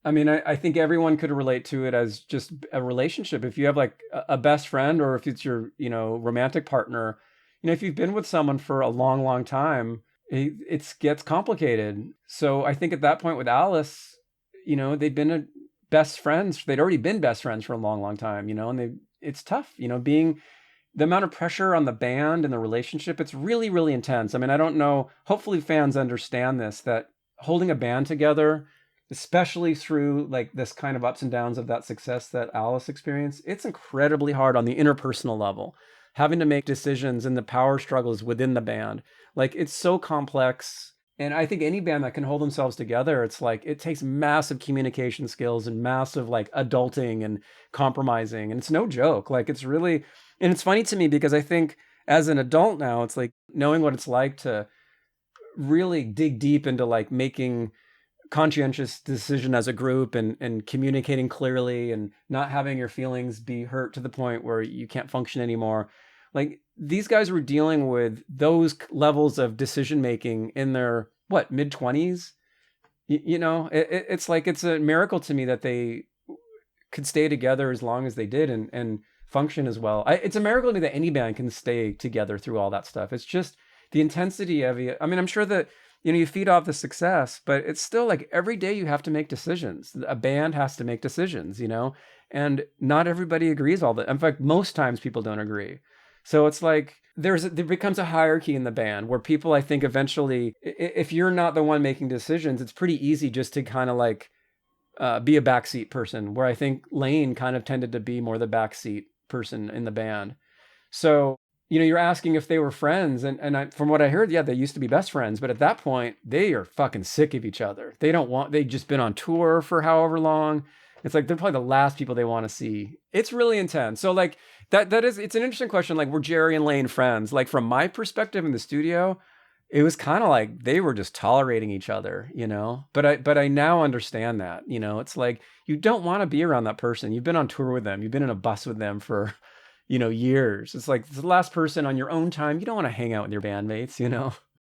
I think everyone could relate to it as just a relationship. If you have like a best friend, or if it's your, romantic partner, if you've been with someone for a long, long time, it gets complicated. So I think at that point with Alice, they'd been best friends. They'd already been best friends for a long, long time, and it's tough, being the amount of pressure on the band and the relationship. It's really, really intense. I mean, I don't know. Hopefully fans understand this, that holding a band together, especially through like this kind of ups and downs of that success that Alice experienced, it's incredibly hard on the interpersonal level, having to make decisions and the power struggles within the band. Like, it's so complex. And I think any band that can hold themselves together, it's like, it takes massive communication skills and massive like adulting and compromising. And it's no joke. Like, it's really, and it's funny to me because I think as an adult now, it's like knowing what it's like to really dig deep into like making conscientious decision as a group and communicating clearly and not having your feelings be hurt to the point where you can't function anymore. Like, these guys were dealing with those levels of decision making in their mid-20s. It's like, it's a miracle to me that they could stay together as long as they did and function as well. It's a miracle to me that any band can stay together through all that stuff. It's just the intensity of it. I mean, I'm sure that you feed off the success, but it's still like every day you have to make decisions. A band has to make decisions, and not everybody agrees all that. In fact, most times people don't agree. So it's like there becomes a hierarchy in the band where people, I think, eventually, if you're not the one making decisions, it's pretty easy just to kind of like be a backseat person, where I think Layne kind of tended to be more the backseat person in the band. So, you're asking if they were friends, and from what I heard, yeah, they used to be best friends, but at that point, they are fucking sick of each other. They've just been on tour for however long. It's like, they're probably the last people they want to see. It's really intense. So like, it's an interesting question. Like, were Jerry and Layne friends? Like, from my perspective in the studio, it was kind of like they were just tolerating each other, but I now understand that, it's like, you don't want to be around that person. You've been on tour with them. You've been in a bus with them for, years. It's like, it's the last person on your own time. You don't want to hang out with your bandmates,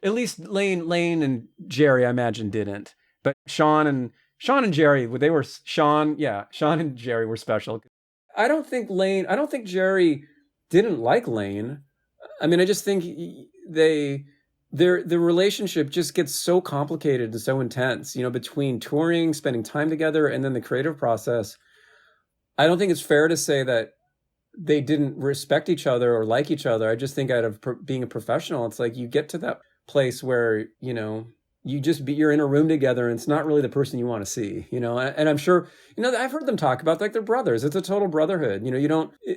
At least Layne and Jerry, I imagine, didn't. But Sean and Jerry, Sean and Jerry were special. I don't think Jerry didn't like Layne. I mean, I just think their relationship just gets so complicated and so intense, between touring, spending time together, and then the creative process. I don't think it's fair to say that they didn't respect each other or like each other. I just think out of being a professional, it's like you get to that place where, you're in a room together and it's not really the person you want to see, and I'm sure, I've heard them talk about like they're brothers. It's a total brotherhood.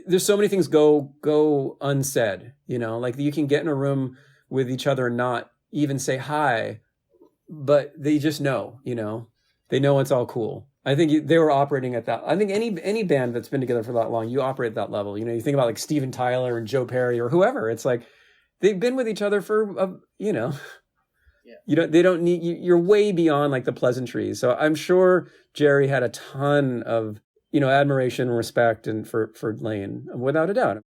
There's so many things go unsaid, like you can get in a room with each other and not even say hi but they just know, they know it's all cool. I think they were operating at that. I think any band that's been together for that long, you operate at that level. You think about like Steven Tyler and Joe Perry or whoever. It's like they've been with each other for, they don't need, you're way beyond like the pleasantries. So I'm sure Jerry had a ton of, admiration and respect and for Layne, without a doubt.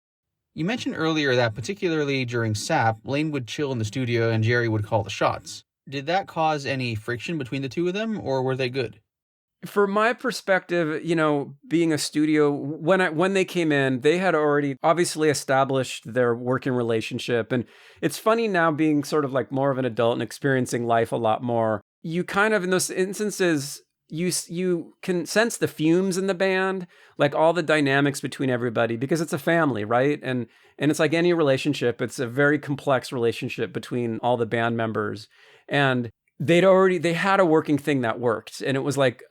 You mentioned earlier that particularly during SAP, Layne would chill in the studio and Jerry would call the shots. Did that cause any friction between the two of them, or were they good?
For my perspective, being a studio, when they came in, they had already obviously established their working relationship. And it's funny now being sort of like more of an adult and experiencing life a lot more. You kind of, in those instances, you can sense the fumes in the band, like all the dynamics between everybody, because it's a family, right? And it's like any relationship, it's a very complex relationship between all the band members. And they had a working thing that worked. And it was like,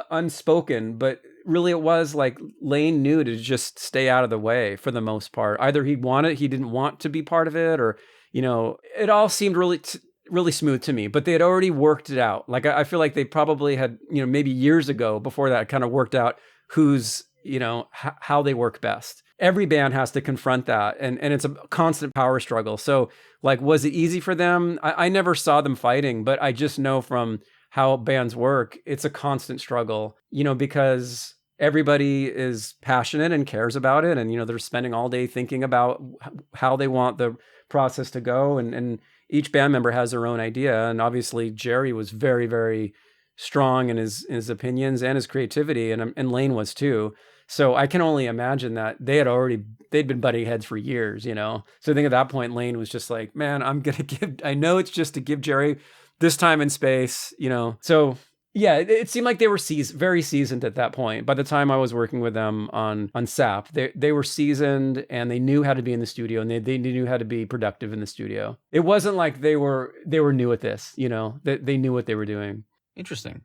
unspoken, but really it was like Layne knew to just stay out of the way for the most part. Either he didn't want to be part of it, or it all seemed really smooth to me. But they had already worked it out. Like I feel like they probably had maybe years ago before that kind of worked out who's how they work best. Every band has to confront that, and it's a constant power struggle. So like, was it easy for them? I never saw them fighting, but I just know from how bands work, it's a constant struggle, because everybody is passionate and cares about it. And, they're spending all day thinking about how they want the process to go. And each band member has their own idea. And obviously Jerry was very, very strong in his opinions and his creativity. And Layne was too. So I can only imagine that they'd been butting heads for years, So I think at that point, Layne was just like, man, I know it's just to give Jerry this time and space, So yeah, it seemed like they were very seasoned at that point. By the time I was working with them on SAP, they were seasoned and they knew how to be in the studio, and they knew how to be productive in the studio. It wasn't like they were new at this, they knew what they were doing.
Interesting.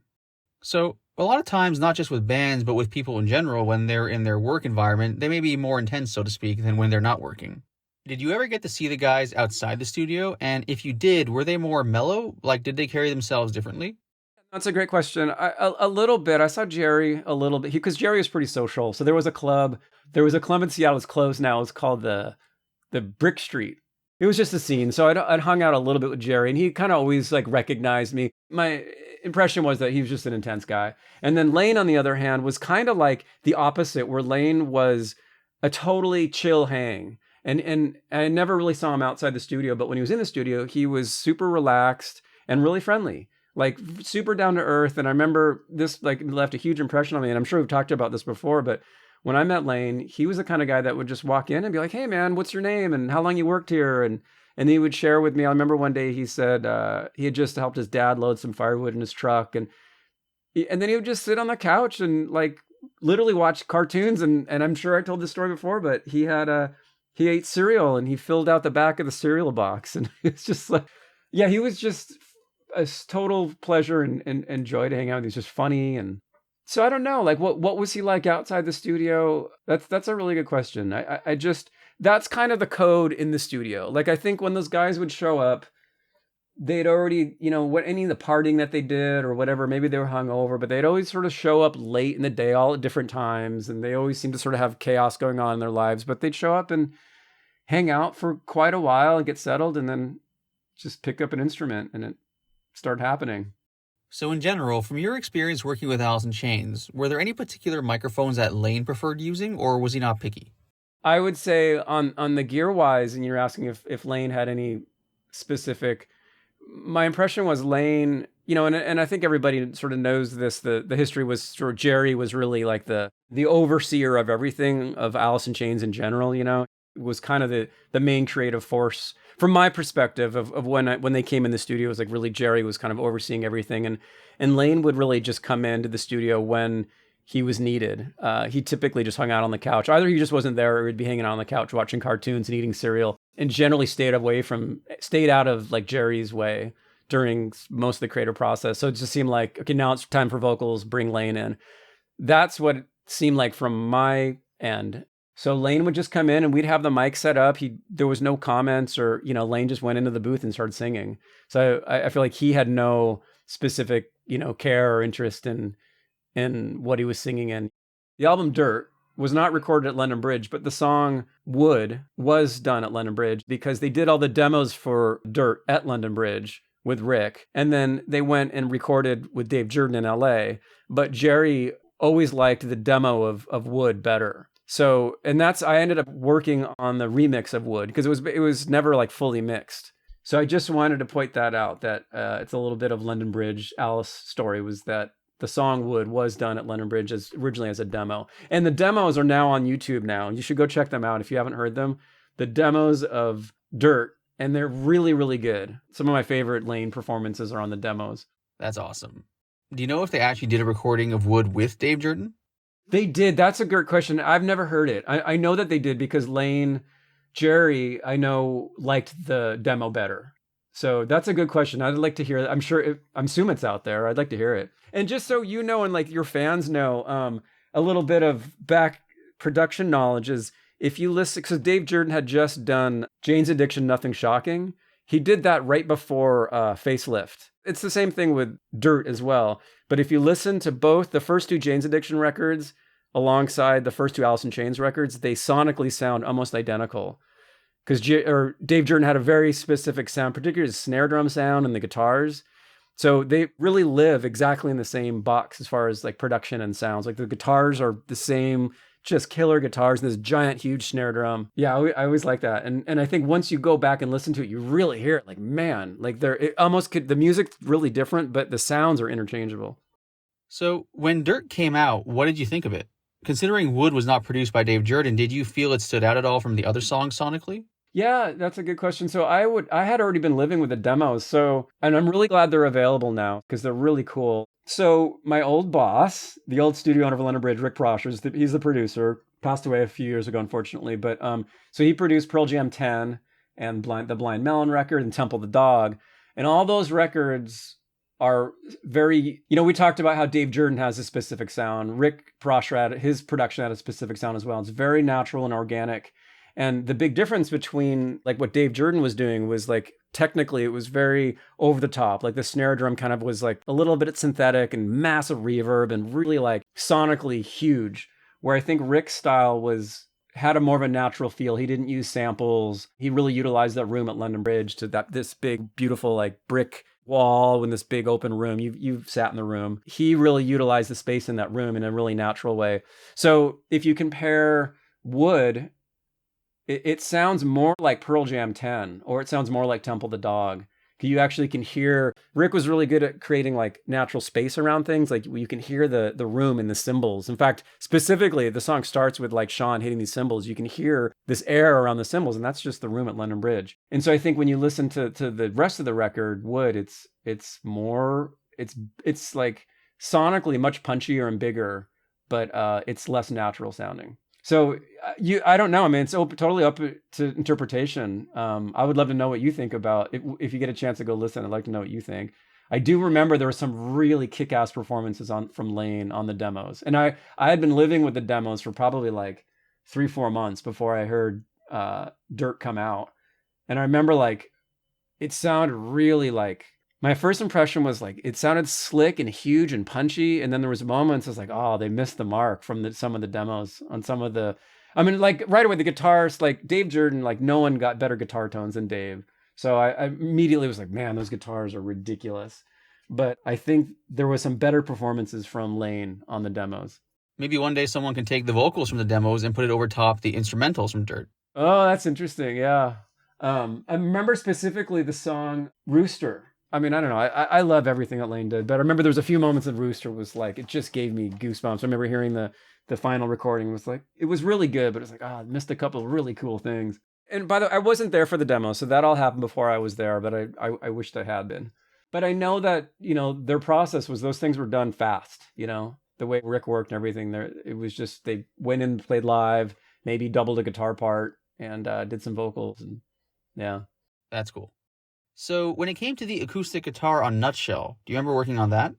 So a lot of times, not just with bands, but with people in general, when they're in their work environment, they may be more intense, so to speak, than when they're not working. Did you ever get to see the guys outside the studio? And if you did, were they more mellow? Like, did they carry themselves differently?
That's a great question. A little bit. I saw Jerry a little bit, because Jerry was pretty social. So there was a club in Seattle. It's closed now. It's called the Brick Street. It was just a scene. So I'd hung out a little bit with Jerry, and he kind of always like recognized me. My impression was that he was just an intense guy. And then Layne, on the other hand, was kind of like the opposite, where Layne was a totally chill hang. And I never really saw him outside the studio, but when he was in the studio, he was super relaxed and really friendly, like super down to earth. And I remember this like left a huge impression on me. And I'm sure we've talked about this before, but when I met Layne, he was the kind of guy that would just walk in and be like, "Hey man, what's your name? And how long you worked here?" And he would share with me. I remember one day he said he had just helped his dad load some firewood in his truck. And then he would just sit on the couch and like literally watch cartoons. And I'm sure I told this story before, but he ate cereal and he filled out the back of the cereal box. And it's just like, yeah, he was just a total pleasure and joy to hang out with. He's just funny. And so I don't know, like what was he like outside the studio? That's a really good question. I just, that's kind of the code in the studio. Like, I think when those guys would show up, they'd already, any of the partying that they did or whatever, maybe they were hungover, but they'd always sort of show up late in the day, all at different times. And they always seemed to sort of have chaos going on in their lives, but they'd show up and hang out for quite a while and get settled, and then just pick up an instrument and it started happening.
So in general, from your experience working with Alice in Chains, were there any particular microphones that Layne preferred using, or was he not picky?
I would say on the gear wise, and you're asking if Layne had any specific, my impression was Layne, and I think everybody sort of knows this, the history was sort of Jerry was really like the overseer of everything of Alice in Chains in general, was kind of the main creative force from my perspective of when they came in the studio. It was like really Jerry was kind of overseeing everything, and Layne would really just come into the studio when he was needed. He typically just hung out on the couch. Either he just wasn't there, or he'd be hanging out on the couch watching cartoons and eating cereal, and generally stayed out of like Jerry's way during most of the creative process. So it just seemed like, okay, now it's time for vocals, bring Layne in. That's what it seemed like from my end. So Layne would just come in and we'd have the mic set up. There was no comments or, Layne just went into the booth and started singing. So I feel like he had no specific, care or interest in what he was singing in. The album Dirt was not recorded at London Bridge, but the song Wood was done at London Bridge because they did all the demos for Dirt at London Bridge with Rick. And then they went and recorded with Dave Jordan in LA. But Jerry always liked the demo of Wood better. So, and I ended up working on the remix of Wood because it was never like fully mixed. So I just wanted to point that out, that it's a little bit of London Bridge. Alice story was that the song Wood was done at London Bridge originally as a demo. And the demos are now on YouTube now. You should go check them out if you haven't heard them. The demos of Dirt, and they're really, really good. Some of my favorite Layne performances are on the demos.
That's awesome. Do you know if they actually did a recording of Wood with Dave Jordan?
They did. That's a great question. I've never heard it. I know that they did because Jerry, I know, liked the demo better. So that's a good question. I'd like to hear it. I'm assuming it's out there. I'd like to hear it. And just so you know, and like your fans know, a little bit of back production knowledge is if you listen, because Dave Jordan had just done Jane's Addiction, Nothing Shocking. He did that right before Facelift. It's the same thing with Dirt as well. But if you listen to both the first two Jane's Addiction records alongside the first two Alice in Chains records, they sonically sound almost identical. Because Dave Jordan had a very specific sound, particularly his snare drum sound and the guitars. So they really live exactly in the same box as far as like production and sounds. Like the guitars are the same, just killer guitars and this giant, huge snare drum. Yeah, I always like that. And I think once you go back and listen to it, you really hear it. Like, man, like the music's really different, but the sounds are interchangeable.
So when Dirt came out, what did you think of it? Considering Wood was not produced by Dave Jordan, did you feel it stood out at all from the other songs sonically?
Yeah, that's a good question. So I had already been living with the demos, and I'm really glad they're available now because they're really cool. So my old boss, the old studio owner of London Bridge, Rick Prosher, he's the producer, passed away a few years ago, unfortunately. But so he produced Pearl Jam 10 and the Blind Melon record and Temple the Dog. And all those records are very, we talked about how Dave Jordan has a specific sound. Rick Prosher, his production had a specific sound as well. It's very natural and organic. And the big difference between like what Dave Jordan was doing was like technically it was very over the top. Like the snare drum kind of was like a little bit synthetic and massive reverb and really like sonically huge. Where I think Rick's style had a more of a natural feel. He didn't use samples. He really utilized that room at London Bridge to this big, beautiful like brick wall in this big open room. You've sat in the room. He really utilized the space in that room in a really natural way. So if you compare Wood, it sounds more like Pearl Jam 10, or it sounds more like Temple the Dog. You actually can hear, Rick was really good at creating like natural space around things. Like you can hear the room and the cymbals. In fact, specifically, the song starts with like Sean hitting these cymbals. You can hear this air around the cymbals, and that's just the room at London Bridge. And so I think when you listen to the rest of the record, Wood, it's like sonically much punchier and bigger, but it's less natural sounding. So I don't know. I mean, it's totally up to interpretation. I would love to know what you think about it. If you get a chance to go listen, I'd like to know what you think. I do remember there were some really kick-ass performances from Layne on the demos. And I had been living with the demos for probably like 3-4 months before I heard Dirt come out. And I remember like, it sounded really like, my first impression was like, it sounded slick and huge and punchy. And then there was moments I was like, oh, they missed the mark from some of the demos on some of the, I mean, like right away, the guitars, like Dave Jordan, like no one got better guitar tones than Dave. So I immediately was like, man, those guitars are ridiculous. But I think there was some better performances from Layne on the demos.
Maybe one day someone can take the vocals from the demos and put it over top the instrumentals from Dirt.
Oh, that's interesting. Yeah. I remember specifically the song Rooster. I mean, I don't know. I love everything that Layne did, but I remember there was a few moments of Rooster was like, it just gave me goosebumps. I remember hearing the final recording was like, it was really good, but it's like, I missed a couple of really cool things. And by the way, I wasn't there for the demo, so that all happened before I was there, but I wished I had been. But I know that, their process was those things were done fast, the way Rick worked and everything there. It was just, they went in, played live, maybe doubled a guitar part and did some vocals. And yeah.
That's cool. So when it came to the acoustic guitar on Nutshell, do you remember working on that?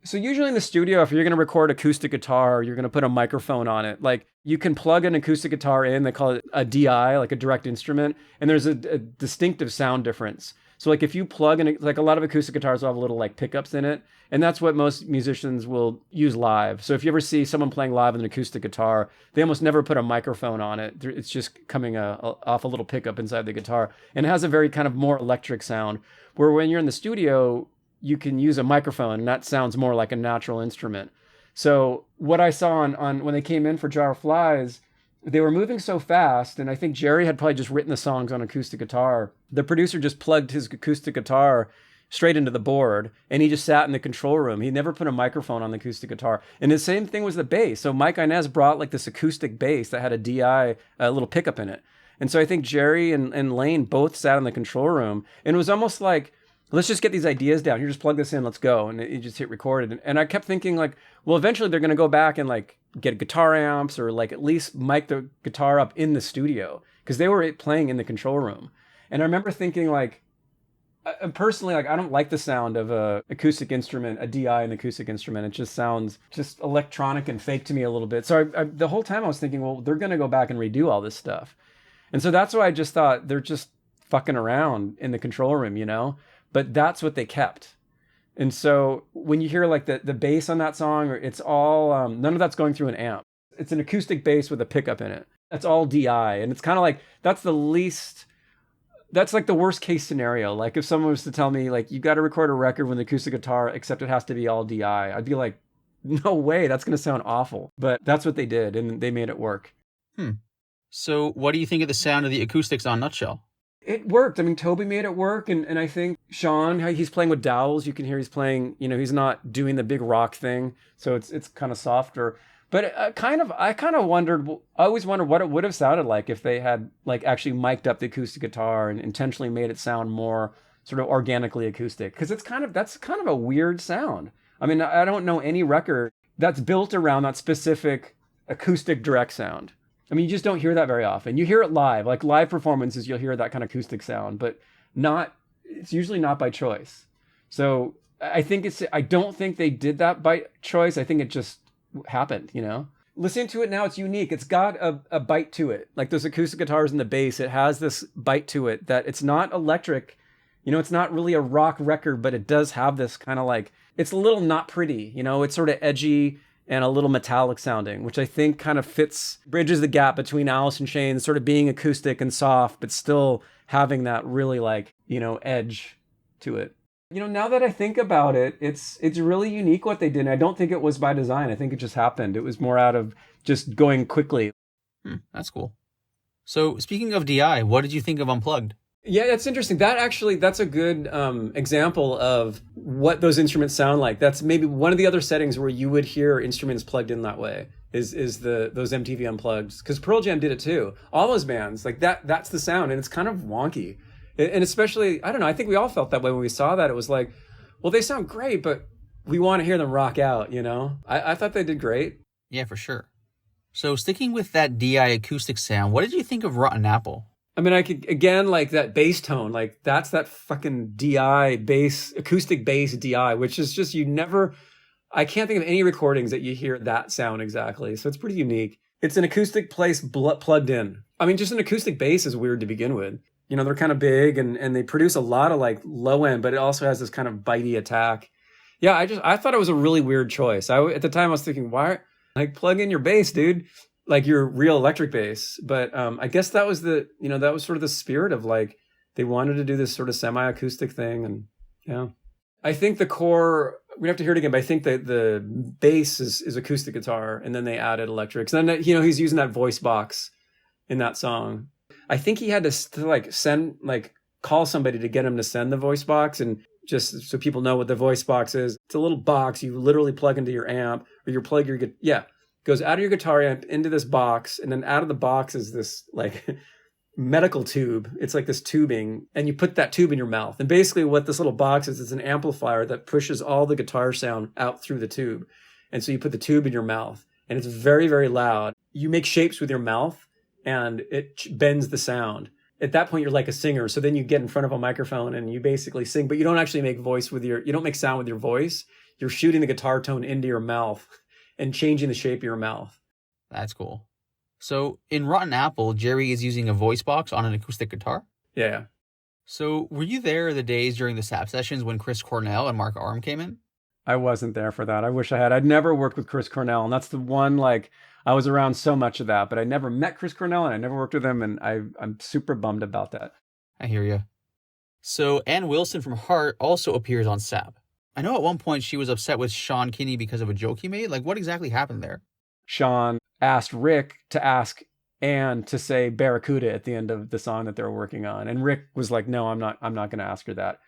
So usually in the studio, if you're going to record acoustic guitar, you're going to put a microphone on it. Like you can plug an acoustic guitar in, they call it a DI, like a direct instrument, and there's a distinctive sound difference. So like if you plug in, like a lot of acoustic guitars will have little like pickups in it, and that's what most musicians will use live. So if you ever see someone playing live with an acoustic guitar, they almost never put a microphone on it. It's just coming off a little pickup inside the guitar, and it has a very kind of more electric sound. Where when you're in the studio, you can use a microphone, and that sounds more like a natural instrument. So what I saw on when they came in for Jar of Flies, they were moving so fast, and I think Jerry had probably just written the songs on acoustic guitar. The producer just plugged his acoustic guitar straight into the board, and he just sat in the control room. He never put a microphone on the acoustic guitar. And the same thing was the bass. So Mike Inez brought like this acoustic bass that had a DI, a little pickup in it. And so I think Jerry and Layne both sat in the control room, and it was almost like, let's just get these ideas down. You just plug this in, let's go. And you just hit record. And I kept thinking like, well, eventually they're going to go back and like get guitar amps or like at least mic the guitar up in the studio, because they were playing in the control room. And I remember thinking like, personally, like I don't like the sound of a acoustic instrument, a DI, an acoustic instrument. It just sounds just electronic and fake to me a little bit. So the whole time I was thinking, well, they're going to go back and redo all this stuff. And so that's why I just thought they're just fucking around in the control room, you know? But that's what they kept. And so when you hear like the bass on that song, or it's all, none of that's going through an amp. It's an acoustic bass with a pickup in it. That's all DI. And it's kind of like, that's like the worst case scenario. Like if someone was to tell me like, you got to record a record with an acoustic guitar, except it has to be all DI, I'd be like, no way, that's going to sound awful. But that's what they did, and they made it work.
So what do you think of the sound of the acoustics on Nutshell?
It worked. I mean, Toby made it work. And I think Sean, he's playing with dowels. You can hear he's playing, you know, he's not doing the big rock thing. So it's kind of softer. But I kind of wondered, I always wondered what it would have sounded like if they had like actually mic'd up the acoustic guitar and intentionally made it sound more sort of organically acoustic. Because that's kind of a weird sound. I mean, I don't know any record that's built around that specific acoustic direct sound. I mean, you just don't hear that very often. You hear it live, like live performances, you'll hear that kind of acoustic sound, but it's usually not by choice. So I don't think they did that by choice. I think it just happened, you know? Listening to it now, it's unique. It's got a bite to it. Like those acoustic guitars and the bass, it has this bite to it that it's not electric. You know, it's not really a rock record, but it does have this kind of like, it's a little not pretty, you know? It's sort of edgy and a little metallic sounding, which I think kind of bridges the gap between Alice in Chains sort of being acoustic and soft, but still having that really like, you know, edge to it. You know, now that I think about it, it's really unique what they did. And I don't think it was by design. I think it just happened. It was more out of just going quickly.
That's cool. So speaking of DI, what did you think of Unplugged?
Yeah, that's interesting. That's a good example of what those instruments sound like. That's maybe one of the other settings where you would hear instruments plugged in that way is those MTV Unplugged. Because Pearl Jam did it too. All those bands, like that's the sound, and it's kind of wonky. And especially, I don't know, I think we all felt that way when we saw that. It was like, well, they sound great, but we want to hear them rock out, you know? I thought they did great.
Yeah, for sure. So sticking with that DI acoustic sound, what did you think of Rotten Apple?
I mean, I could, again, like that bass tone, like that's that fucking DI bass, acoustic bass DI, which is just, I can't think of any recordings that you hear that sound exactly. So it's pretty unique. It's an acoustic place plugged in. I mean, just an acoustic bass is weird to begin with. You know, they're kind of big and they produce a lot of like low end, but it also has this kind of bitey attack. Yeah, I thought it was a really weird choice. At the time I was thinking, why, like plug in your bass, dude. Like your real electric bass. But I guess that was that was sort of the spirit of like, they wanted to do this sort of semi-acoustic thing. And yeah, I think the core, we have to hear it again, but I think that the bass is acoustic guitar, and then they added electrics. And then, you know, he's using that voice box in that song. I think he had to like call somebody to get him to send the voice box, and just so people know what the voice box is. It's a little box you literally plug into your amp, or goes out of your guitar amp into this box, and then out of the box is this like medical tube. It's like this tubing, and you put that tube in your mouth. And basically what this little box is an amplifier that pushes all the guitar sound out through the tube. And so you put the tube in your mouth, and it's very, very loud. You make shapes with your mouth, and it bends the sound. At that point, you're like a singer. So then you get in front of a microphone and you basically sing, but you don't actually make you don't make sound with your voice. you're shooting the guitar tone into your mouth and changing the shape of your mouth.
That's cool. So in Rotten Apple, Jerry is using a voice box on an acoustic guitar?
Yeah.
So were you there the days during the SAP sessions when Chris Cornell and Mark Arm came in?
I wasn't there for that. I wish I had. I'd never worked with Chris Cornell, and that's the one, like, I was around so much of that, but I never met Chris Cornell and I never worked with him, and I'm super bummed about that.
I hear you. So Ann Wilson from Heart also appears on SAP. I know at one point she was upset with Sean Kinney because of a joke he made. Like, what exactly happened there?
Sean asked Rick to ask Ann to say Barracuda at the end of the song that they were working on. And Rick was like, no, I'm not going to ask her that.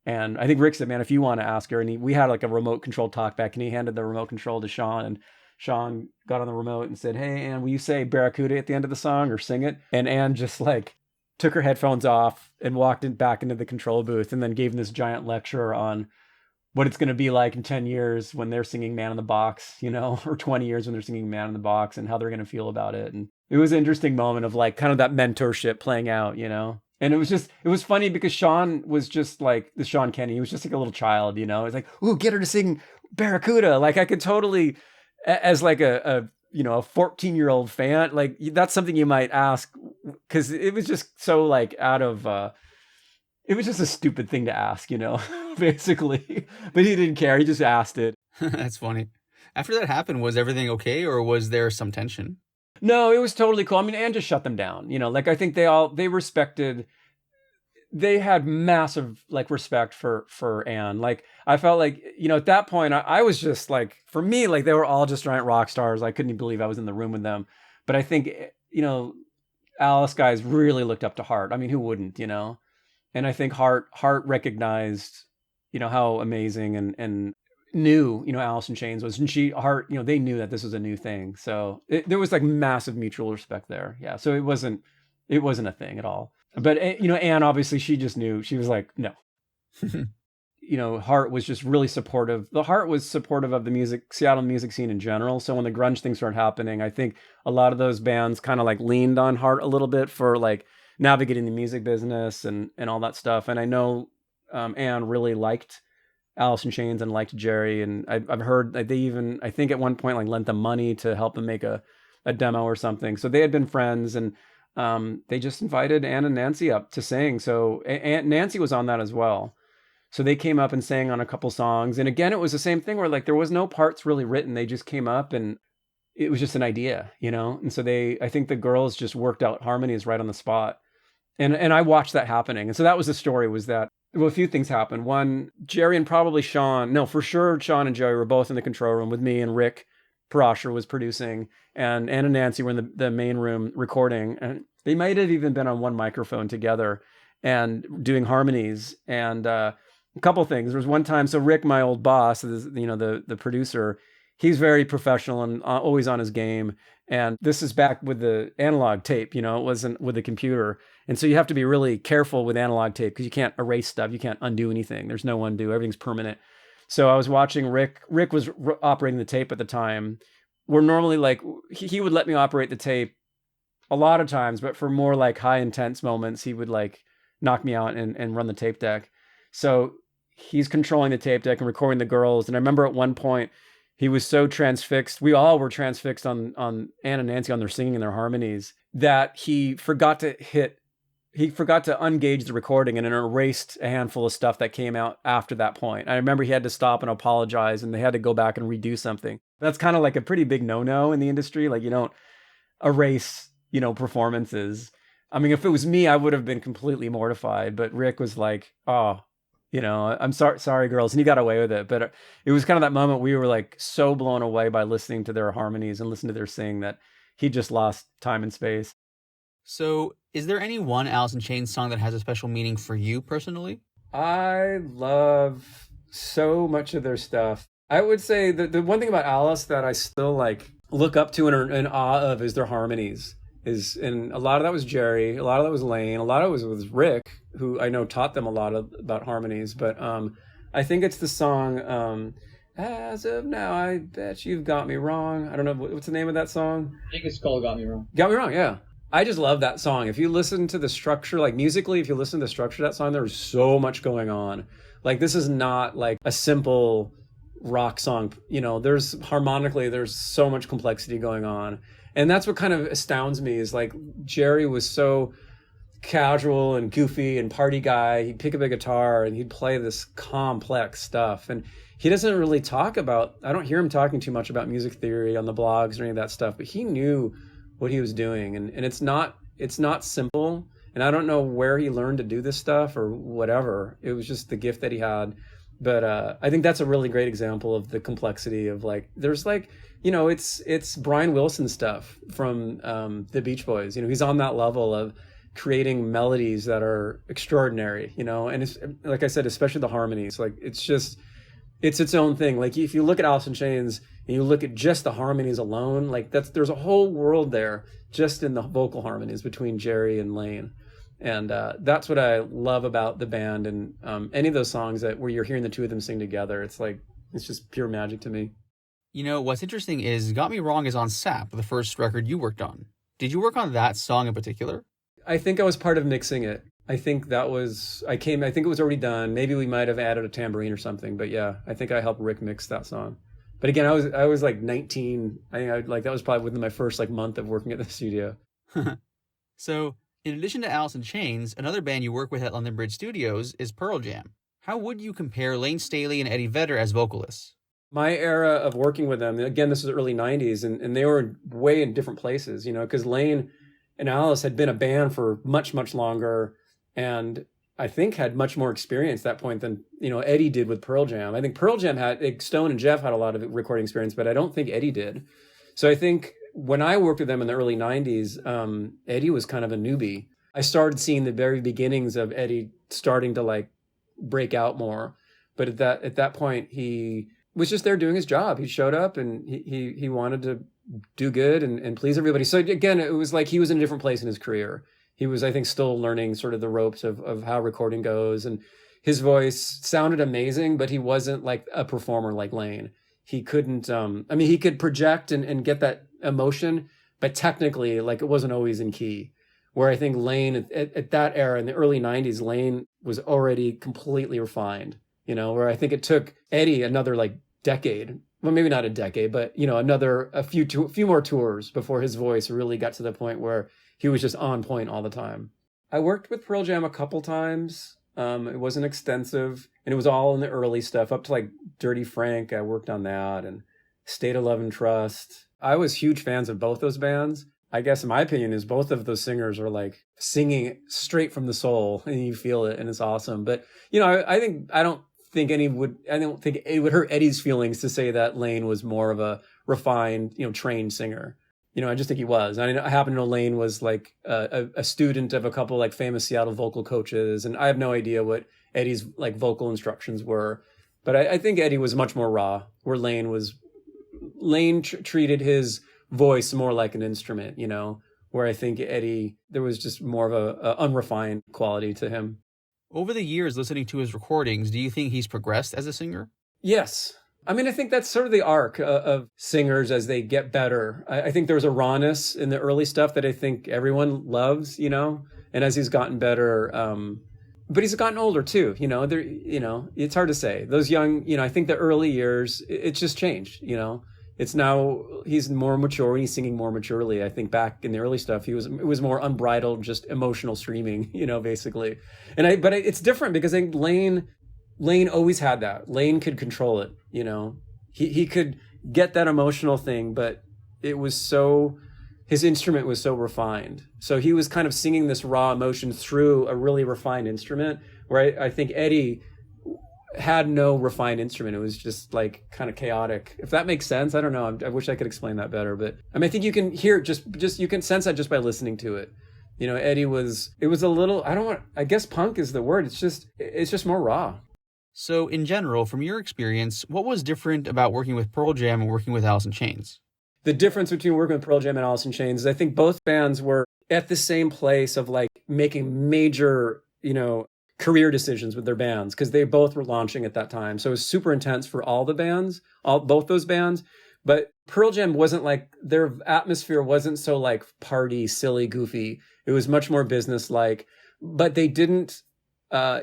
And I think Rick said, man, if you want to ask her, and we had like a remote control talk back, and he handed the remote control to Sean, and Sean got on the remote and said, hey, Ann, will you say Barracuda at the end of the song or sing it? And Ann just like took her headphones off and walked back into the control booth, and then gave him this giant lecture on what it's going to be like in 10 years when they're singing Man in the Box, you know, or 20 years when they're singing Man in the Box, and how they're going to feel about it. And it was an interesting moment of like kind of that mentorship playing out, you know. And it was funny because Sean was just like the Sean Kinney. He was just like a little child, you know. It's like, ooh, get her to sing Barracuda. Like I could totally, as like a 14-year-old fan, like that's something you might ask, because it was just so like out of, it was just a stupid thing to ask, you know, basically. But he didn't care. He just asked it.
That's funny. After that happened, was everything okay, or was there some tension?
No, it was totally cool. I mean, Ann just shut them down. You know, like I think they had massive like respect for Ann. Like I felt like, you know, at that point I was just like, for me, like they were all just giant rock stars. I couldn't even believe I was in the room with them. But I think, you know, Alice guys really looked up to Hart. I mean, who wouldn't, you know? And I think Hart recognized, you know, how amazing and knew, you know, Alice in Chains was, and Hart, you know, they knew that this was a new thing. So there was like massive mutual respect there. Yeah. So it wasn't a thing at all. But, you know, Ann, obviously she just knew. She was like, no. You know, Hart was just really supportive. The Hart was supportive of the Seattle music scene in general. So when the grunge thing started happening, I think a lot of those bands kind of like leaned on Hart a little bit for like navigating the music business and all that stuff. And I know Ann really liked Alice in Chains and liked Jerry. And I've heard that they even, I think at one point, like lent them money to help them make a demo or something. So they had been friends, and they just invited Ann and Nancy up to sing. So Nancy was on that as well. So they came up and sang on a couple songs. And again, it was the same thing where like there was no parts really written. They just came up and it was just an idea, you know? And so I think the girls just worked out harmonies right on the spot. And I watched that happening. And so that was the story, was that, well, a few things happened. One, Jerry and probably Sean, no, for sure, Sean and Jerry were both in the control room with me, and Rick Parasher was producing, and Ann and Nancy were in the main room recording. And they might have even been on one microphone together and doing harmonies. And a couple things. There was one time, so Rick, my old boss, you know, the producer, he's very professional and always on his game. And this is back with the analog tape, you know, it wasn't with the computer. And so you have to be really careful with analog tape because you can't erase stuff. You can't undo anything. There's no undo. Everything's permanent. So I was watching Rick. Rick was operating the tape at the time. We're normally like, he would let me operate the tape a lot of times, but for more like high intense moments, he would like knock me out and run the tape deck. So he's controlling the tape deck and recording the girls. And I remember at one point, he was so transfixed. We all were transfixed on Ann and Nancy on their singing and their harmonies, that he forgot to ungauge the recording, and it erased a handful of stuff that came out after that point. I remember he had to stop and apologize, and they had to go back and redo something. That's kind of like a pretty big no-no in the industry. Like you don't erase, you know, performances. I mean, if it was me, I would have been completely mortified, but Rick was like, oh, you know, I'm sorry, girls. And he got away with it. But it was kind of that moment we were like so blown away by listening to their harmonies and listening to their sing that he just lost time and space.
So is there any one Alice in Chains song that has a special meaning for you personally?
I love so much of their stuff. I would say that the one thing about Alice that I still like look up to and are in awe of is their harmonies. And a lot of that was Jerry, a lot of that was Layne, a lot of it was Rick, who I know taught them a lot about harmonies. But I think it's the song, As of Now, I Bet You've Got Me Wrong. I don't know, what's the name of that song?
I think it's called Got Me Wrong.
Got Me Wrong, yeah. I just love that song. If you listen to the structure, like musically, if you listen to the structure of that song, there's so much going on. Like this is not like a simple rock song. There's harmonically, there's so much complexity going on. And that's what kind of astounds me is like Jerry was so casual and goofy and party guy. He'd pick up a guitar and he'd play this complex stuff. And he doesn't really I don't hear him talking too much about music theory on the blogs or any of that stuff, but he knew what he was doing. And it's not simple. And I don't know where he learned to do this stuff or whatever. It was just the gift that he had. But I think that's a really great example of the complexity of like, there's like, it's Brian Wilson stuff from the Beach Boys. He's on that level of creating melodies that are extraordinary, and it's, like I said, especially the harmonies, like it's its own thing. Like if you look at Alice in Chains and you look at just the harmonies alone, like there's a whole world there just in the vocal harmonies between Jerry and Layne. And that's what I love about the band, and any of those songs where you're hearing the two of them sing together, it's just pure magic to me.
What's interesting is Got Me Wrong is on SAP, the first record you worked on. Did you work on that song in particular?
I think I was part of mixing it. I think it was already done. Maybe we might have added a tambourine or something, but yeah, I think I helped Rick mix that song. But again, I was like 19. I think that was probably within my first like month of working at the studio.
So, in addition to Alice in Chains, another band you work with at London Bridge Studios is Pearl Jam. How would you compare Layne Staley and Eddie Vedder as vocalists?
My era of working with them, again, this was the early 90s, and they were way in different places, because Layne and Alice had been a band for much, much longer, and I think had much more experience at that point than, Eddie did with Pearl Jam. I think Pearl Jam Stone and Jeff had a lot of recording experience, but I don't think Eddie did. So I think when I worked with them in the early 90s, Eddie was kind of a newbie. I started seeing the very beginnings of Eddie starting to like break out more. But at that point, he was just there doing his job. He showed up and he wanted to do good and please everybody. So again, it was like he was in a different place in his career. He was, I think, still learning sort of the ropes of how recording goes. And his voice sounded amazing, but he wasn't like a performer like Layne. He couldn't, he could project and get that emotion, but technically, like, it wasn't always in key. Where I think Layne, at that era, in the early 90s, Layne was already completely refined, where I think it took Eddie another, like, decade. Well, maybe not a decade, but, a few more tours before his voice really got to the point where he was just on point all the time. I worked with Pearl Jam a couple times. It wasn't extensive, and it was all in the early stuff, up to, like, Dirty Frank. I worked on that, and State of Love and Trust. I was huge fans of both those bands. I guess in my opinion is both of those singers are like singing straight from the soul and you feel it and it's awesome. But, I don't think it would hurt Eddie's feelings to say that Layne was more of a refined, trained singer. I just think he was. I happen to know Layne was like a student of a couple like famous Seattle vocal coaches. And I have no idea what Eddie's like vocal instructions were. But I think Eddie was much more raw, where Layne treated his voice more like an instrument, where I think Eddie, there was just more of a unrefined quality to him.
Over the years listening to his recordings, do you think he's progressed as a singer?
Yes. I think that's sort of the arc of singers as they get better. I think there was a rawness in the early stuff that I think everyone loves, and as he's gotten better, but he's gotten older too, it's hard to say. Those young, I think the early years, it's just changed, It's now he's more mature and he's singing more maturely. I think back in the early stuff, it was more unbridled, just emotional screaming, basically. But it's different because I think Layne always had that. Layne could control it, He could get that emotional thing, but his instrument was so refined. So he was kind of singing this raw emotion through a really refined instrument, where I think Eddie had no refined instrument. It was just like kind of chaotic. If that makes sense, I don't know. I wish I could explain that better, but I think you can hear just you can sense that just by listening to it. Eddie it was a little, I guess punk is the word. It's just more raw.
So in general, from your experience, what was different about working with Pearl Jam and working with Alice in Chains?
The difference between working with Pearl Jam and Alice in Chains is I think both bands were at the same place of like making major, career decisions with their bands, because they both were launching at that time. So it was super intense for all the bands, both those bands. But Pearl Jam wasn't like, their atmosphere wasn't so like party, silly, goofy. It was much more business-like. But they didn't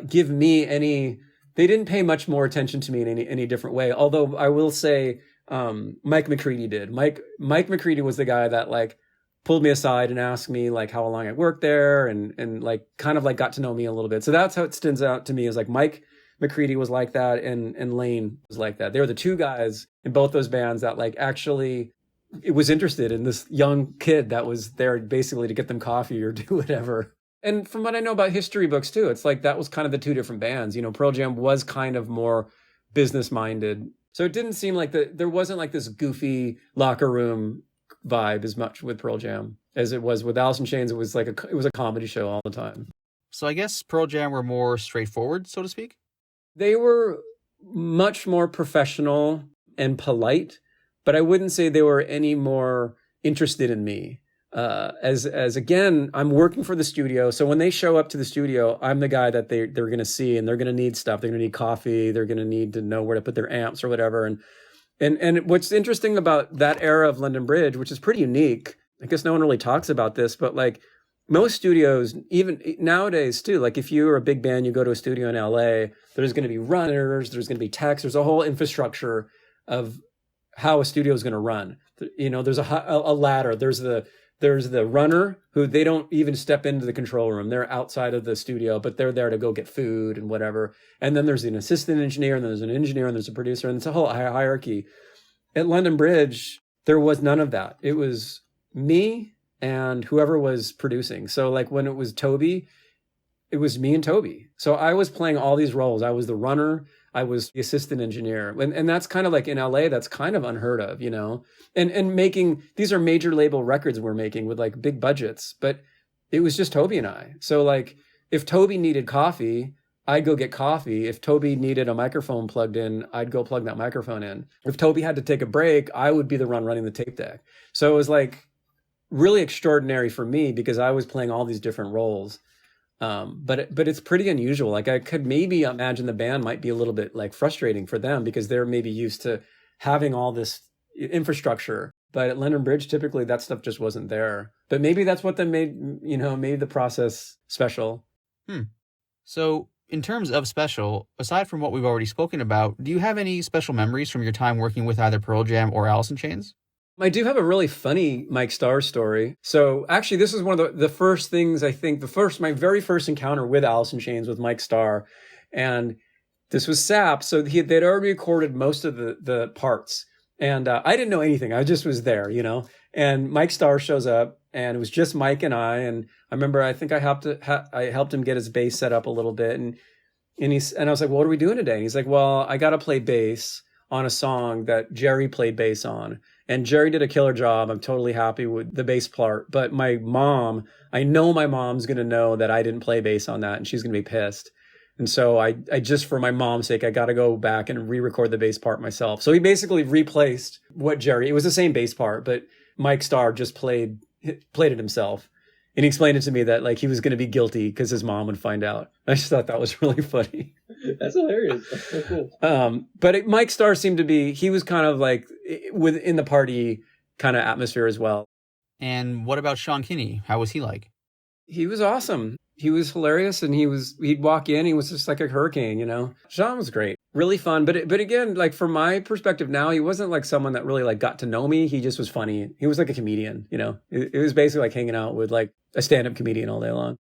give me any they didn't pay much more attention to me in any different way. Although I will say, Mike McCready did. Mike McCready was the guy that like pulled me aside and asked me like how long I worked there and like kind of like got to know me a little bit. So that's how it stands out to me, is like Mike McCready was like that and Layne was like that. They were the two guys in both those bands that like actually it was interested in this young kid that was there basically to get them coffee or do whatever. And from what I know about history books too, it's like that was kind of the two different bands. You know, Pearl Jam was kind of more business minded. So it didn't seem like there wasn't like this goofy locker room vibe as much with Pearl Jam as it was with Alice in Chains. It was a comedy show all the time.
So I guess Pearl Jam were more straightforward, so to speak?
They were much more professional and polite, but I wouldn't say they were any more interested in me. As again, I'm working for the studio. So when they show up to the studio, I'm the guy that they're going to see, and they're going to need stuff. They're going to need coffee. They're going to need to know where to put their amps or whatever. And what's interesting about that era of London Bridge, which is pretty unique, I guess no one really talks about this, but like most studios, even nowadays too, like if you're a big band, you go to a studio in LA, there's going to be runners, there's going to be techs, there's a whole infrastructure of how a studio is going to run. You know, there's a ladder, there's the runner who they don't even step into the control room. They're outside of the studio, but they're there to go get food and whatever. And then there's an assistant engineer, and then there's an engineer, and there's a producer, and it's a whole hierarchy. At London Bridge, there was none of that. It was me and whoever was producing. So like when it was Toby, it was me and Toby. So I was playing all these roles. I was the runner, I was the assistant engineer. And that's kind of like in LA, that's kind of unheard of, you know? And making, these are major label records we're making with like big budgets, but it was just Toby and I. So like if Toby needed coffee, I'd go get coffee. If Toby needed a microphone plugged in, I'd go plug that microphone in. If Toby had to take a break, I would be the one running the tape deck. So it was like really extraordinary for me because I was playing all these different roles. But it's pretty unusual. Like I could maybe imagine the band might be a little bit like frustrating for them because they're maybe used to having all this infrastructure. But at London Bridge, typically that stuff just wasn't there. But maybe that's what made the process special.
So in terms of special, aside from what we've already spoken about, do you have any special memories from your time working with either Pearl Jam or Alice in Chains?
I do have a really funny Mike Starr story. So actually, this is one of the first things I think, my very first encounter with Alice in Chains with Mike Starr. And this was SAP. So they'd already recorded most of the parts. And I didn't know anything. I just was there, you know. And Mike Starr shows up, and it was just Mike and I. And I remember, I think I helped him get his bass set up a little bit. And I was like, well, what are we doing today? And he's like, well, I got to play bass on a song that Jerry played bass on. And Jerry did a killer job. I'm totally happy with the bass part. But I know my mom's going to know that I didn't play bass on that, and she's going to be pissed. And so I just, for my mom's sake, I got to go back and re-record the bass part myself. So he basically replaced it was the same bass part, but Mike Starr just played it himself. And he explained it to me that like he was going to be guilty because his mom would find out. I just thought that was really funny.
That's hilarious. That's so cool.
But Mike Starr seemed to be, he was kind of like within the party kind of atmosphere as well.
And what about Sean Kinney? How was he like?
He was awesome. He was hilarious, and he'd walk in, he was just like a hurricane, you know. Sean was great. Really fun. But again, like from my perspective now, he wasn't like someone that really like got to know me. He just was funny. He was like a comedian, you know. It was basically like hanging out with like a stand-up comedian all day long.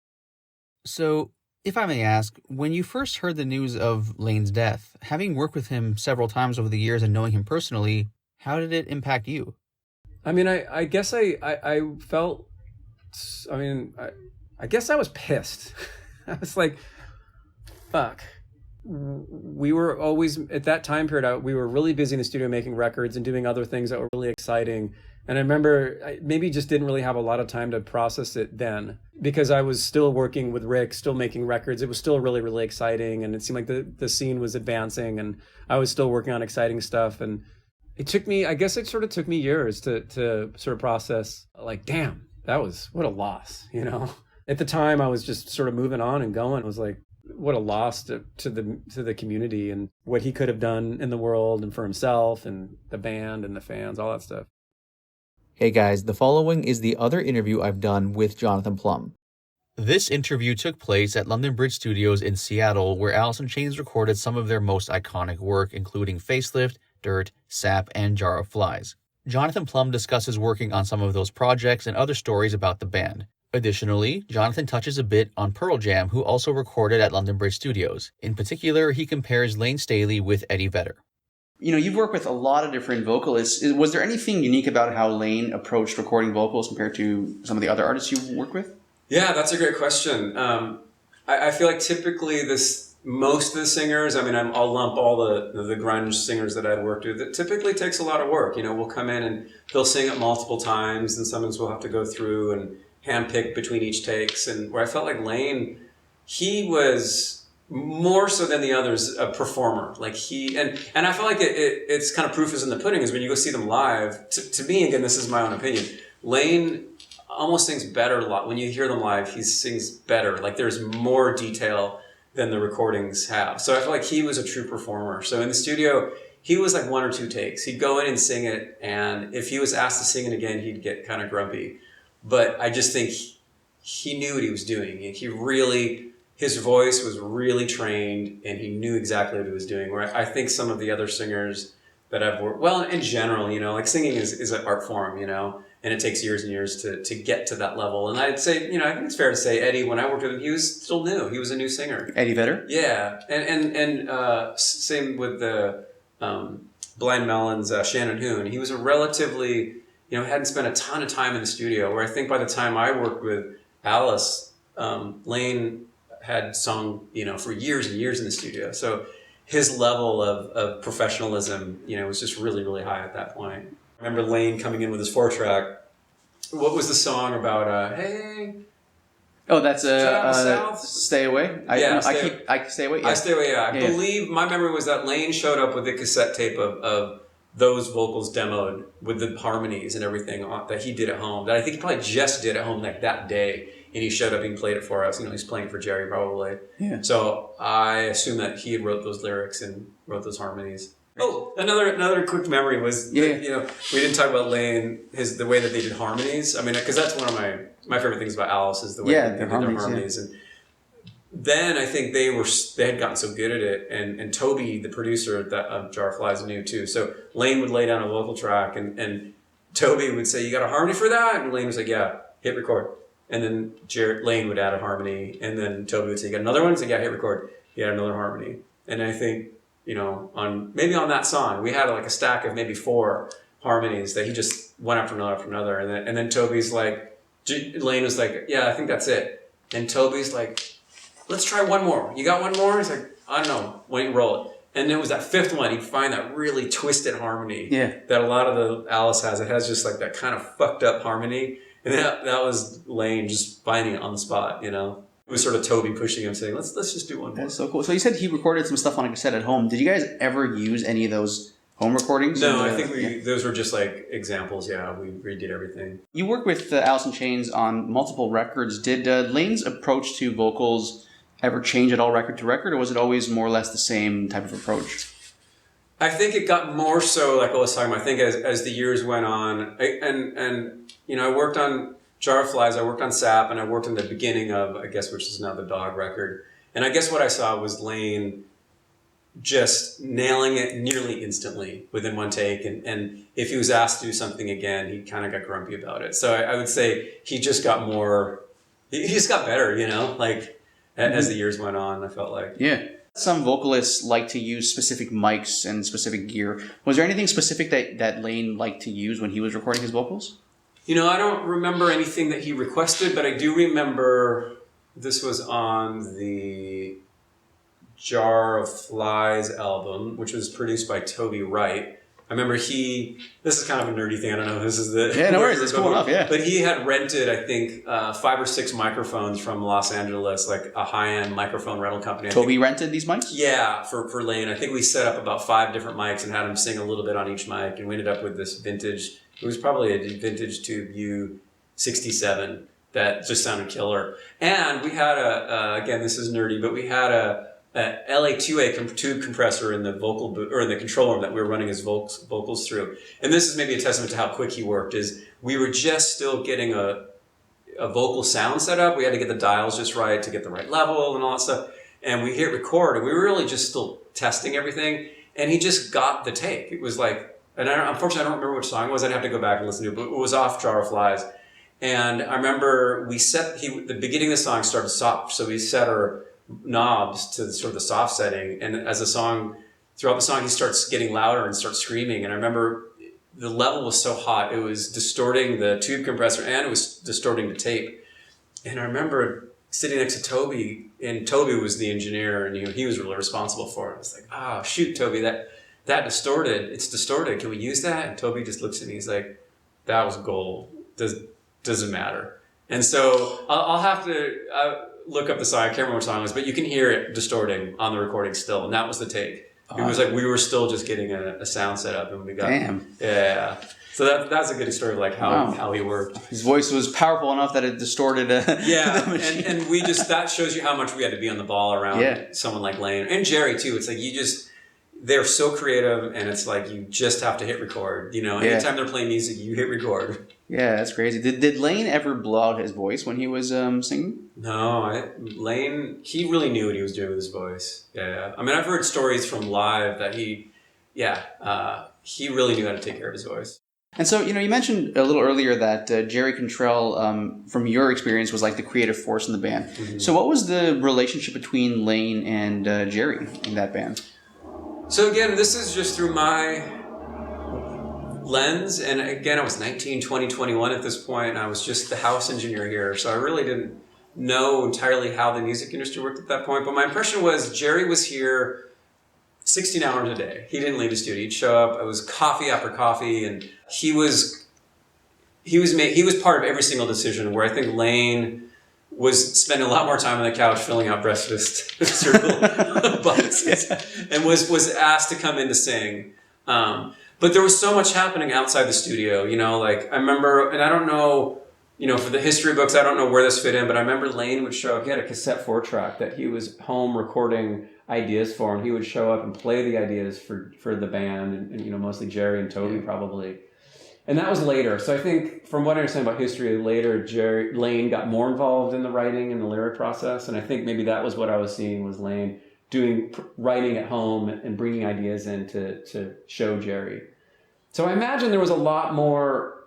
So, if I may ask, when you first heard the news of Layne's death, having worked with him several times over the years and knowing him personally, how did it impact you?
I mean, I guess I felt, I guess I was pissed. I was like, fuck. We were always, at that time period, we were really busy in the studio making records and doing other things that were really exciting. And I remember I maybe just didn't really have a lot of time to process it then because I was still working with Rick, still making records. It was still really, really exciting. And it seemed like the scene was advancing, and I was still working on exciting stuff. And it took me, I guess it sort of took me years to sort of process, like, damn, what a loss, you know? At the time, I was just sort of moving on and going. I was like, what a loss to the community and what he could have done in the world and for himself and the band and the fans, all that stuff.
Hey guys, the following is the other interview I've done with Jonathan Plum. This interview took place at London Bridge Studios in Seattle, where Alice in Chains recorded some of their most iconic work, including Facelift, Dirt, Sap, and Jar of Flies. Jonathan Plum discusses working on some of those projects and other stories about the band. Additionally, Jonathan touches a bit on Pearl Jam, who also recorded at London Bridge Studios. In particular, he compares Layne Staley with Eddie Vedder.
You know, you've worked with a lot of different vocalists. Was there anything unique about how Layne approached recording vocals compared to some of the other artists you've worked with?
Yeah, that's a great question. I feel like typically most of the singers, I mean, I'll lump all the grunge singers that I'd worked with, it typically takes a lot of work. You know, we'll come in and they'll sing it multiple times, and sometimes we'll have to go through and handpick between each takes. And where I felt like Layne, he was more so than the others a performer. Like and I feel like it's kind of proof is in the pudding is when you go see them live. To me, again, this is my own opinion, Layne almost sings better a lot. When you hear them live, he sings better. Like there's more detail than the recordings have. So I feel like he was a true performer. So in the studio, he was like 1 or 2 takes. He'd go in and sing it, and if he was asked to sing it again, he'd get kind of grumpy. But I just think he knew what he was doing. His voice was really trained, and he knew exactly what he was doing. Where I think some of the other singers that I've worked, well, in general, you know, like singing is an art form, you know, and it takes years and years to get to that level. And I'd say, you know, I think it's fair to say Eddie, when I worked with him, he was still new. He was a new singer.
Eddie Vedder?
Yeah. And same with the Blind Melon's Shannon Hoon. He was a relatively, you know, hadn't spent a ton of time in the studio, where I think by the time I worked with Alice, Layne had sung, you know, for years and years in the studio. So his level of professionalism, you know, was just really, really high at that point. I remember Layne coming in with his 4-track. What was the song about, hey?
Oh, that's
South?
Stay Away?
Yeah,
I Stay Away? Yeah.
I Stay Away, yeah. I believe my memory was that Layne showed up with the cassette tape of those vocals demoed with the harmonies and everything that he did at home, that I think he probably just did at home like that day. And he showed up and played it for us. You know, he's playing for Jerry probably. Yeah. So I assume that he had wrote those lyrics and wrote those harmonies. Oh, another quick memory was, that, you know, we didn't talk about Layne, the way that they did harmonies. I mean, because that's one of my favorite things about Alice is the way they did their harmonies. Yeah. And then I think they had gotten so good at it, and Toby, the producer of Jar of Flies, knew too. So Layne would lay down a vocal track, and Toby would say, "You got a harmony for that?" And Layne was like, "Yeah, hit record." And then Layne would add a harmony, and then Toby would say, "You got another one?" He'd say, "Yeah, hit record." He had another harmony, and I think, you know, on that song, we had like a stack of maybe 4 harmonies that he just one after another, and then Toby's like, Layne was like, "Yeah, I think that's it," and Toby's like, "Let's try one more. You got one more?" He's like, "I don't know." Why don't you roll it? And it was that 5th one, he'd find that really twisted harmony that a lot of the Alice has. It has just like that kind of fucked up harmony. And that was Layne just finding it on the spot, you know. It was sort of Toby pushing him, saying, let's just do one more.
That's so cool. So you said he recorded some stuff on a cassette at home. Did you guys ever use any of those home recordings?
No, I think those were just like examples, yeah. We redid everything.
You worked with Alice in Chains on multiple records. Did Layne's approach to vocals ever change at all record to record, or was it always more or less the same type of approach?
I think it got more so, like I was talking about, I think as the years went on, and you know, I worked on Jar of Flies, I worked on Sap, and I worked in the beginning of, I guess, which is now the Dog record. And I guess what I saw was Layne just nailing it nearly instantly within one take. And if he was asked to do something again, he kind of got grumpy about it. So I would say he just got he just got better, you know, like as the years went on, I felt like.
Yeah. Some vocalists like to use specific mics and specific gear. Was there anything specific that Layne liked to use when he was recording his vocals?
You know, I don't remember anything that he requested, but I do remember this was on the Jar of Flies album, which was produced by Toby Wright. I remember this is kind of a nerdy thing, I don't know if this is the...
Yeah, no worries, it's cool enough, yeah.
But he had rented, I think, 5 or 6 microphones from Los Angeles, like a high-end microphone rental company.
Toby rented these mics?
Yeah, for Layne. I think we set up about 5 different mics and had him sing a little bit on each mic, and we ended up with this vintage... It was probably a vintage Tube U67 that just sounded killer. And we had again, this is nerdy, but we had a LA2A tube compressor in the vocal booth, or in the control room that we were running his vocals through. And this is maybe a testament to how quick he worked, is we were just still getting a a vocal sound set up. We had to get the dials just right to get the right level and all that stuff. And we hit record, and we were really just still testing everything. And he just got the take. It was like, and unfortunately I don't remember which song it was. I'd have to go back and listen to it, but it was off Jar of Flies. And I remember the beginning of the song started soft, so we set our knobs to sort of the soft setting. And as throughout the song, he starts getting louder and starts screaming. And I remember the level was so hot, it was distorting the tube compressor and it was distorting the tape. And I remember sitting next to Toby, and Toby was the engineer, and he was really responsible for it. I was like, oh, shoot, Toby, that it's distorted. Can we use that? And Toby just looks at me, he's like, that was gold. Doesn't matter. And so I'll have to look up the song. I can't remember what song it was, but you can hear it distorting on the recording still. And that was the take. It was like we were still just getting a sound set up, and we got yeah. So that's a good story of like how he worked.
His voice was powerful enough that it distorted.
Yeah, and we just that shows you how much we had to be on the ball around someone like Layne and Jerry too. It's like they're so creative, and it's like you just have to hit record. Anytime they're playing music, you hit record.
Yeah, that's crazy. Did Layne ever blow out his voice when he was singing?
No, Layne, he really knew what he was doing with his voice. Yeah. I mean, I've heard stories from live that he really knew how to take care of his voice.
And so, you mentioned a little earlier that Jerry Cantrell, from your experience, was like the creative force in the band. Mm-hmm. So what was the relationship between Layne and Jerry in that band?
So again, this is just through my lens. And again, I was 19, 20, 21 at this point, and I was just the house engineer here. So I really didn't know entirely how the music industry worked at that point. But my impression was Jerry was here 16 hours a day. He didn't leave the studio. He'd show up. It was coffee after coffee, and he was part of every single decision. Where I think Layne was spending a lot more time on the couch filling out breakfast cereal boxes, and was asked to come in to sing. But there was so much happening outside the studio. Like I remember, and I don't know. For the history books, I don't know where this fit in, but I remember Layne would show up. He had a cassette 4-track that he was home recording ideas for, and he would show up and play the ideas for the band, and mostly Jerry and Toby probably. And that was later. So I think, from what I understand about history, later Layne got more involved in the writing and the lyric process, and I think maybe that was what I was seeing was Layne doing writing at home and bringing ideas in to show Jerry. So I imagine there was a lot more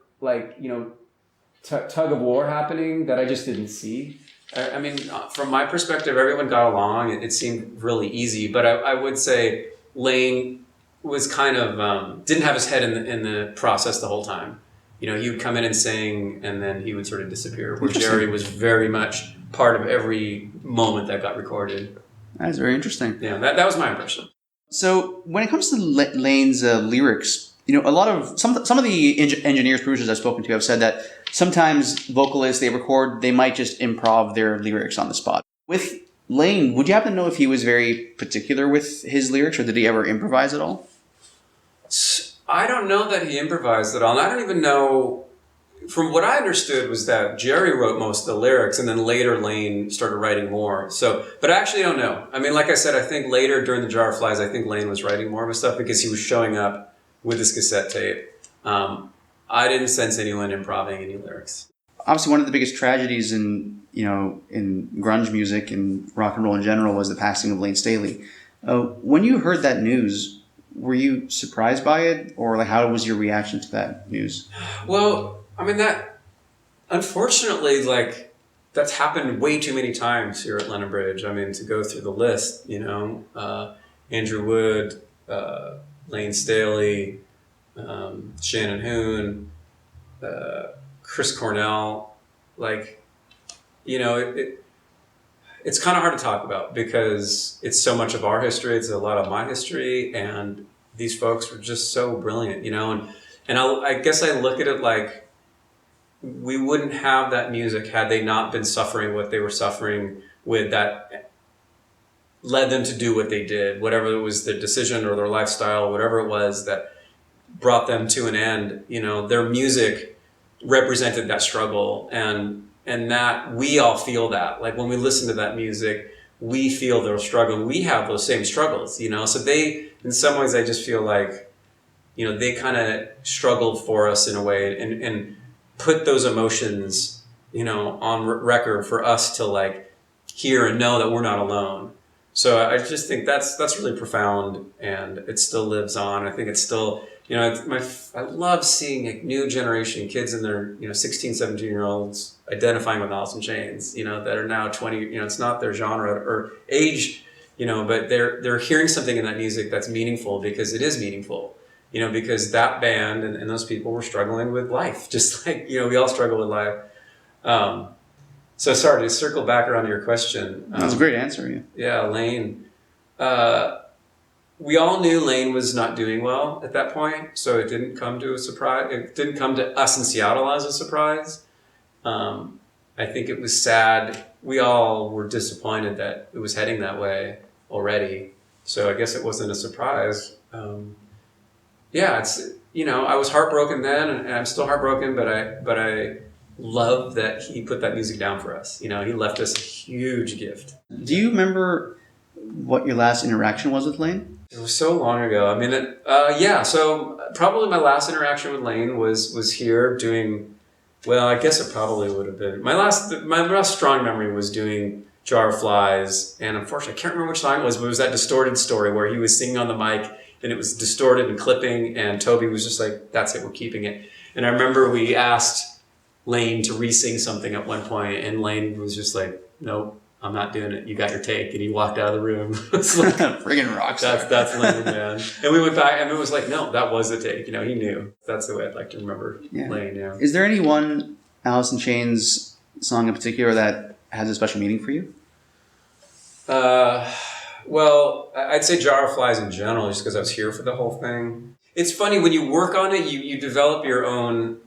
tug of war happening that I just didn't see. I mean, from my perspective, everyone got along. It seemed really easy, but I would say Layne was kind of didn't have his head in the process the whole time. He would come in and sing, and then he would sort of disappear. Where Jerry was very much part of every moment that got recorded.
That's very interesting.
Yeah, that was my impression.
So when it comes to Layne's lyrics, a lot of some of the engineers, producers I've spoken to have said that sometimes vocalists they might just improv their lyrics on the spot. With Layne, would you happen to know if he was very particular with his lyrics, or did he ever improvise at all?
I don't know that he improvised at all, and I don't even know. From what I understood was that Jerry wrote most of the lyrics, and then later Layne started writing more. So, but I actually don't know. I mean, like I said, I think later during the Jar of Flies, I think Layne was writing more of his stuff because he was showing up with his cassette tape. I didn't sense anyone improving any lyrics.
Obviously, one of the biggest tragedies in grunge music and rock and roll in general was the passing of Layne Staley. When you heard that news, were you surprised by it, or how was your reaction to that news? Well,
I mean, that unfortunately, that's happened way too many times here at London Bridge. I mean, to go through the list, Andrew Wood, Layne Staley, Shannon Hoon, Chris Cornell, it's kind of hard to talk about because it's so much of our history. It's a lot of my history, and these folks were just so brilliant, and I guess I look at it like we wouldn't have that music had they not been suffering what they were suffering with that led them to do what they did, whatever it was their decision or their lifestyle, whatever it was that brought them to an end. Their music represented that struggle, and that we all feel that. When we listen to that music, we feel their struggle. We have those same struggles, so they, in some ways, I just feel like, they kind of struggled for us in a way and put those emotions on record for us to like hear and know that we're not alone. So I just think that's really profound, and it still lives on. I think it's still, I love seeing like new generation kids in their, 16, 17-year-olds identifying with Alice in Chains, that are now 20, it's not their genre or age, but they're hearing something in that music that's meaningful because it is meaningful, because that band and those people were struggling with life, just like, we all struggle with life. So sorry to circle back around to your question.
That's a great answer.
Yeah, Layne. We all knew Layne was not doing well at that point, so it didn't come to a surprise. It didn't come to us in Seattle as a surprise. I think it was sad. We all were disappointed that it was heading that way already. So I guess it wasn't a surprise. It's I was heartbroken then, and I'm still heartbroken. But I love that he put that music down for us. He left us a huge gift.
Do you remember what your last interaction was with Layne?
It was so long ago. I mean, so probably my last interaction with Layne was here doing, well, I guess it probably would have been, my most strong memory was doing Jar of Flies, and unfortunately I can't remember which song it was, but it was that Distorted story where he was singing on the mic and it was distorted and clipping, and Toby was just like, that's it, we're keeping it. And I remember we asked Layne to re-sing something at one point, and Layne was just like, nope, I'm not doing it. You got your take. And he walked out of the room. It's like,
friggin' rock star.
That's Layne, man. And we went back, and it was like, no, that was the take. He knew. That's the way I'd like to remember Layne, yeah.
Is there any one Alice in Chains song in particular that has a special meaning for you?
Well, I'd say Jar of Flies in general, just because I was here for the whole thing. It's funny, when you work on it, you develop your own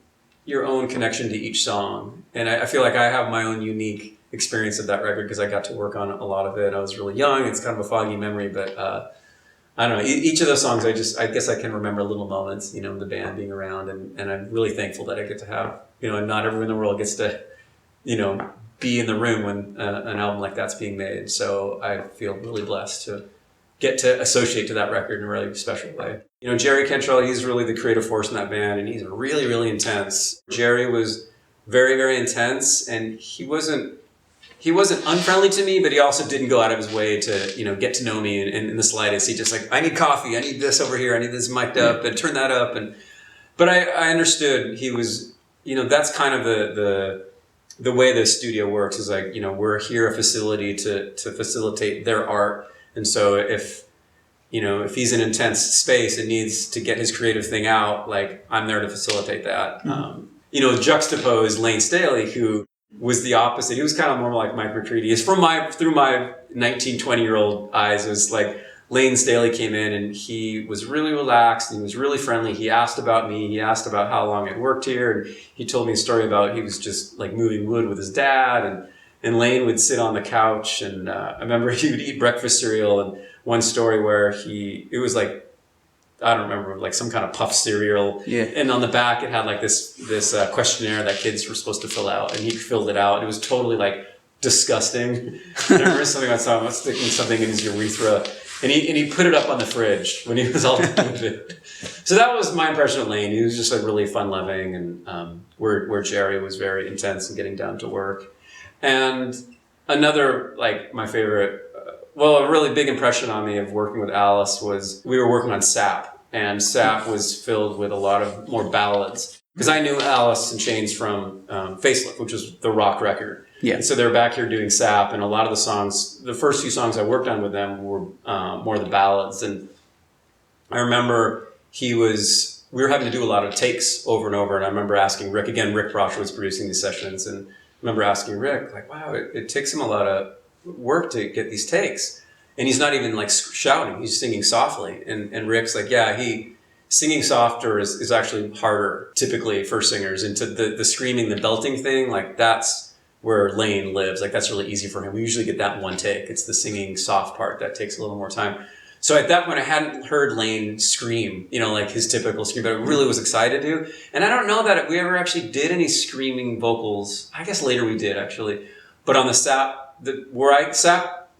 connection to each song. And I feel like I have my own unique experience of that record because I got to work on a lot of it. I was really young. It's kind of a foggy memory, but I don't know. Each of those songs, I guess I can remember little moments, the band being around, and I'm really thankful that I get to have, and not everyone in the world gets to, be in the room when an album like that's being made. So I feel really blessed to get to associate to that record in a really special way. Jerry Cantrell, he's really the creative force in that band, and he's really, really intense. Jerry was very, very intense, and he wasn't unfriendly to me, but he also didn't go out of his way to, get to know me in the slightest. He just like, I need coffee, I need this over here, I need this mic'd up, and turn that up. But I understood he was, that's kind of the way the studio works is like, we're here a facility to facilitate their art. And so if he's in intense space and needs to get his creative thing out, like I'm there to facilitate that. Mm-hmm. Juxtapose Layne Staley, who was the opposite. He was kind of more like Mike McCready. It's through my 19, 20-year-old eyes, it was like Layne Staley came in and he was really relaxed and he was really friendly. He asked about me. He asked about how long I'd worked here. And he told me a story about he was just like moving wood with his dad. And Layne would sit on the couch, and I remember he would eat breakfast cereal. And one story where it was like, I don't remember, like some kind of puff cereal. Yeah. And on the back, it had like this questionnaire that kids were supposed to fill out, and he filled it out. It was totally like disgusting. I remember something about sticking something in his urethra, and he put it up on the fridge when he was all done with it. So that was my impression of Layne. He was just like really fun loving, and where Jerry was very intense and getting down to work. And another, like my favorite, a really big impression on me of working with Alice was we were working on Sap, and Sap was filled with a lot of more ballads. Because I knew Alice in Chains from Facelift, which was the rock record. Yeah. And so they're back here doing Sap, and a lot of the songs, the first few songs I worked on with them were more the ballads. And I remember we were having to do a lot of takes over and over, and I remember asking Rick Brosher was producing these sessions, and I remember asking Rick, like, wow, it takes him a lot of work to get these takes, and he's not even like shouting, he's singing softly. And Rick's like, yeah, singing softer is actually harder typically for singers, and to the screaming, the belting thing, like that's where Layne lives. Like that's really easy for him. We usually get that in one take. It's the singing soft part that takes a little more time. So at that point I hadn't heard Layne scream, like his typical scream, but I really was excited to. And I don't know that we ever actually did any screaming vocals. I guess later we did actually, but on the Sap,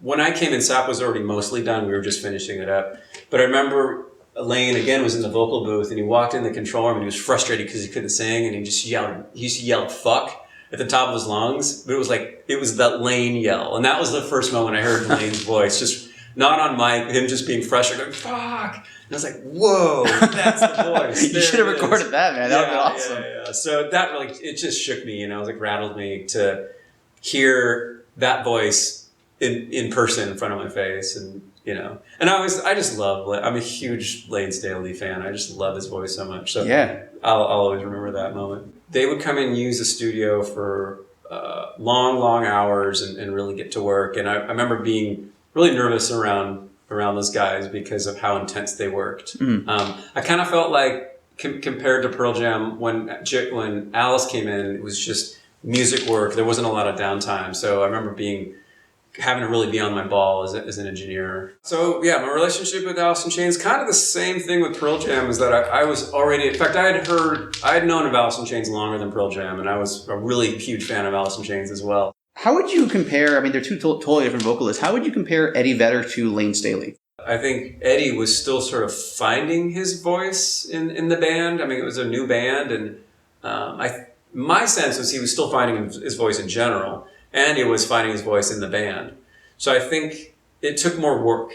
when I came in, Sap was already mostly done. We were just finishing it up. But I remember Layne again was in the vocal booth, and he walked in the control room and he was frustrated because he couldn't sing, and he yelled fuck at the top of his lungs, but it was that Layne yell. And that was the first moment I heard Layne's voice, just not on mic, him just being fresh, going, fuck. And I was like, whoa, that's the voice.
You should have recorded that, man. That would be awesome.
Yeah. So that really, it just shook me, it was like rattled me to hear that voice in person in front of my face. And, and I just love, I'm a huge Layne Staley fan. I just love his voice so much. So
yeah,
I'll always remember that moment. They would come and use the studio for long hours and really get to work. And I remember being really nervous around those guys because of how intense they worked. I kind of felt like compared to Pearl Jam, when Alice came in, it was just music work. There wasn't a lot of downtime. So I remember having to really be on my ball as an engineer. So yeah, my relationship with Alice in Chains, kind of the same thing with Pearl Jam, is that I was already, in fact, I had known of Alice in Chains longer than Pearl Jam, and I was a really huge fan of Alice in Chains as well.
How would you compare, they're two totally different vocalists, how would you compare Eddie Vedder to Layne Staley?
I think Eddie was still sort of finding his voice in the band. It was a new band, and my sense was he was still finding his voice in general, and he was finding his voice in the band. So I think it took more work.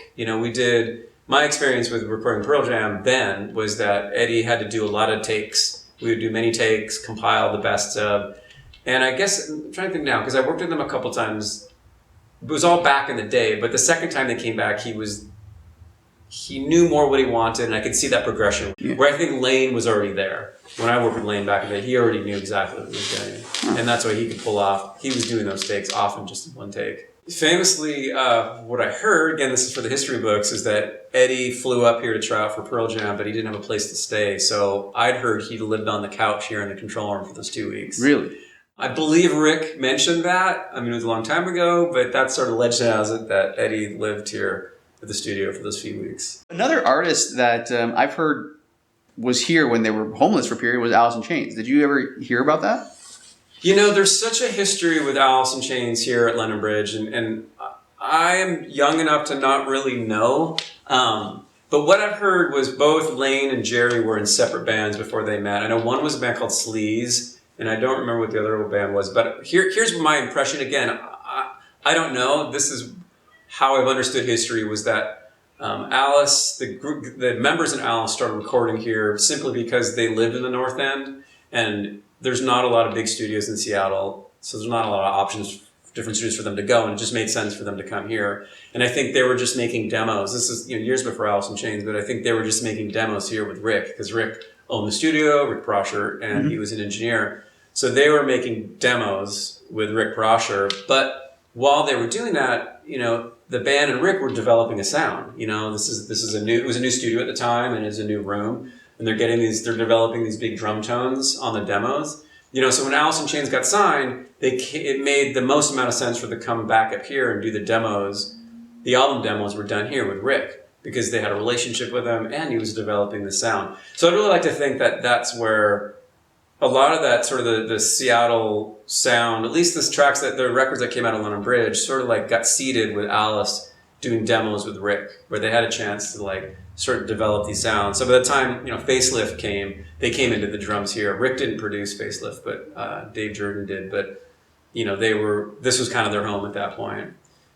My experience with recording Pearl Jam then was that Eddie had to do a lot of takes. We would do many takes, compile the best of. And I guess, I'm trying to think now, because I worked with them a couple times. It was all back in the day, but the second time they came back, he knew more what he wanted, and I could see that progression. Yeah. Where I think Layne was already there. When I worked with Layne back in the day, he already knew exactly what he was doing. And that's why he could pull off. He was doing those takes often just in one take. Famously, what I heard, again, this is for the history books, is that Eddie flew up here to try out for Pearl Jam, but he didn't have a place to stay. So I'd heard he lived on the couch here in the control room for those 2 weeks.
Really?
I believe Rick mentioned that. It was a long time ago, but that's sort of legend has it that Eddie lived here at the studio for those few weeks.
Another artist that I've heard was here when they were homeless for a period was Alice in Chains. Did you ever hear about that?
There's such a history with Alice in Chains here at London Bridge, and I am young enough to not really know. But what I've heard was both Layne and Jerry were in separate bands before they met. I know one was a band called Sleaze, and I don't remember what the other band was. But here's my impression. Again, I don't know. This is how I've understood history, was that Alice, the members in Alice started recording here simply because they lived in the North End, and there's not a lot of big studios in Seattle, so there's not a lot of options, different studios for them to go, and it just made sense for them to come here. And I think they were just making demos. This is years before Alice in Chains, but I think they were just making demos here with Rick, because Rick owned the studio, Rick Prosher, and he was an engineer. So they were making demos with Rick Prosher, but while they were doing that, the band and Rick were developing a sound. It was a new studio at the time, and it was a new room. And they're developing these big drum tones on the demos. So when Alice in Chains got signed, it made the most amount of sense for them to come back up here and do the demos. The album demos were done here with Rick because they had a relationship with him and he was developing the sound. So I'd really like to think that that's where a lot of that sort of the Seattle sound, at least the records that came out of London Bridge, sort of got seeded with Alice doing demos with Rick, where they had a chance to sort of develop these sounds. So by the time Facelift came, they came into the drums here. Rick didn't produce Facelift, but Dave Jordan did. But this was kind of their home at that point.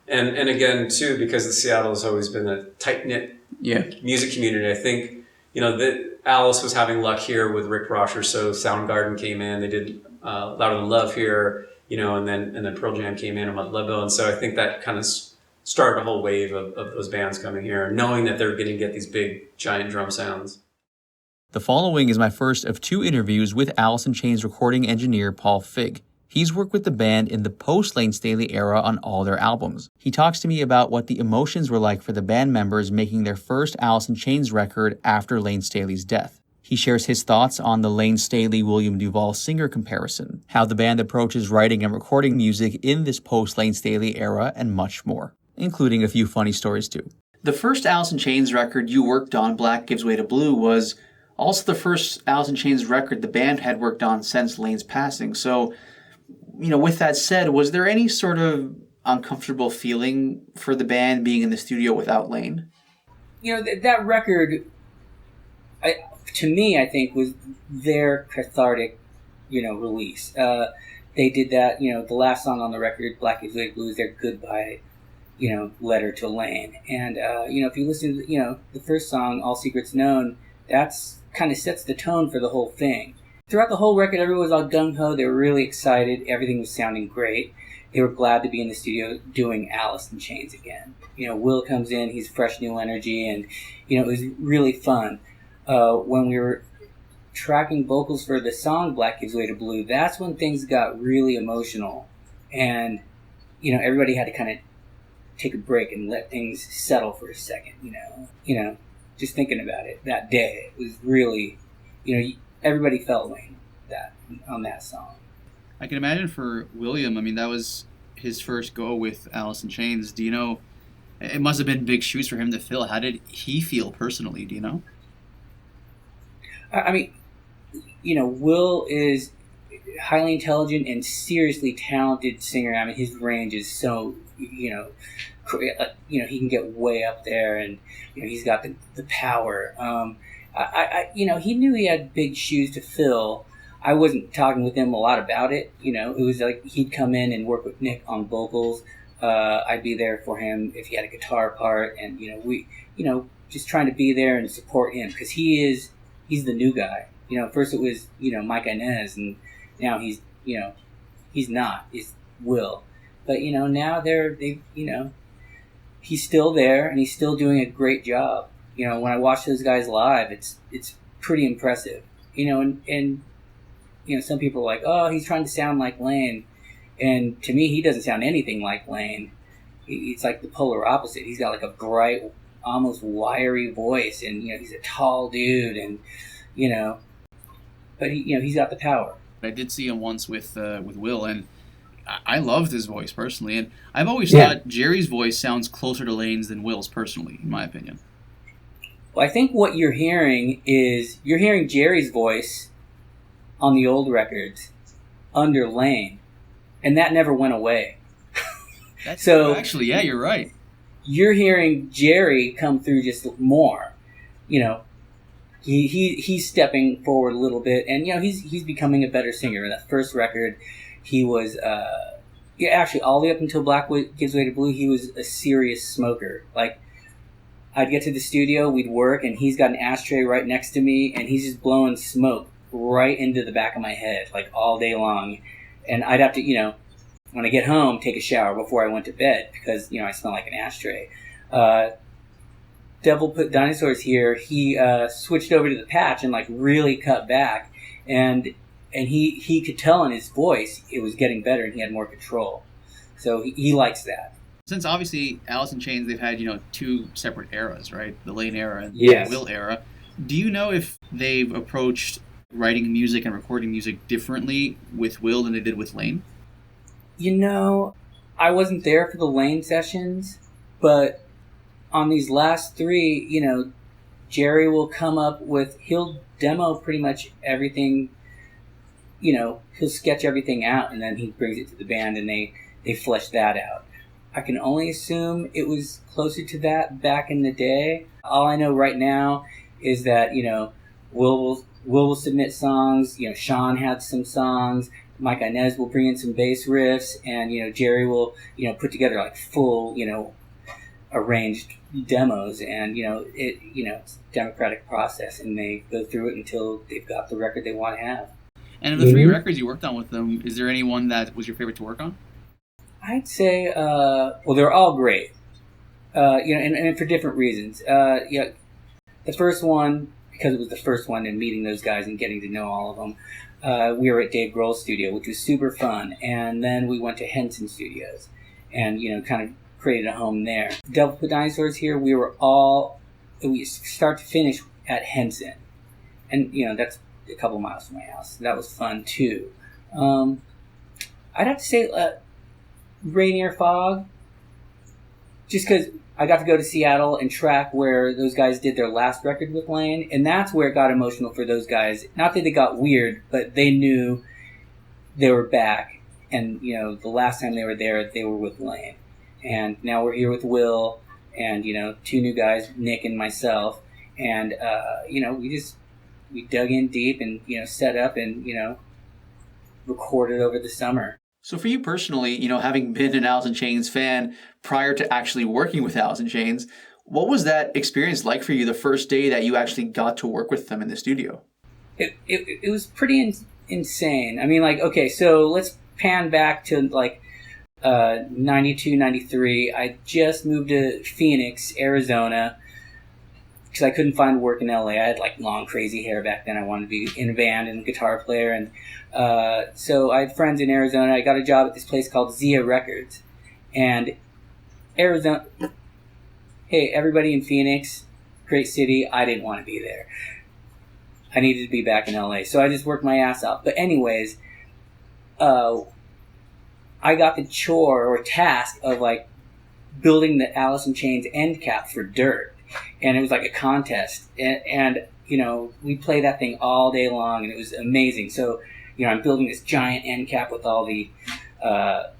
And again too, because Seattle has always been a tight knit music community. I think that Alice was having luck here with Rick Prosher, so Soundgarden came in. They did Louder Than Love here, and then Pearl Jam came in and Mud Lebo, and so I think that kind of started a whole wave of those bands coming here, knowing that they're going to get these big, giant drum sounds.
The following is my first of 2 interviews with Alice in Chains recording engineer Paul Fig. He's worked with the band in the post-Layne Staley era on all their albums. He talks to me about what the emotions were like for the band members making their first Alice in Chains record after Layne Staley's death. He shares his thoughts on the Layne Staley-William DuVall singer comparison, how the band approaches writing and recording music in this post-Layne Staley era, and much more, including a few funny stories too. The first Alice in Chains record you worked on, Black Gives Way to Blue, was also the first Alice in Chains record the band had worked on since Layne's passing. So, with that said, was there any sort of uncomfortable feeling for the band being in the studio without Layne?
That record, to me, I think, was their cathartic, release. they did that. The last song on the record, Black Is White Blue, is their goodbye, letter to Layne. And if you listen to the first song, All Secrets Known, that's kind of sets the tone for the whole thing. Throughout the whole record, everyone was all gung-ho. They were really excited. Everything was sounding great. They were glad to be in the studio doing Alice in Chains again. Will comes in, he's fresh new energy, and it was really fun. When we were tracking vocals for the song Black Gives Way to Blue, that's when things got really emotional, and everybody had to kind of take a break and let things settle for a second. Just thinking about it that day, it was really, everybody felt Layne on that song.
I can imagine for William, I mean, that was his first go with Alice in Chains. Do you know, it must have been big shoes for him to fill. How did he feel personally? Do you know?
I memean, Will is highly intelligent and seriously talented singer. I mean, his range is so, he can get way up there, and he's got the power. He knew he had big shoes to fill. I wasn't talking with him a lot about it. It was like he'd come in and work with Nick on vocals. I'd be there for him if he had a guitar part, and we just trying to be there and support him, because he's the new guy. First it was Mike Inez, and now he's not. It's Will. But now he's still there, and he's still doing a great job. When I watch those guys live, it's pretty impressive. And some people are like, oh, he's trying to sound like Layne. And to me, he doesn't sound anything like Layne. It's like the polar opposite. He's got like a bright, almost wiry voice, and he's a tall dude, and but he's got the power.
I did see him once with Will, and I loved his voice personally. And I've always thought Jerry's voice sounds closer to Layne's than Will's personally, in my opinion.
Well, I think what you're hearing is Jerry's voice on the old records under Layne, and that never went away.
That's
so
true, actually, yeah, you're right.
You're hearing Jerry come through just more. He's stepping forward a little bit, and he's becoming a better singer. That first record, he was actually all the way up until Black Gives Way to Blue, he was a serious smoker. Like, I'd get to the studio, we'd work, and he's got an ashtray right next to me, and he's just blowing smoke right into the back of my head, like all day long. And I'd have to, when I get home, take a shower before I went to bed, because, I smell like an ashtray. Devil Put Dinosaurs here, he switched over to the patch and like really cut back, and he could tell in his voice it was getting better, and he had more control. So he likes that.
Since obviously Alice in Chains, they've had, two separate eras, right? The Layne era and
Yes.
the Will era. Do you know if they've approached writing music and recording music differently with Will than they did with Layne?
I wasn't there for the Layne sessions, but on these last three, Jerry will come up with, he'll demo pretty much everything, he'll sketch everything out, and then he brings it to the band, and they flesh that out. I can only assume it was closer to that back in the day. All I know right now is that, Will will submit songs, Sean had some songs, Mike Inez will bring in some bass riffs, and, Jerry will, put together like full, arranged demos, and, it's a democratic process, and they go through it until they've got the record they want to have.
And of the three records you worked on with them, is there any one that was your favorite to work on?
I'd say, they're all great, and for different reasons. The first one, because it was the first one, and meeting those guys and getting to know all of them, we were at Dave Grohl's studio, which was super fun, and then we went to Henson Studios, and, kind of created a home there. Devil Put Dinosaurs here, we start to finish at Henson, and, that's a couple miles from my house. That was fun, too. I'd have to say, Rainier Fog, just because I got to go to Seattle and track where those guys did their last record with Layne, and that's where it got emotional for those guys. Not that they got weird, but they knew they were back, and the last time they were there, they were with Layne, and now we're here with Will, and two new guys, Nick and myself, and we dug in deep and set up, and recorded over the summer.
So for you personally, having been an Alice in Chains fan prior to actually working with Alice in Chains, what was that experience like for you the first day that you actually got to work with them in the studio?
It was pretty insane. I mean, like, okay, so let's pan back to like 92, 93. I just moved to Phoenix, Arizona, because I couldn't find work in LA. I had like long, crazy hair back then. I wanted to be in a band and a guitar player. And so I had friends in Arizona. I got a job at this place called Zia Records. And Arizona, hey, everybody in Phoenix, great city. I didn't want to be there. I needed to be back in LA. So I just worked my ass off. But anyways, I got the chore or task of like building the Alice in Chains end cap for Dirt. And it was like a contest. And we played that thing all day long, and it was amazing. So, I'm building this giant end cap with all the, the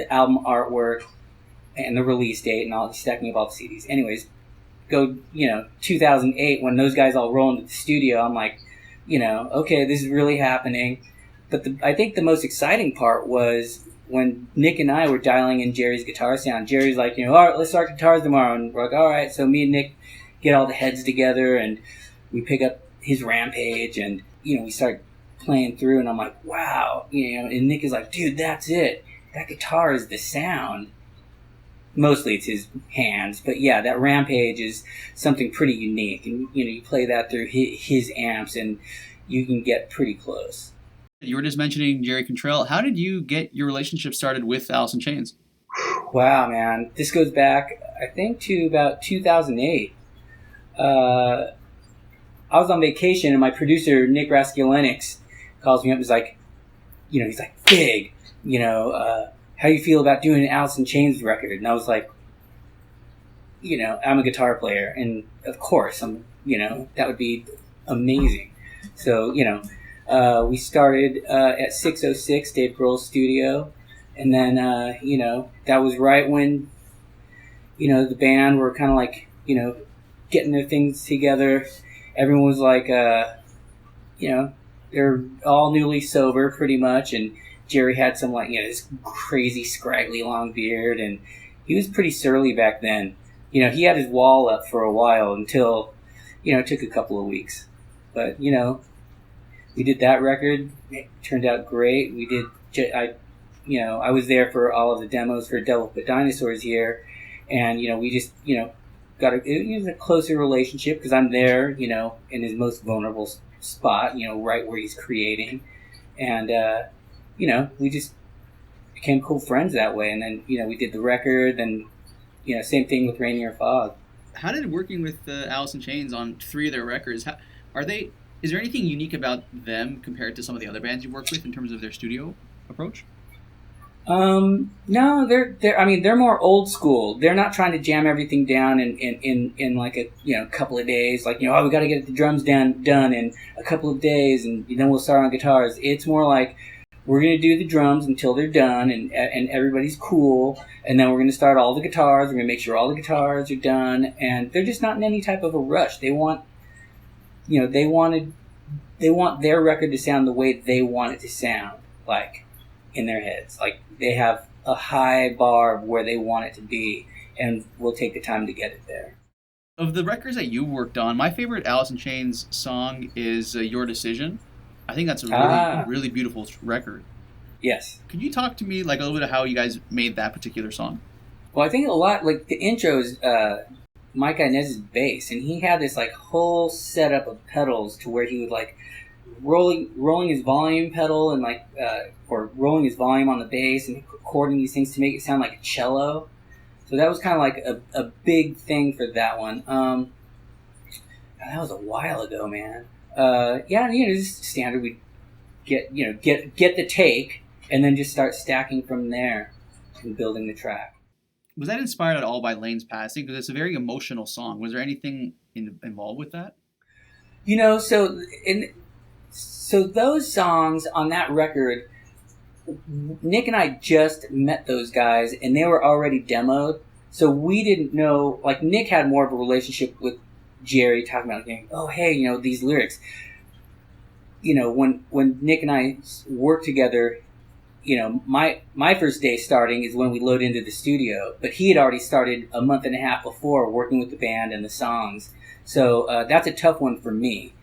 album artwork and the release date and all the stacking of all the CDs. Anyways, go, 2008, when those guys all roll into the studio, I'm like, okay, this is really happening. But I think the most exciting part was when Nick and I were dialing in Jerry's guitar sound. Jerry's like, all right, let's start guitars tomorrow. And we're like, all right. So me and Nick get all the heads together, and we pick up his Rampage, and, we start playing through, and I'm like, wow. And Nick is like, dude, that's it. That guitar is the sound. Mostly it's his hands, but yeah, that Rampage is something pretty unique. And, you play that through his amps, and you can get pretty close.
You were just mentioning Jerry Cantrell. How did you get your relationship started with Alice in Chains?
Wow, man. This goes back, I think, to about 2008. I was on vacation, and my producer, Nick Raskulenix, calls me up and is like, he's like, Big, how do you feel about doing an Alice in Chains record? And I was like, I'm a guitar player, and of course, that would be amazing. So, we started at 606 Dave Grohl's studio, and then, that was right when, the band were kind of like, getting their things together. Everyone was like, they're all newly sober pretty much, and Jerry had some like, this crazy scraggly long beard, and he was pretty surly back then. He had his wall up for a while until, it took a couple of weeks. But, we did that record. It turned out great. We did, I was there for all of the demos for Devil Put Dinosaurs here, and, we just, got it was a closer relationship because I'm there, in his most vulnerable spot, right where he's creating. And, we just became cool friends that way. And then, we did the record, and, same thing with Rainier Fog.
How did working with Alice in Chains on 3 of their records, is there anything unique about them compared to some of the other bands you've worked with in terms of their studio approach?
No, they're more old school. They're not trying to jam everything down in like a, couple of days. Like, we got to get the drums done in a couple of days, and then we'll start on guitars. It's more like, we're going to do the drums until they're done, and everybody's cool, and then we're going to start all the guitars. We're going to make sure all the guitars are done, and they're just not in any type of a rush. They want, they want their record to sound the way they want it to sound, like, in their heads. Like, they have a high bar of where they want it to be, and we'll take the time to get it there.
Of the records that you worked on, my favorite Alice in Chains song is Your Decision. I think that's a really beautiful record.
Yes.
Could you talk to me like a little bit of how you guys made that particular song?
Well, I think a lot, like, the intro is Mike Inez's bass, and he had this like whole setup of pedals to where he would like rolling his volume pedal and like or rolling his volume on the bass and recording these things to make it sound like a cello. So that was kind of like a big thing for that one. That was a while ago, man. Just standard. We get the take and then just start stacking from there and building the track.
Was that inspired at all by Layne's passing? Because it's a very emotional song. Was there anything involved with that?
So those songs on that record, Nick and I just met those guys, and they were already demoed. So we didn't know. Like, Nick had more of a relationship with Jerry, talking about, oh, hey, these lyrics. when Nick and I work together, my first day starting is when we load into the studio, but he had already started a month and a half before working with the band and the songs. So that's a tough one for me.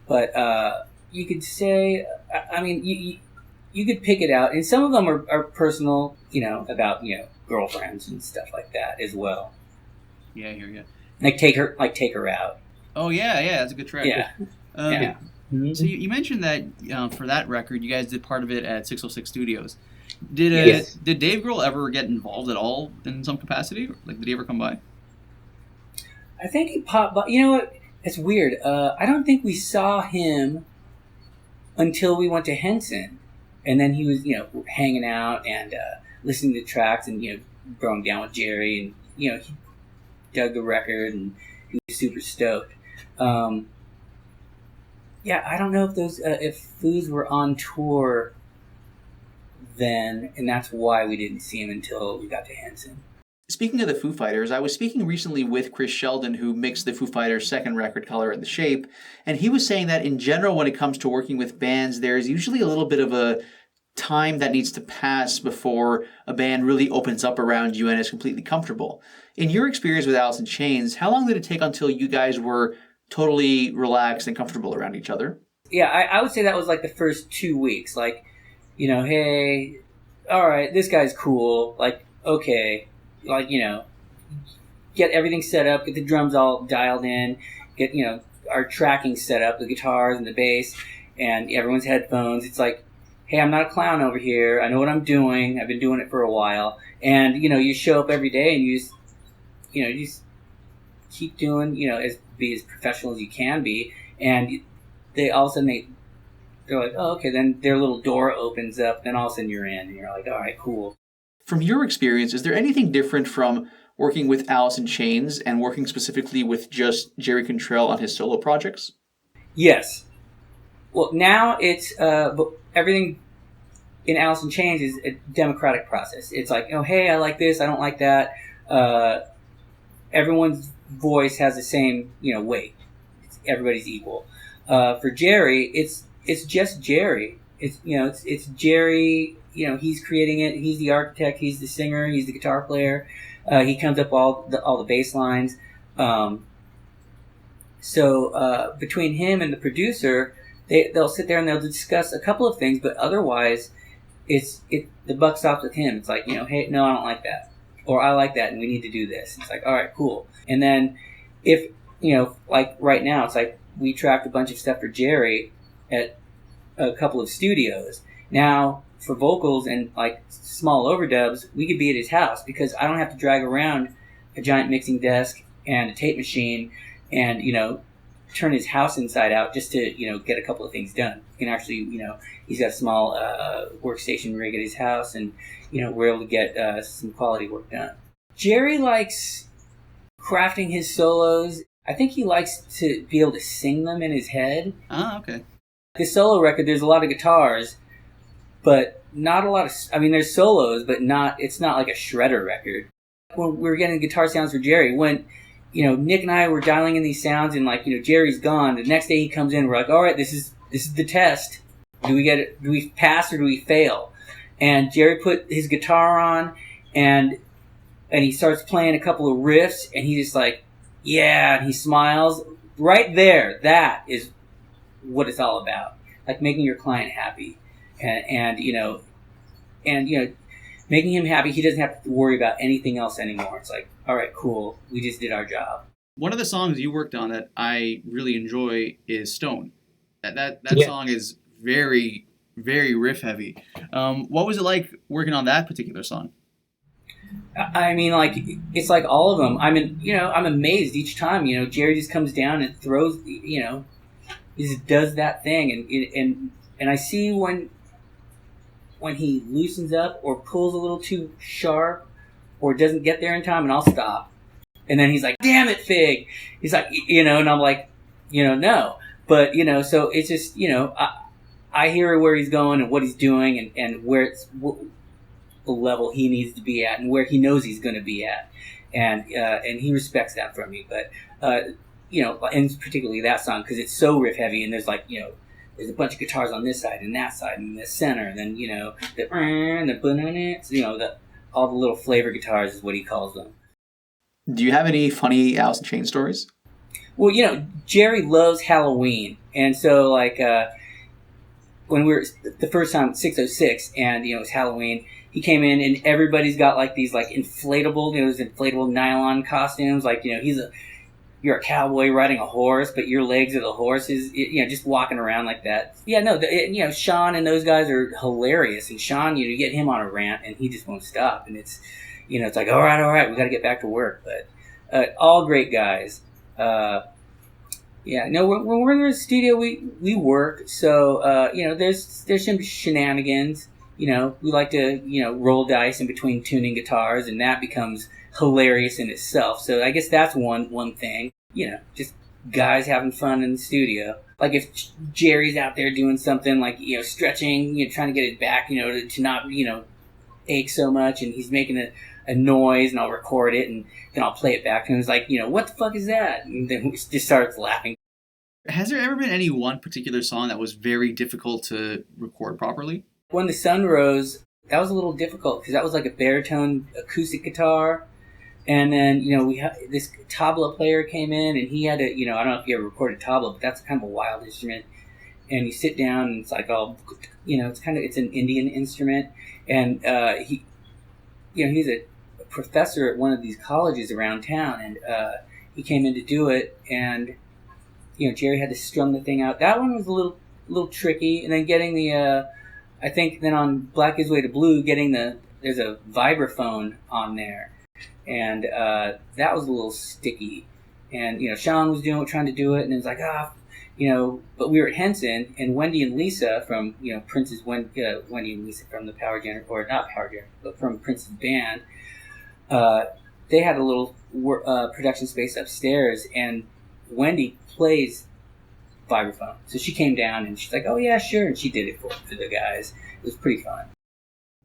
But you could say, I mean, you could pick it out. And some of them are personal, about, girlfriends and stuff like that as well.
Yeah, I hear you.
Like take her out.
Oh, yeah, that's a good track.
Yeah. Yeah. Mm-hmm.
So you mentioned that for that record, you guys did part of it at 606 Studios. Did
Yes.
Did Dave Grohl ever get involved at all in some capacity? Like, did he ever come by?
I think he popped by. You know what? It's weird. I don't think we saw him until we went to Henson. And then he was, hanging out and listening to tracks and, throwing down with Jerry. And, he dug the record and he was super stoked. Yeah, I don't know if if Foos were on tour then, and that's why we didn't see him until we got to Henson.
Speaking of the Foo Fighters, I was speaking recently with Chris Sheldon, who mixed the Foo Fighters' second record, Color and the Shape, and he was saying that in general, when it comes to working with bands, there's usually a little bit of a time that needs to pass before a band really opens up around you and is completely comfortable. In your experience with Alice in Chains, how long did it take until you guys were totally relaxed and comfortable around each other?
Yeah, I would say that was like the first 2 weeks. Like, hey, all right, this guy's cool. Like, okay. Like, get everything set up, get the drums all dialed in, get, our tracking set up, the guitars and the bass, and everyone's headphones. It's like, hey, I'm not a clown over here. I know what I'm doing. I've been doing it for a while. And, you show up every day and you just keep doing, be as professional as you can be. And they all of a sudden, they're like, oh, okay, then their little door opens up, then all of a sudden you're in, and you're like, all right, cool.
From your experience, is there anything different from working with Alice in Chains and working specifically with just Jerry Cantrell on his solo projects?
Yes. Well, now it's everything in Alice in Chains is a democratic process. It's like, hey, I like this, I don't like that. Everyone's voice has the same, weight. Everybody's equal. For Jerry, it's just Jerry. It's Jerry. He's creating it. He's the architect. He's the singer. He's the guitar player. He comes up all the bass lines. So between him and the producer, they'll sit there and they'll discuss a couple of things, but otherwise, the buck stops with him. It's like, hey, no, I don't like that, or I like that, and we need to do this. It's like, all right, cool. And then if like right now, it's like we tracked a bunch of stuff for Jerry at a couple of studios. Now, for vocals and like small overdubs, we could be at his house because I don't have to drag around a giant mixing desk and a tape machine and, turn his house inside out just to, get a couple of things done. He can actually, he's got a small workstation rig at his house and, we're able to get some quality work done. Jerry likes crafting his solos. I think he likes to be able to sing them in his head.
Ah, okay.
His solo record, there's a lot of guitars, but not a lot of, there's solos, but it's not like a shredder record. When we were getting guitar sounds for Jerry, when, Nick and I were dialing in these sounds and like, Jerry's gone, the next day he comes in, we're like, all right, this is the test. Do we pass or do we fail? And Jerry put his guitar on and he starts playing a couple of riffs and he's just like, yeah, and he smiles. Right there, that is what it's all about. Like making your client happy. And making him happy, he doesn't have to worry about anything else anymore. It's like, all right, cool, we just did our job.
One of the songs you worked on that I really enjoy is Stone. That song is very, very riff heavy. What was it like working on that particular song?
It's like all of them. I'm amazed each time. Jerry just comes down and throws. He just does that thing, and I see when he loosens up or pulls a little too sharp or doesn't get there in time, and I'll stop. And then he's like, damn it, Fig. He's like, and I'm like, no. But, so it's just, I hear where he's going and what he's doing and where the level he needs to be at and where he knows he's going to be at. And he respects that from me. But, and particularly that song, because it's so riff heavy and there's like, there's a bunch of guitars on this side and that side and the center, and then, you know, all the little flavor guitars is what he calls them.
Do you have any funny Alice in Chains stories?
Well, you know, Jerry loves Halloween, and so like when we were the first time 606, and you know, it was Halloween, he came in and everybody's got like these like inflatable, you know, those inflatable nylon costumes, like, you know, you're a cowboy riding a horse, but your legs are the horses, you know, just walking around like that. Yeah, no, you know, Sean and those guys are hilarious, and Sean, you know, you get him on a rant and he just won't stop, and it's, you know, it's like, all right, we got to get back to work, but all great guys. Yeah, no, when we're in the studio, we work, so, you know, there's some shenanigans. You know, we like to, you know, roll dice in between tuning guitars, and that becomes hilarious in itself. So I guess that's one thing. You know, just guys having fun in the studio. Like if Jerry's out there doing something like, you know, stretching, you know, trying to get his back, you know, to not, you know, ache so much, and he's making a noise, and I'll record it, and then I'll play it back to him. He's like, you know, what the fuck is that? And then he just starts laughing.
Has there ever been any one particular song that was very difficult to record properly?
When the sun rose, that was a little difficult because that was like a baritone acoustic guitar. And then, you know, this tabla player came in, and he had to, you know, I don't know if you ever recorded tabla, but that's kind of a wild instrument. And you sit down, and it's like all, you know, it's an Indian instrument. And he, you know, he's a professor at one of these colleges around town, and he came in to do it, and, you know, Jerry had to strum the thing out. That one was a little tricky. And then getting the, I think then on Black Gives Way to Blue, there's a vibraphone on there. And that was a little sticky. And, you know, Sean was trying to do it, and it was like, you know, but we were at Henson, and Wendy and Lisa from, you know, Wendy and Lisa from the Power Gen, or not Power Gen, but from Prince's band, they had a little production space upstairs, and Wendy plays vibraphone. So she came down, and she's like, oh yeah, sure, and she did it for the guys. It was pretty fun.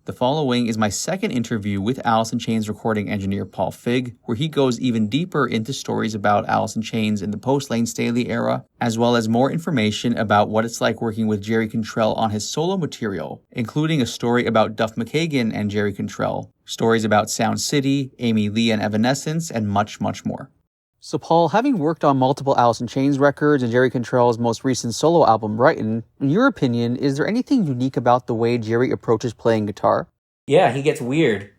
The following is my second interview with Alice in Chains recording engineer Paul Figg, where he goes even deeper into stories about Alice in Chains in the post-Layne Staley era, as well as more information about what it's like working with Jerry Cantrell on his solo material, including a story about Duff McKagan and Jerry Cantrell, stories about Sound City, Amy Lee and Evanescence, and much, much more. So Paul, having worked on multiple Alice in Chains records and Jerry Cantrell's most recent solo album, Brighton, in your opinion, is there anything unique about the way Jerry approaches playing guitar?
Yeah, he gets weird.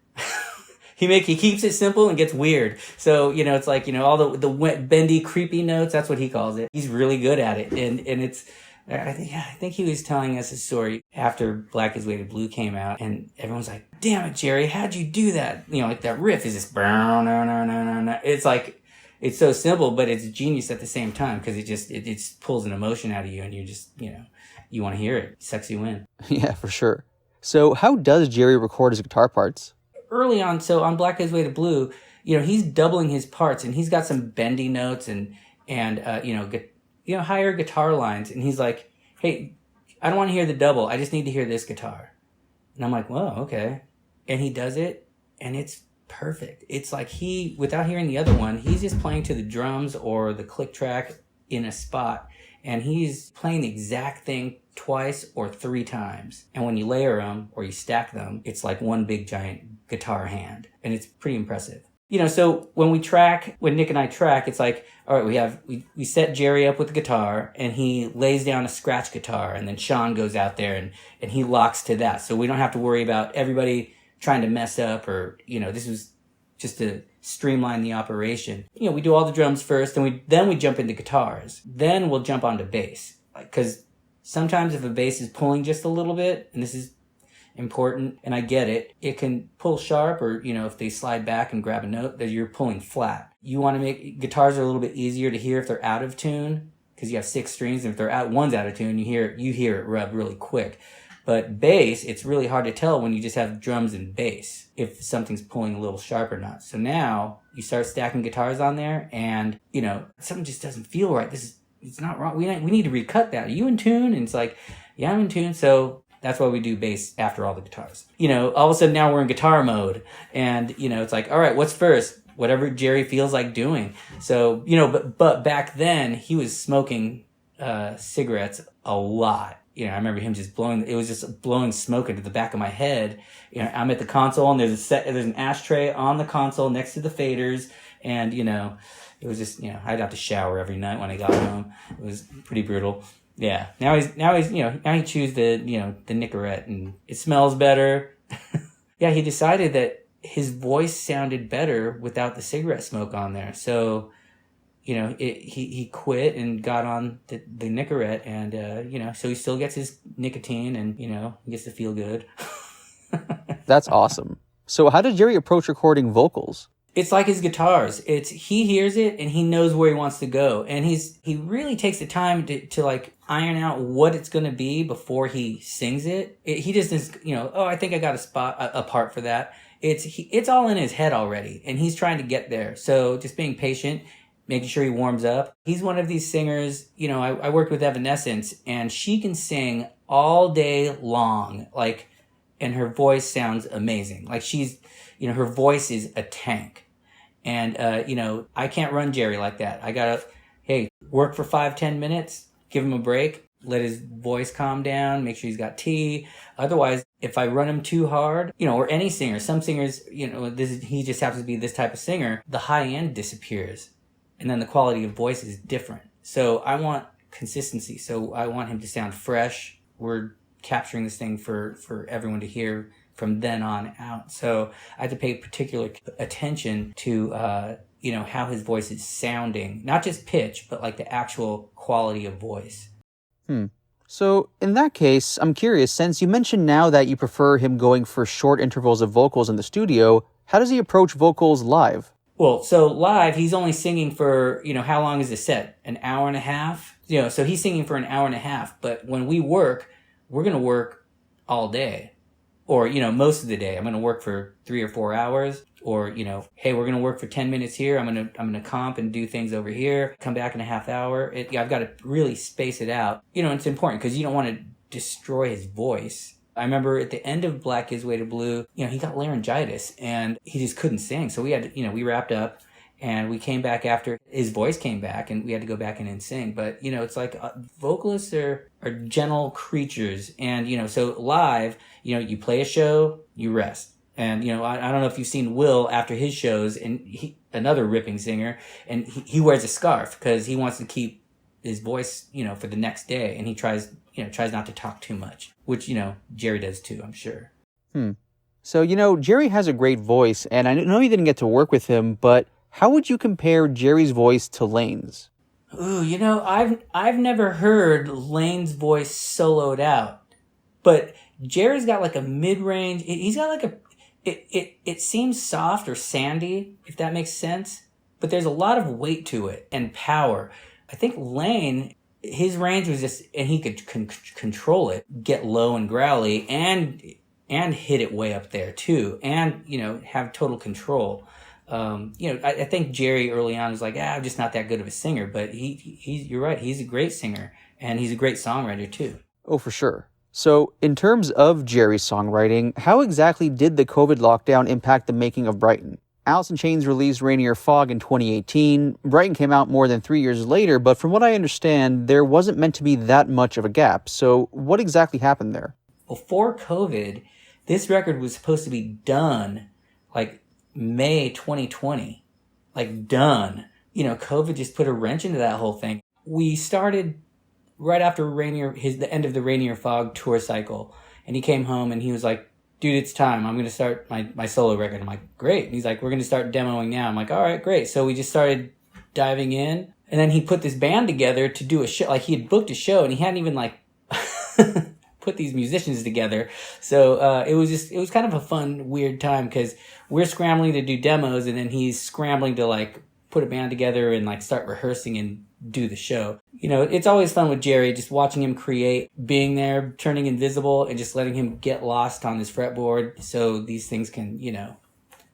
He keeps it simple and gets weird. So, you know, it's like, you know, all the wet, bendy, creepy notes, that's what he calls it. He's really good at it. And it's, I think he was telling us a story after Black Gives Way to Blue came out, and everyone's like, damn it, Jerry, how'd you do that? You know, like that riff is just, it's like, it's so simple, but it's genius at the same time, because it pulls an emotion out of you, and you just, you know, you want to hear it. It sucks you in.
Yeah, for sure. So how does Jerry record his guitar parts?
Early on, so on Black Gives Way to Blue, you know, he's doubling his parts, and he's got some bendy notes and you know, higher guitar lines, and he's like, hey, I don't want to hear the double. I just need to hear this guitar. And I'm like, whoa, okay. And he does it, and it's perfect. It's like without hearing the other one, he's just playing to the drums or the click track in a spot, and he's playing the exact thing twice or three times. And when you layer them or you stack them, it's like one big giant guitar hand, and it's pretty impressive. You know, so when Nick and I track, it's like, all right, we set Jerry up with the guitar, and he lays down a scratch guitar, and then Sean goes out there and he locks to that. So we don't have to worry about everybody trying to mess up, or, you know, this was just to streamline the operation. You know, we do all the drums first, and then we jump into guitars. Then we'll jump onto bass. Because sometimes if a bass is pulling just a little bit, and this is important, and I get it, it can pull sharp, or, you know, if they slide back and grab a note, that you're pulling flat. You want to make guitars are a little bit easier to hear if they're out of tune, because you have 6 strings, and if one's out of tune, you hear it rub really quick. But bass, it's really hard to tell when you just have drums and bass if something's pulling a little sharp or not. So now you start stacking guitars on there, and, you know, something just doesn't feel right. It's not wrong. We need to recut that. Are you in tune? And it's like, yeah, I'm in tune. So that's why we do bass after all the guitars. You know, all of a sudden now we're in guitar mode, and, you know, it's like, all right, what's first? Whatever Jerry feels like doing. So, you know, but back then he was smoking cigarettes a lot. You know, I remember him just blowing smoke into the back of my head. You know, I'm at the console and there's an ashtray on the console next to the faders. And, you know, it was just, you know, I'd have to shower every night when I got home. It was pretty brutal. Yeah. Now he chews the Nicorette and it smells better. Yeah. He decided that his voice sounded better without the cigarette smoke on there. So, you know, he quit and got on the Nicorette, and you know, so he still gets his nicotine, and you know, he gets to feel good.
That's awesome. So how did Jerry approach recording vocals?
It's like his guitars. He hears it and he knows where he wants to go, and he really takes the time to like iron out what it's going to be before he sings it. He just is, you know, oh, I think I got a part for that. It's all in his head already, and he's trying to get there. So just being patient, making sure he warms up. He's one of these singers, you know, I worked with Evanescence, and she can sing all day long, like, and her voice sounds amazing. Like she's, you know, her voice is a tank. And, you know, I can't run Jerry like that. I gotta, hey, work for 5-10 minutes, give him a break, let his voice calm down, make sure he's got tea. Otherwise, if I run him too hard, you know, or any singer, some singers, you know, he just happens to be this type of singer, the high end disappears. And then the quality of voice is different. So I want consistency. So I want him to sound fresh. We're capturing this thing for everyone to hear from then on out. So I had to pay particular attention to, you know, how his voice is sounding. Not just pitch, but like the actual quality of voice.
So in that case, I'm curious, since you mentioned now that you prefer him going for short intervals of vocals in the studio, how does he approach vocals live?
Well, so live, he's only singing for, you know, how long is the set? An hour and a half? You know, so he's singing for an hour and a half. But when we work, we're going to work all day. Or, you know, most of the day. I'm going to work for 3 or 4 hours. Or, you know, hey, we're going to work for 10 minutes here. I'm going to comp and do things over here. Come back in a half hour. I've got to really space it out. You know, it's important because you don't want to destroy his voice. I remember at the end of Black Gives Way to Blue, you know, he got laryngitis and he just couldn't sing. So we had to, you know, we wrapped up and we came back after his voice came back and we had to go back in and sing. But, you know, it's like vocalists are gentle creatures. And, you know, so live, you know, you play a show, you rest. And, you know, I don't know if you've seen Will after his shows, and another ripping singer, and he wears a scarf because he wants to keep his voice, you know, for the next day. And he tries not to talk too much, which, you know, Jerry does too, I'm sure.
So, you know, Jerry has a great voice, and I know you didn't get to work with him, but how would you compare Jerry's voice to Layne's?
Ooh, you know, I've never heard Layne's voice soloed out, but Jerry's got like a mid-range. He's got like it seems soft or sandy, if that makes sense, but there's a lot of weight to it and power. I think Layne, his range was just, and he could control it, get low and growly, and hit it way up there too, and, you know, have total control. You know, I think Jerry early on was like, I'm just not that good of a singer, but you're right, he's a great singer, and he's a great songwriter too.
Oh, for sure. So, in terms of Jerry's songwriting, how exactly did the COVID lockdown impact the making of Brighten? Alice in Chains released Rainier Fog in 2018. Brighten came out more than 3 years later, but from what I understand, there wasn't meant to be that much of a gap. So, what exactly happened there?
Before COVID, this record was supposed to be done like May 2020. Like done. You know, COVID just put a wrench into that whole thing. We started right after the end of the Rainier Fog tour cycle, and he came home and he was like, dude, it's time. I'm going to start my solo record. I'm like, great. And he's like, we're going to start demoing now. I'm like, all right, great. So we just started diving in, and then he put this band together to do a show. Like, he had booked a show and he hadn't even like put these musicians together. So it was kind of a fun, weird time because we're scrambling to do demos, and then he's scrambling to like put a band together and like start rehearsing and do the show. You know, it's always fun with Jerry, just watching him create, being there, turning invisible, and just letting him get lost on his fretboard so these things can, you know,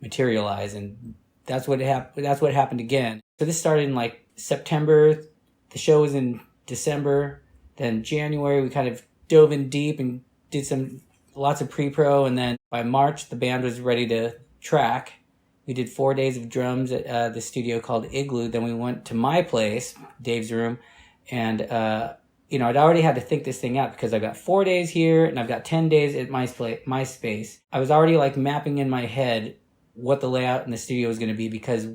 materialize. And that's what happened again. So this started in like September. The show was in December. Then January, we kind of dove in deep and did lots of pre-pro. And then by March, the band was ready to track. We did 4 days of drums at the studio called Igloo. Then we went to my place, Dave's room, And, I'd already had to think this thing out because I've got 4 days here and I've got 10 days at MySpace. I was already like mapping in my head what the layout in the studio was going to be, because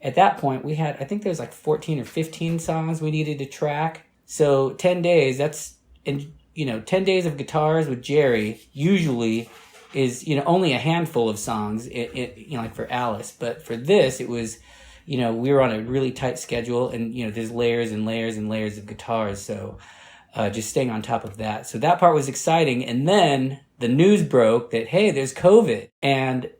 at that point, I think there's like 14 or 15 songs we needed to track. So 10 days, 10 days of guitars with Jerry usually is, only a handful of songs, like for Alice. But for this, it was, we were on a really tight schedule, and, there's layers and layers and layers of guitars. So just staying on top of that. So that part was exciting. And then the news broke that, hey, there's COVID. And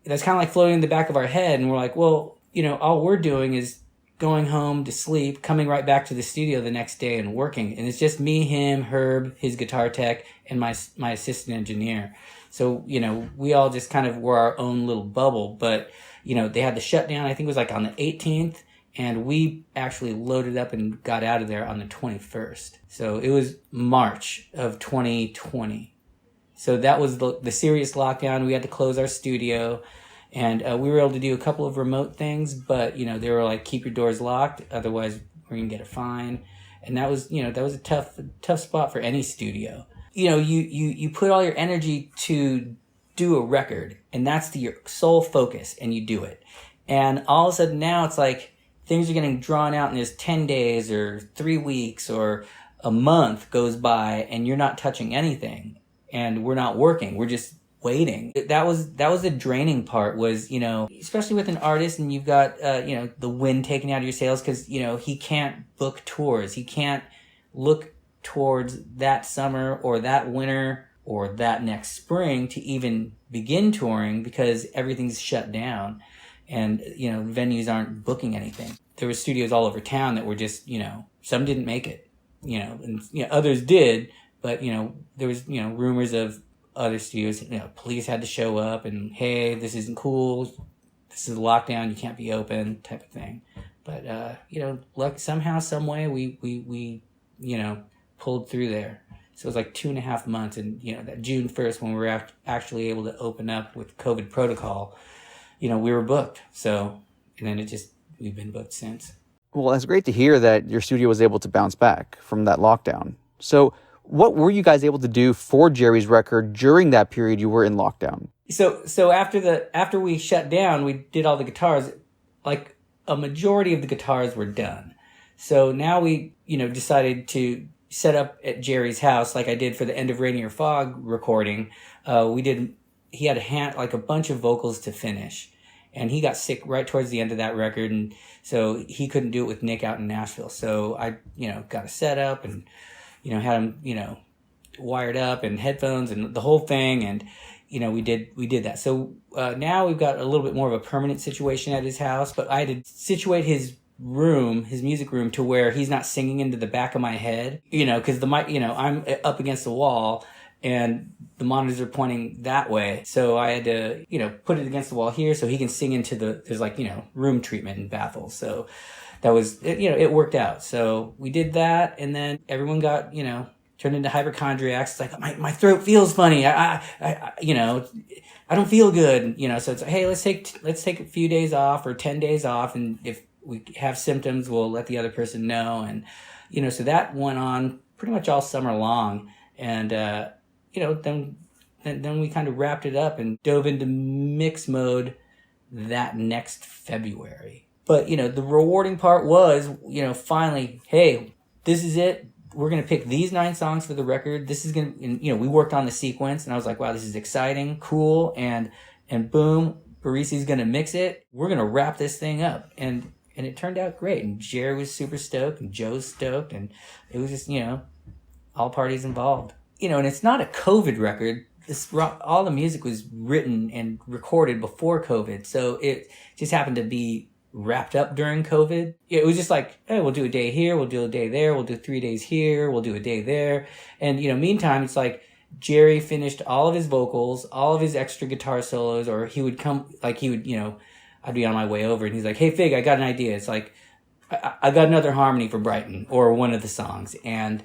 that's kind of like floating in the back of our head. And we're like, well, all we're doing is going home to sleep, coming right back to the studio the next day and working. And it's just me, him, Herb, his guitar tech, and my assistant engineer. So, we all just kind of were our own little bubble. But, they had the shutdown, I think it was like on the 18th. And we actually loaded up and got out of there on the 21st. So it was March of 2020. So that was the serious lockdown. We had to close our studio. And we were able to do a couple of remote things, but, they were like, keep your doors locked, otherwise we're going to get a fine. And that was a tough spot for any studio. You put all your energy to do a record, and that's your sole focus, and you do it. And all of a sudden now it's like things are getting drawn out, and there's 10 days or 3 weeks or a month goes by, and you're not touching anything, and we're not working. We're just waiting. That was the draining part, was, especially with an artist, and you've got, the wind taken out of your sails, because, he can't book tours. He can't look towards that summer or that winter or that next spring to even begin touring, because everything's shut down and, venues aren't booking anything. There were studios all over town that were just, some didn't make it, and, others did, but, there was, rumors of other studios, police had to show up and, hey, this isn't cool, this is a lockdown, you can't be open, type of thing. But somehow, some way, we pulled through there. So it was like 2.5 months, and that June 1st, when we were actually able to open up with COVID protocol, we were booked. So, and then we've been booked since.
Well, it's great to hear that your studio was able to bounce back from that lockdown. So what were you guys able to do for Jerry's record during that period you were in lockdown?
So after we shut down, we did all the guitars. Like a majority of the guitars were done. So now we, decided to set up at Jerry's house, like I did for the End of Rainier Fog recording. He had a bunch of vocals to finish, and he got sick right towards the end of that record, and so he couldn't do it with Nick out in Nashville. So I, got a setup and, had him, wired up and headphones and the whole thing. And, we did that. So, now we've got a little bit more of a permanent situation at his house, but I had to situate his music room, to where he's not singing into the back of my head, cause the mic, I'm up against the wall and the monitors are pointing that way. So I had to, put it against the wall here so he can sing into there's room treatment and baffles. So that was, it worked out. So we did that, and then everyone got, turned into hypochondriacs. It's like, my throat feels funny. I don't feel good. So it's like, hey, let's take a few days off or 10 days off. And if we have symptoms, we'll let the other person know. And, so that went on pretty much all summer long. And, then we kind of wrapped it up and dove into mix mode that next February. But, the rewarding part was, finally, hey, this is it. We're going to pick these 9 songs for the record. This is going to, we worked on the sequence, and I was like, wow, this is exciting, cool. And boom, Barisi's going to mix it. We're going to wrap this thing up. And it turned out great. And Jerry was super stoked, and Joe's stoked. And it was just, all parties involved. And it's not a COVID record. All the music was written and recorded before COVID. So it just happened to be wrapped up during COVID. It was just like, hey, we'll do a day here, we'll do a day there, we'll do 3 days here, we'll do a day there. And, meantime, it's like Jerry finished all of his vocals, all of his extra guitar solos, or he would come, I'd be on my way over and he's like, hey, Fig, I got an idea. It's like, I got another harmony for Brighton or one of the songs. And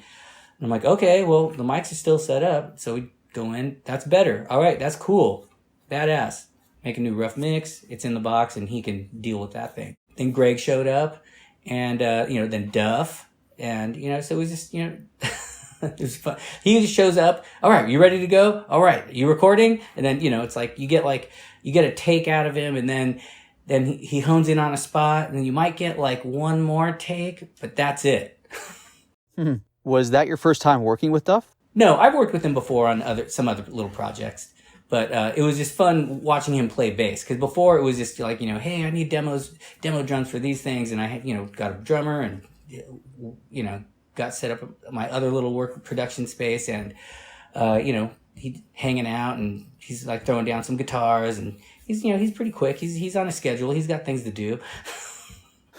I'm like, okay, well, the mics are still set up. So we go in, that's better. All right, that's cool. Badass. Make a new rough mix. It's in the box, and he can deal with that thing. Then Greg showed up, and then Duff, and so it was just it was fun. He just shows up. All right, you ready to go? All right, you recording? And then it's like you get a take out of him, and then he hones in on a spot, and then you might get like one more take, but that's it.
Was that your first time working with Duff?
No, I've worked with him before on some other little projects, but it was just fun watching him play bass. Because before it was just like, hey, I need demo drums for these things, and I had got a drummer and got set up my other little work production space, and he's hanging out, and he's like throwing down some guitars, and he's pretty quick. He's on a schedule. He's got things to do.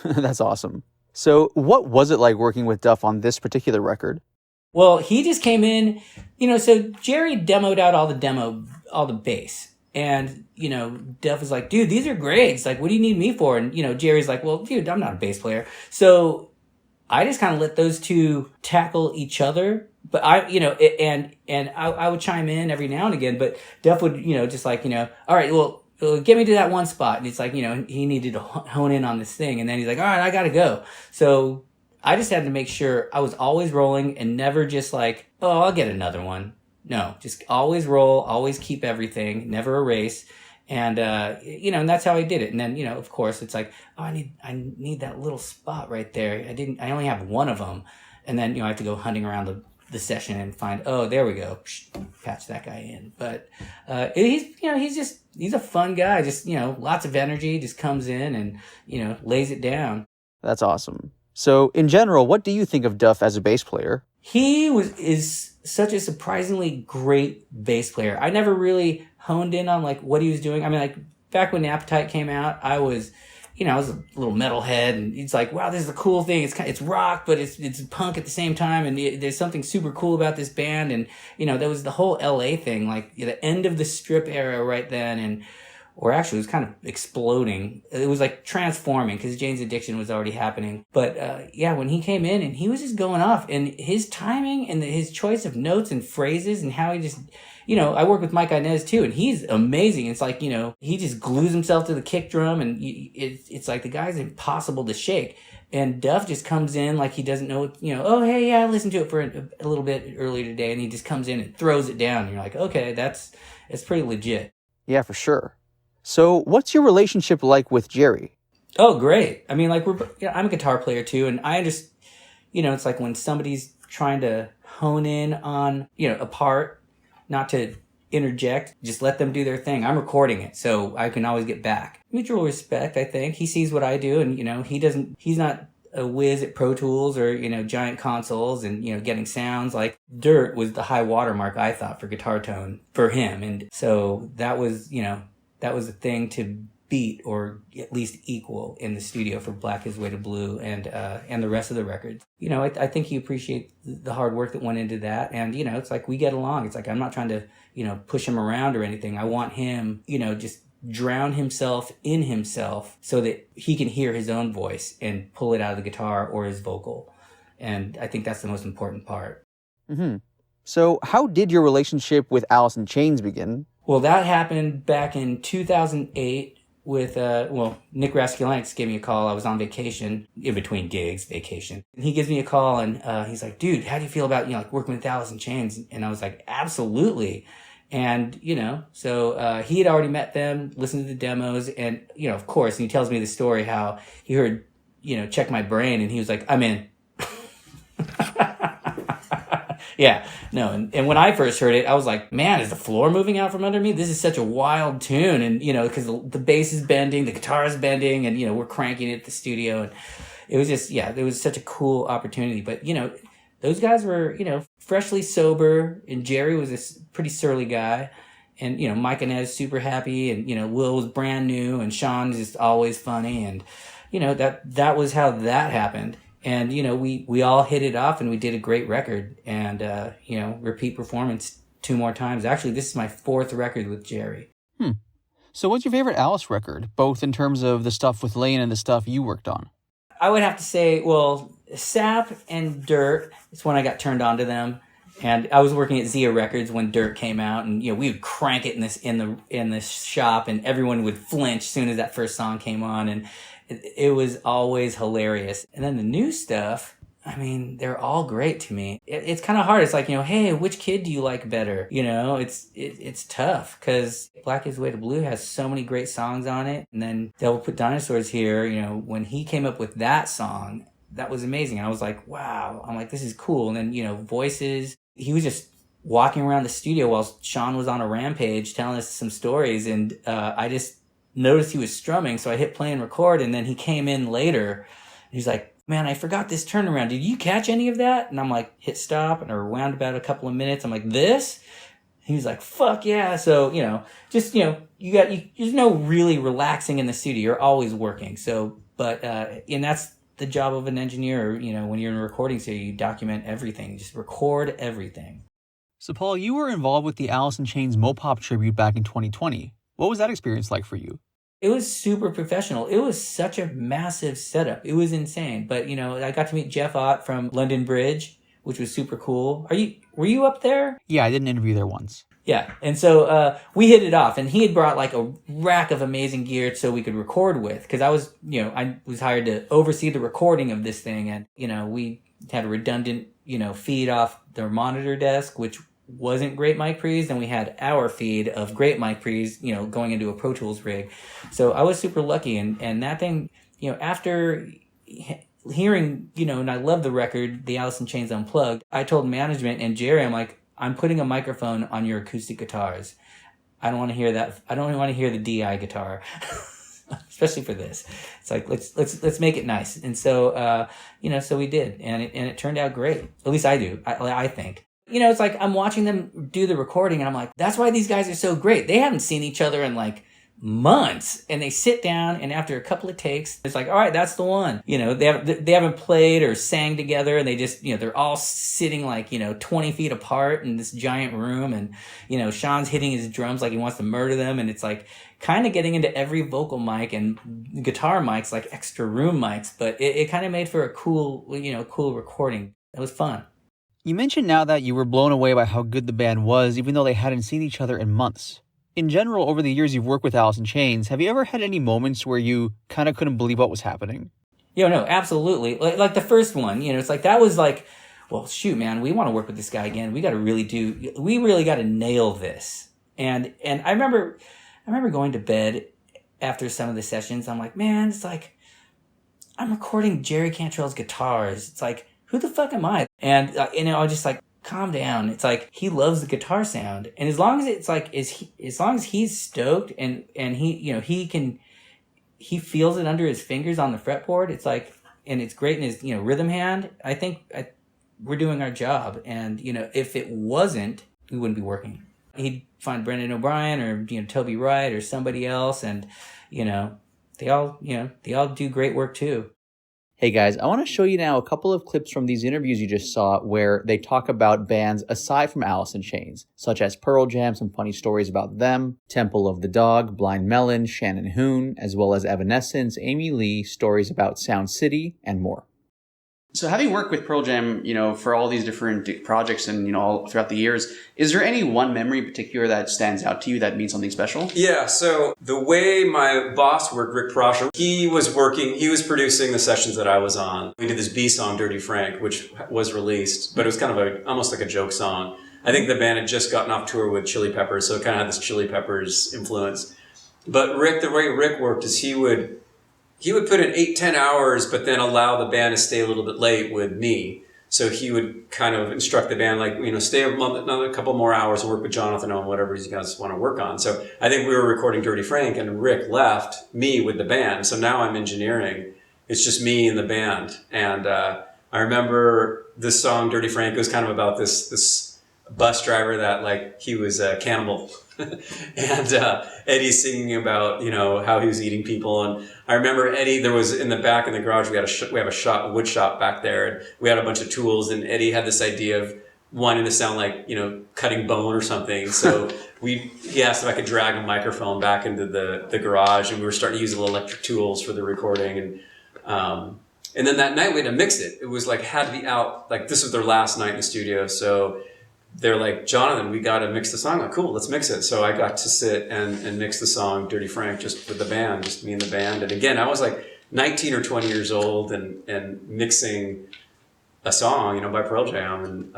That's awesome. So what was it like working with Duff on this particular record?
Well, he just came in, so Jerry demoed out all the bass. And, Duff was like, dude, these are great. It's like, what do you need me for? And, Jerry's like, well, dude, I'm not a bass player. So I just kind of let those two tackle each other. But I would chime in every now and again, but Duff would, just like, all right, well, get me to that one spot. And it's like, he needed to hone in on this thing. And then he's like, all right, I got to go. So I just had to make sure I was always rolling and never just like, oh, I'll get another one. No, just always roll, always keep everything, never erase. And, and that's how I did it. And then, of course it's like, oh, I need that little spot right there. I only have one of them. And then, I have to go hunting around the session and find, oh, there we go. Patch that guy in. But, he's a fun guy. Just, lots of energy, just comes in and, lays it down.
That's awesome. So, in general, what do you think of Duff as a bass player?
He is such a surprisingly great bass player. I never really honed in on like what he was doing. I mean, like back when Appetite came out, I was a little metalhead, and it's like, wow, this is a cool thing. It's rock, but it's punk at the same time, and there's something super cool about this band. And there was the whole LA thing, like the end of the strip era right then, or actually it was kind of exploding. It was like transforming because Jane's Addiction was already happening. But when he came in and he was just going off, and his timing and his choice of notes and phrases and how he just, I work with Mike Inez too, and he's amazing. It's like, he just glues himself to the kick drum, and it's like the guy's impossible to shake. And Duff just comes in like he doesn't know, oh, hey, yeah, I listened to it for a little bit earlier today, and he just comes in and throws it down. And you're like, okay, it's pretty legit.
Yeah, for sure. So what's your relationship like with Jerry?
Oh, great. I mean, like I'm a guitar player too. And I just, it's like when somebody's trying to hone in on, a part, not to interject, just let them do their thing. I'm recording it, so I can always get back. Mutual respect, I think. He sees what I do, and, he's not a whiz at Pro Tools or, giant consoles and, getting sounds. Like Dirt was the high watermark, I thought, for guitar tone for him. And so that was, that was a thing to beat or at least equal in the studio for Black His Way to Blue and the rest of the records. I think he appreciates the hard work that went into that. And, it's like we get along. It's like I'm not trying to, push him around or anything. I want him, just drown himself in himself so that he can hear his own voice and pull it out of the guitar or his vocal. And I think that's the most important part.
Mm-hmm. So how did your relationship with Alice in Chains begin?
Well, that happened back in 2008 with, Nick Raskulinix gave me a call. I was on vacation, in between gigs, vacation. And he gives me a call, and he's like, dude, how do you feel about, working with Alice in Chains? And I was like, absolutely. And, so he had already met them, listened to the demos, and, of course, and he tells me the story how he heard, Check My Brain, and he was like, I'm in. Yeah, no, and when I first heard it, I was like, man, is the floor moving out from under me? This is such a wild tune, and, because the bass is bending, the guitar is bending, and, we're cranking it at the studio, and it was just, it was such a cool opportunity. But, those guys were, freshly sober, and Jerry was a pretty surly guy, and, Mike and Inez super happy, and, Will was brand new, and Sean is just always funny, and, that was how that happened. And, we all hit it off, and we did a great record, and, repeat performance 2 more times. Actually, this is my 4th record with Jerry.
So what's your favorite Alice record, both in terms of the stuff with Layne and the stuff you worked on?
I would have to say, well, Sap and Dirt is when I got turned on to them. And I was working at Zia Records when Dirt came out, and we would crank it in the shop, and everyone would flinch as soon as that first song came on, and it was always hilarious. And then the new stuff, I mean, they're all great to me. It's kind of hard. It's like, hey, which kid do you like better? It's tough because Black Is the Way to Blue has so many great songs on it. And then Devil Put Dinosaurs Here, when he came up with that song, that was amazing. I was like, wow. I'm like, this is cool. And then, Voices, he was just walking around the studio while Sean was on a rampage telling us some stories. And I just noticed he was strumming. So I hit play and record. And then he came in later. And he's like, man, I forgot this turnaround. Did you catch any of that? And I'm like, hit stop, and I rewound about a couple of minutes. I'm like, this? He was like, fuck yeah. So, there's no really relaxing in the studio. You're always working. So, and that's the job of an engineer. When you're in a recording studio, you document everything. Just record everything.
So, Paul, you were involved with the Alice in Chains Mopop tribute back in 2020. What was that experience like for you?
It was super professional. It was such a massive setup. It was insane. But, I got to meet Jeff Ott from London Bridge, which was super cool. Were you up there?
Yeah, I did an interview there once.
Yeah. And so we hit it off, and he had brought like a rack of amazing gear so we could record with. Cause I was hired to oversee the recording of this thing. And, we had a redundant, feed off their monitor desk, which wasn't great mic pre's, and we had our feed of great mic pre's, going into a Pro Tools rig. So I was super lucky, and that thing, after hearing, and I love the record, the Alice in Chains Unplugged, I told management and Jerry, I'm like, I'm putting a microphone on your acoustic guitars. I don't want to hear that. I don't want to hear the DI guitar, especially for this. It's like, let's make it nice. And so, so we did, and it turned out great. At least I do. I think. It's like I'm watching them do the recording, and I'm like, that's why these guys are so great. They haven't seen each other in like months, and they sit down, and after a couple of takes, it's like, all right, that's the one. They haven't played or sang together, and they just, they're all sitting like, 20 feet apart in this giant room, and, Sean's hitting his drums like he wants to murder them, and it's like kind of getting into every vocal mic and guitar mics, like extra room mics, but it kind of made for a cool recording. It was fun.
You mentioned now that you were blown away by how good the band was, even though they hadn't seen each other in months. In general, over the years you've worked with Alice in Chains, have you ever had any moments where you kind of couldn't believe what was happening?
No, absolutely. Like the first one, it's like, that was like, well, shoot, man, we want to work with this guy again. We really got to nail this. And I remember going to bed after some of the sessions. I'm like, man, it's like, I'm recording Jerry Cantrell's guitars. It's like, who the fuck am I? And, I was just like, calm down. It's like, he loves the guitar sound. And as long as it's like, as long as he's stoked and he, he feels it under his fingers on the fretboard, it's like, and it's great in his, rhythm hand, I think we're doing our job. And, if it wasn't, we wouldn't be working. He'd find Brendan O'Brien or, Toby Wright or somebody else. And, they all do great work too.
Hey guys, I want to show you now a couple of clips from these interviews you just saw where they talk about bands aside from Alice in Chains, such as Pearl Jam, some funny stories about them, Temple of the Dog, Blind Melon, Shannon Hoon, as well as Evanescence, Amy Lee, stories about Sound City, and more.
So having worked with Pearl Jam, for all these different projects and, all throughout the years, is there any one memory in particular that stands out to you that means something special?
Yeah, so the way my boss worked, Rick Prosher, he was producing the sessions that I was on. We did this B song, Dirty Frank, which was released, but it was kind of almost like a joke song. I think the band had just gotten off tour with Chili Peppers, so it kind of had this Chili Peppers influence. But the way Rick worked is he would put in 8-10 hours, but then allow the band to stay a little bit late with me. So he would kind of instruct the band, like, stay another couple more hours and work with Jonathan on whatever you guys want to work on. So I think we were recording Dirty Frank, and Rick left me with the band. So now I'm engineering. It's just me and the band. And I remember this song, Dirty Frank, it was kind of about this bus driver that, like, he was a cannibal. And Eddie's singing about, how he was eating people. And I remember Eddie, there was in the back in the garage, we have a wood shop back there, and we had a bunch of tools, and Eddie had this idea of wanting to sound like, cutting bone or something. So he asked if I could drag a microphone back into the garage, and we were starting to use little electric tools for the recording. And then that night we had to mix it. It was like, had to be out, like this was their last night in the studio. So they're like, Jonathan, we got to mix the song. I'm like, cool, let's mix it. So I got to sit and mix the song Dirty Frank just with the band, just me and the band. And again, I was like 19 or 20 years old and mixing a song, by Pearl Jam, and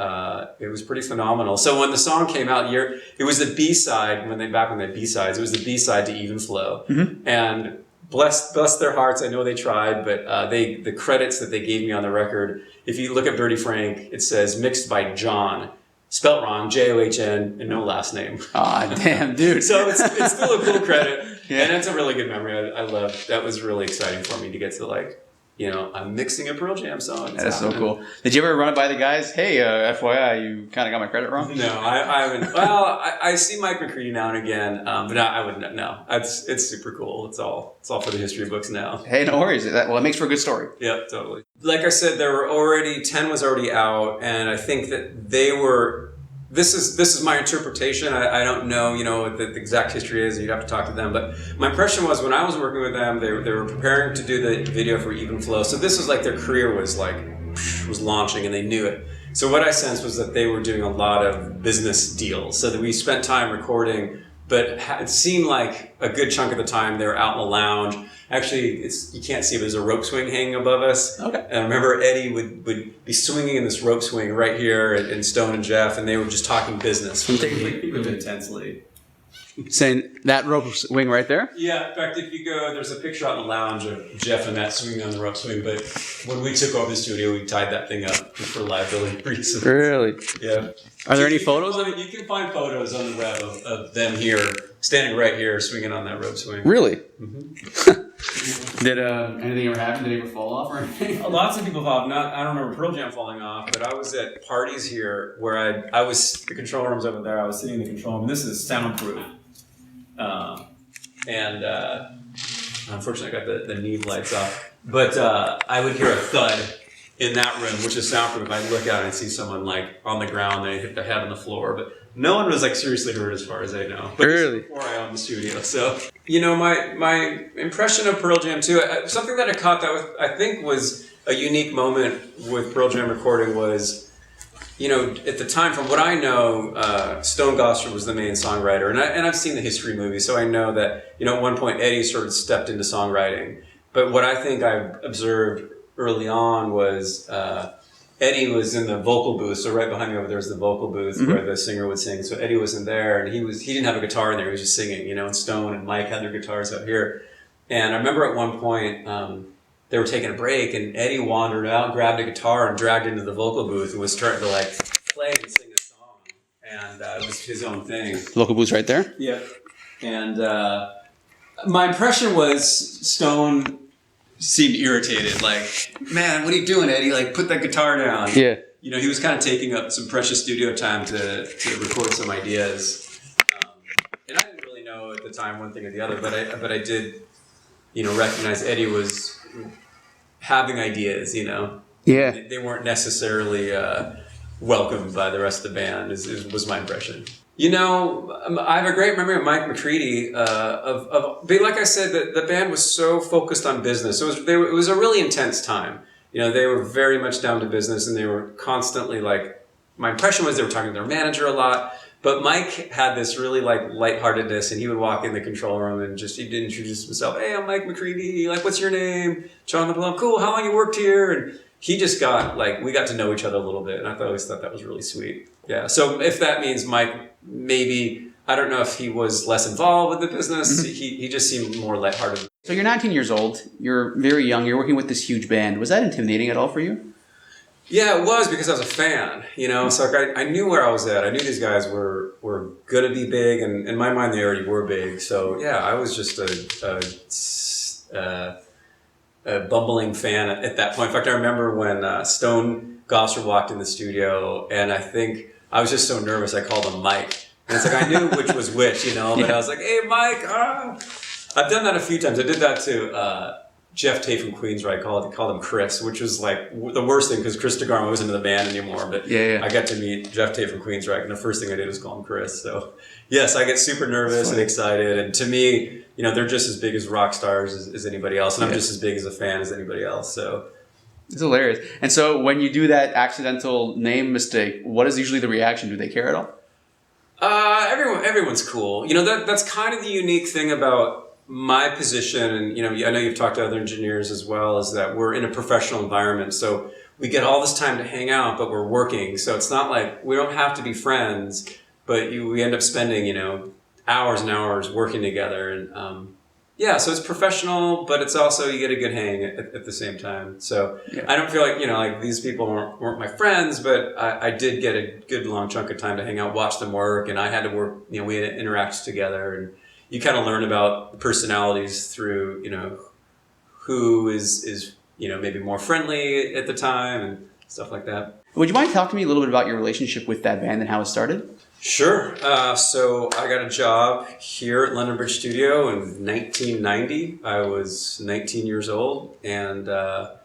it was pretty phenomenal. So when the song came out, it was the B-side back when they had B-sides. It was the B-side to Even Flow, and bless their hearts. I know they tried, but the credits that they gave me on the record, if you look at Birdie Frank, it says mixed by John, spelt wrong, John, and no last name.
Ah, damn, dude.
So it's still a cool credit, and it's a really good memory. I love that. Was really exciting for me to get to I'm mixing a Pearl Jam song.
That's so cool. Did you ever run it by the guys? Hey, FYI, you kind of got my credit wrong?
No, I haven't. Well, I see Mike McCready now and again, but I wouldn't. No, it's super cool. It's all for the history books now.
Hey, no worries. It makes for a good story.
Yeah, totally. Like I said, 10 was already out, and I think that they were. This is my interpretation. I don't know, what the exact history is. You'd have to talk to them. But my impression was when I was working with them, they were preparing to do the video for Even Flow. So this was like their career was launching, and they knew it. So what I sensed was that they were doing a lot of business deals. So that we spent time recording, but it seemed like a good chunk of the time they were out in the lounge. Actually, you can't see, but there's a rope swing hanging above us. Okay. And I remember Eddie would be swinging in this rope swing right here, and Stone and Jeff, and they were just talking business really intensely.
Saying that rope swing right there?
Yeah, in fact, if you go, there's a picture out in the lounge of Jeff and Matt swinging on the rope swing, but when we took over the studio, we tied that thing up for liability reasons.
Really?
Yeah.
Are there any photos of it?
You can find photos on the web of them here, standing right here, swinging on that rope swing.
Really? Did anything ever happen? Did it ever fall off or anything?
Lots of people fall off. I don't remember Pearl Jam falling off, but I was at parties here where I was, the control room's over there, I was sitting in the control room, and this is soundproof. Unfortunately I got the Neve lights off. But I would hear a thud in that room, which is soundproof. I'd look out and see someone on the ground, they hit their head on the floor, but no one was seriously hurt as far as I know. But
really?
Before I owned the studio. So, my impression of Pearl Jam too, something that I caught that I think was a unique moment with Pearl Jam recording was, at the time, from what I know, Stone Gossard was the main songwriter, and I've seen the history movie, so I know that, at one point Eddie sort of stepped into songwriting. But what I think I observed early on was Eddie was in the vocal booth, so right behind me over there was the vocal booth where the singer would sing. So Eddie wasn't there, and he didn't have a guitar in there, he was just singing, and Stone and Mike had their guitars out here. And I remember at one point, they were taking a break, and Eddie wandered out, grabbed a guitar, and dragged into the vocal booth and was starting to play and sing a song. And it was his own thing.
The vocal booth's right there?
Yeah. And my impression was Stone seemed irritated, man, what are you doing, Eddie? Put that guitar down.
Yeah.
He was kind of taking up some precious studio time to record some ideas. And I didn't really know at the time one thing or the other, but I did, recognize Eddie was having ideas, Yeah. They weren't necessarily welcomed by the rest of the band, was my impression. I have a great memory of Mike McCready, like I said, the band was so focused on business. It was a really intense time. They were very much down to business, and they were constantly my impression was they were talking to their manager a lot. But Mike had this really lightheartedness, and he would walk in the control room and he'd introduce himself. Hey, I'm Mike McCready. What's your name? John LeBlanc. Cool. How long you worked here? And he just got we got to know each other a little bit, and I always thought that was really sweet. Yeah. So if that means Mike, maybe, I don't know if he was less involved with the business. He just seemed more lighthearted.
So you're 19 years old. You're very young. You're working with this huge band. Was that intimidating at all for you?
Yeah, it was, because I was a fan, so I knew where I was at. I knew these guys were going to be big, and in my mind they already were big. So yeah, I was just a bumbling fan at that point. In fact, I remember when Stone Gossard walked in the studio, and I think I was just so nervous I called him Mike. And it's I knew which was which, but I was hey, Mike, I've done that a few times. I did that to Jeff Tate from Queensryche. I called him Chris, which was the worst thing, because Chris DeGarmo wasn't in the band anymore. But I got to meet Jeff Tate from Queensryche, and the first thing I did was call him Chris. So yes, I get super nervous and excited. And to me, they're just as big as rock stars as anybody else, and I'm just as big as a fan as anybody else. So
it's hilarious. And so when you do that accidental name mistake, what is usually the reaction? Do they care at all?
Everyone's cool. That's kind of the unique thing about my position, and I know you've talked to other engineers as well, is that we're in a professional environment. So we get all this time to hang out, but we're working. So it's not like we don't have to be friends, but we end up spending, hours and hours working together. And so it's professional, but it's also, you get a good hang at the same time. So I don't feel like, like these people weren't my friends, but I did get a good long chunk of time to hang out, watch them work. And I had to work, we had to interact together, and you kind of learn about the personalities through, who is maybe more friendly at the time and stuff like that.
Would you mind talking to me a little bit about your relationship with that band and how it started?
Sure. So I got a job here at London Bridge Studio in 1990. I was 19 years old, and at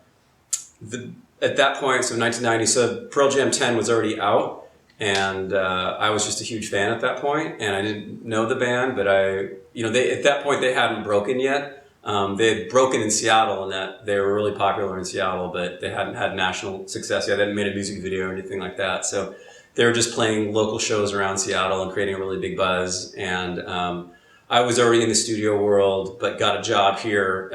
that point, so 1990, so Pearl Jam 10 was already out. And I was just a huge fan at that point, and I didn't know the band, but at that point they hadn't broken yet. They had broken in Seattle, and that they were really popular in Seattle, but they hadn't had national success yet. They hadn't made a music video or anything like that. So they were just playing local shows around Seattle and creating a really big buzz. And I was already in the studio world, but got a job here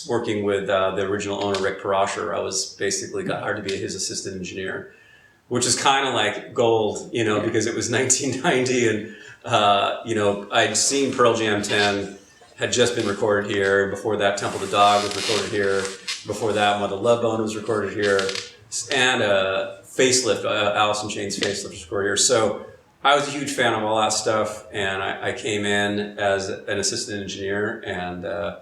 working with the original owner, Rick Parasher. I was basically got hired to be his assistant engineer, which is kind of like gold, because it was 1990 and, I'd seen Pearl Jam 10 had just been recorded here. Before that, Temple the Dog was recorded here. Before that, Mother Love Bone was recorded here. And Facelift, Alice in Chains Facelift was recorded here. So I was a huge fan of all that stuff, and I came in as an assistant engineer, and I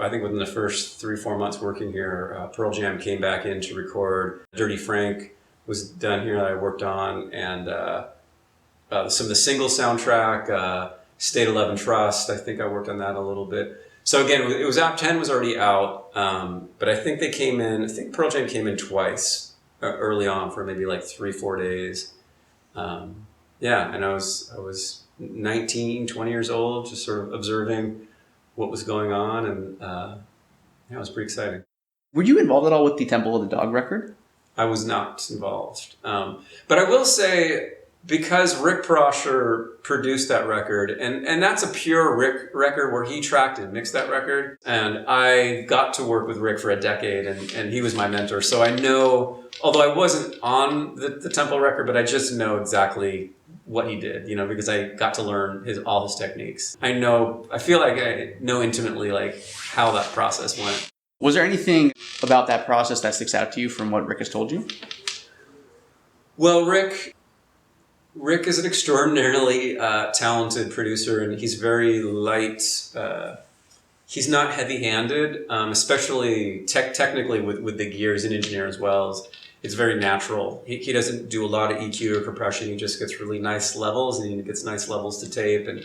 think within the first 3-4 months working here, Pearl Jam came back in to record Dirty Frank was done here that I worked on, and some of the single soundtrack, State 11 Trust, I think I worked on that a little bit. So again, it was out, 10 was already out, but I think Pearl Jam came in twice early on for maybe like 3-4 days. And I was 19, 20 years old, just sort of observing what was going on, and it was pretty exciting.
Were you involved at all with the Temple of the Dog record?
I was not involved. But I will say, because Rick Parasher produced that record, and that's a pure Rick record where he tracked and mixed that record, and I got to work with Rick for a decade, and he was my mentor. So I know, although I wasn't on the Temple record, but I just know exactly what he did, because I got to learn all his techniques. I feel like I know intimately like how that process went.
Was there anything about that process that sticks out to you from what Rick has told you?
Well, Rick is an extraordinarily talented producer, and he's very light. He's not heavy-handed, especially technically with the gears and engineer as well. It's very natural. He doesn't do a lot of EQ or compression. He just gets really nice levels, and he gets nice levels to tape. And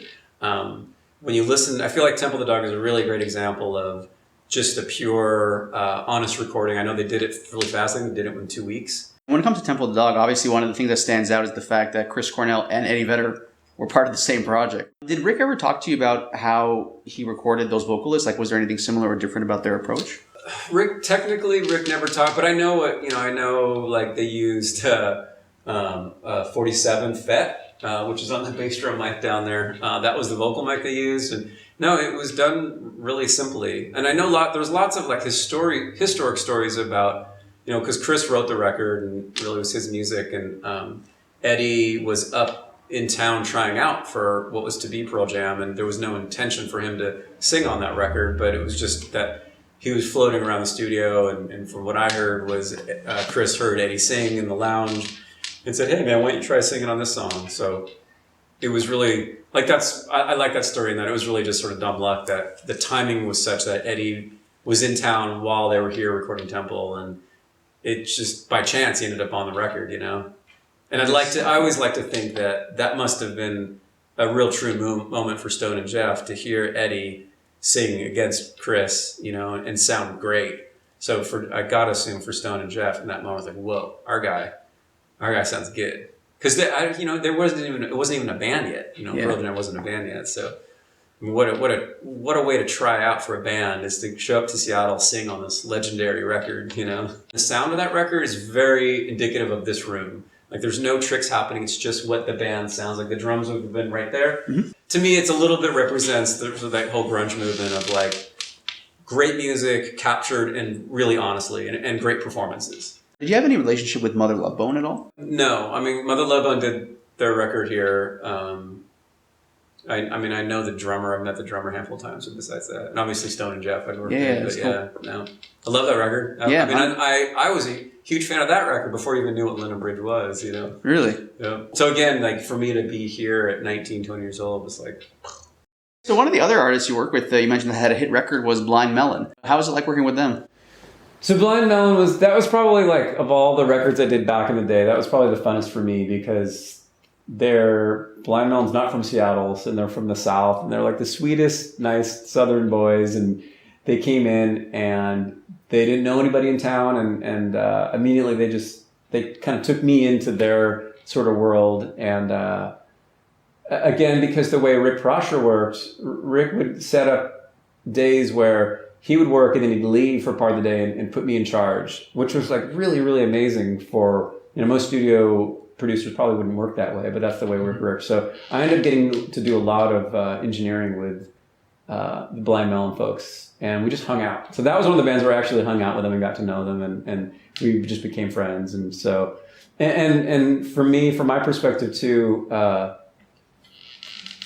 when you listen, I feel like Temple of the Dog is a really great example of just a pure, honest recording. I know they did it really fast. I think they did it in 2 weeks.
When it comes to Temple of the Dog, obviously one of the things that stands out is the fact that Chris Cornell and Eddie Vedder were part of the same project. Did Rick ever talk to you about how he recorded those vocalists? Like, was there anything similar or different about their approach?
Rick never talked, but I know like they used 47 FET, which is on the bass drum mic down there. That was the vocal mic they used, and no, it was done really simply. And I know there's lots of like historic stories about, because Chris wrote the record and really was his music, and Eddie was up in town trying out for what was to be Pearl Jam, and there was no intention for him to sing on that record, but it was just that he was floating around the studio, and from what I heard was Chris heard Eddie sing in the lounge and said, "Hey man, why don't you try singing on this song?" So it was really like I like that story, and that it was really just sort of dumb luck that the timing was such that Eddie was in town while they were here recording Temple, and it just by chance he ended up on the record, And I always like to think that must have been a real true moment for Stone and Jeff to hear Eddie sing against Chris, and sound great. So I gotta assume for Stone and Jeff in that moment, I was like, whoa, our guy sounds good. Because it wasn't even a band yet. Pearl Jam wasn't a band yet. So what a way to try out for a band is to show up to Seattle, sing on this legendary record. The sound of that record is very indicative of this room. Like there's no tricks happening. It's just what the band sounds like. The drums would have been right there. Mm-hmm. to me, it's a little bit represents that whole grunge movement of like great music captured and really honestly, and great performances.
Did you have any relationship with Mother Love Bone at all?
No, I mean, Mother Love Bone did their record here. I mean, I know the drummer. I've met the drummer a handful of times, but besides that, and obviously Stone and Jeff I'd worked with. But yeah, cool. No, I love that record. I mean, I was a huge fan of that record before I even knew what London Bridge was. You know,
really.
Yeah. So again, like for me to be here at 19, 20 years old was like.
So one of the other artists you work with, you mentioned that had a hit record, was Blind Melon. How was it like working with them?
So Blind Melon was probably like, of all the records I did back in the day, that was probably the funnest for me because Blind Melon's not from Seattle, and they're from the South, and they're like the sweetest, nice Southern boys, and they came in and they didn't know anybody in town, and immediately they kind of took me into their sort of world, and again, because the way Rick Prosher worked, Rick would set up days where he would work and then he'd leave for part of the day and put me in charge, which was like really, really amazing for, most studio producers probably wouldn't work that way, but that's the way Rick worked. So I ended up getting to do a lot of engineering with the Blind Melon folks, and we just hung out. So that was one of the bands where I actually hung out with them and got to know them, and we just became friends. And so, and for me, from my perspective too,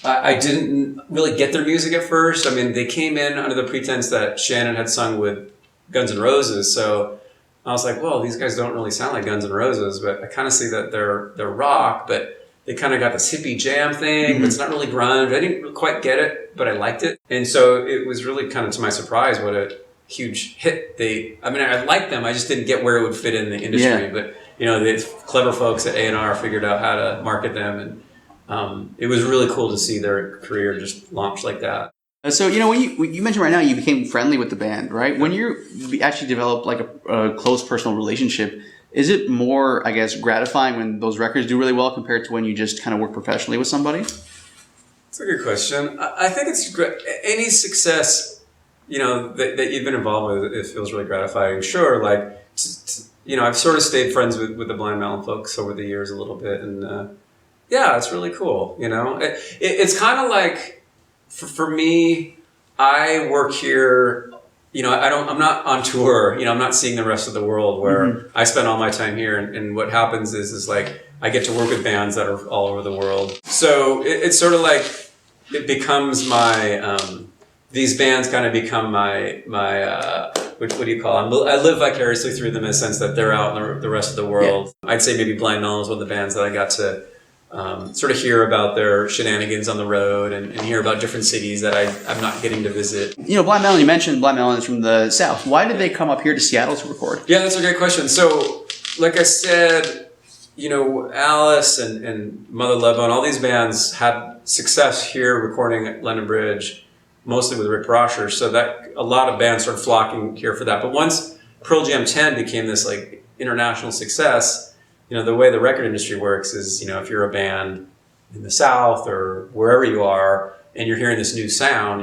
I didn't really get their music at first. I mean, they came in under the pretense that Shannon had sung with Guns N' Roses, so I was like, well, these guys don't really sound like Guns N' Roses, but I kind of see that they're rock, but they kind of got this hippie jam thing, but it's not really grunge. I didn't quite get it, but I liked it. And so it was really kind of to my surprise what a huge hit I liked them, I just didn't get where it would fit in the industry. Yeah. But, the clever folks at A&R figured out how to market them, and it was really cool to see their career just launch like that.
So, when you mentioned right now you became friendly with the band, right? When you actually develop like a close personal relationship, is it more, I guess, gratifying when those records do really well compared to when you just kind of work professionally with somebody?
That's a good question. I think it's great. Any success, that you've been involved with, it feels really gratifying. Sure, like, I've sort of stayed friends with the Blind Melon folks over the years a little bit, and yeah, it's really cool. It's kind of like, for me, I work here. I'm not on tour. I'm not seeing the rest of the world where I spend all my time here. And what happens is like I get to work with bands that are all over the world. So it's sort of like it becomes my. These bands kind of become my what do you call them? I live vicariously through them in the sense that they're out in the rest of the world. Yeah. I'd say maybe Blind Melon is one of the bands that I got to. Sort of hear about their shenanigans on the road and hear about different cities that I'm not getting to visit.
Blind Melon, you mentioned Blind Melon is from the South. Why did they come up here to Seattle to record?
Yeah, that's a great question. So, like I said, Alice and Mother Love Bone, all these bands had success here recording at London Bridge, mostly with Rick Prosher. So that a lot of bands started flocking here for that. But once Pearl Jam 10 became this like international success, the way the record industry works is, if you're a band in the South or wherever you are, and you're hearing this new sound,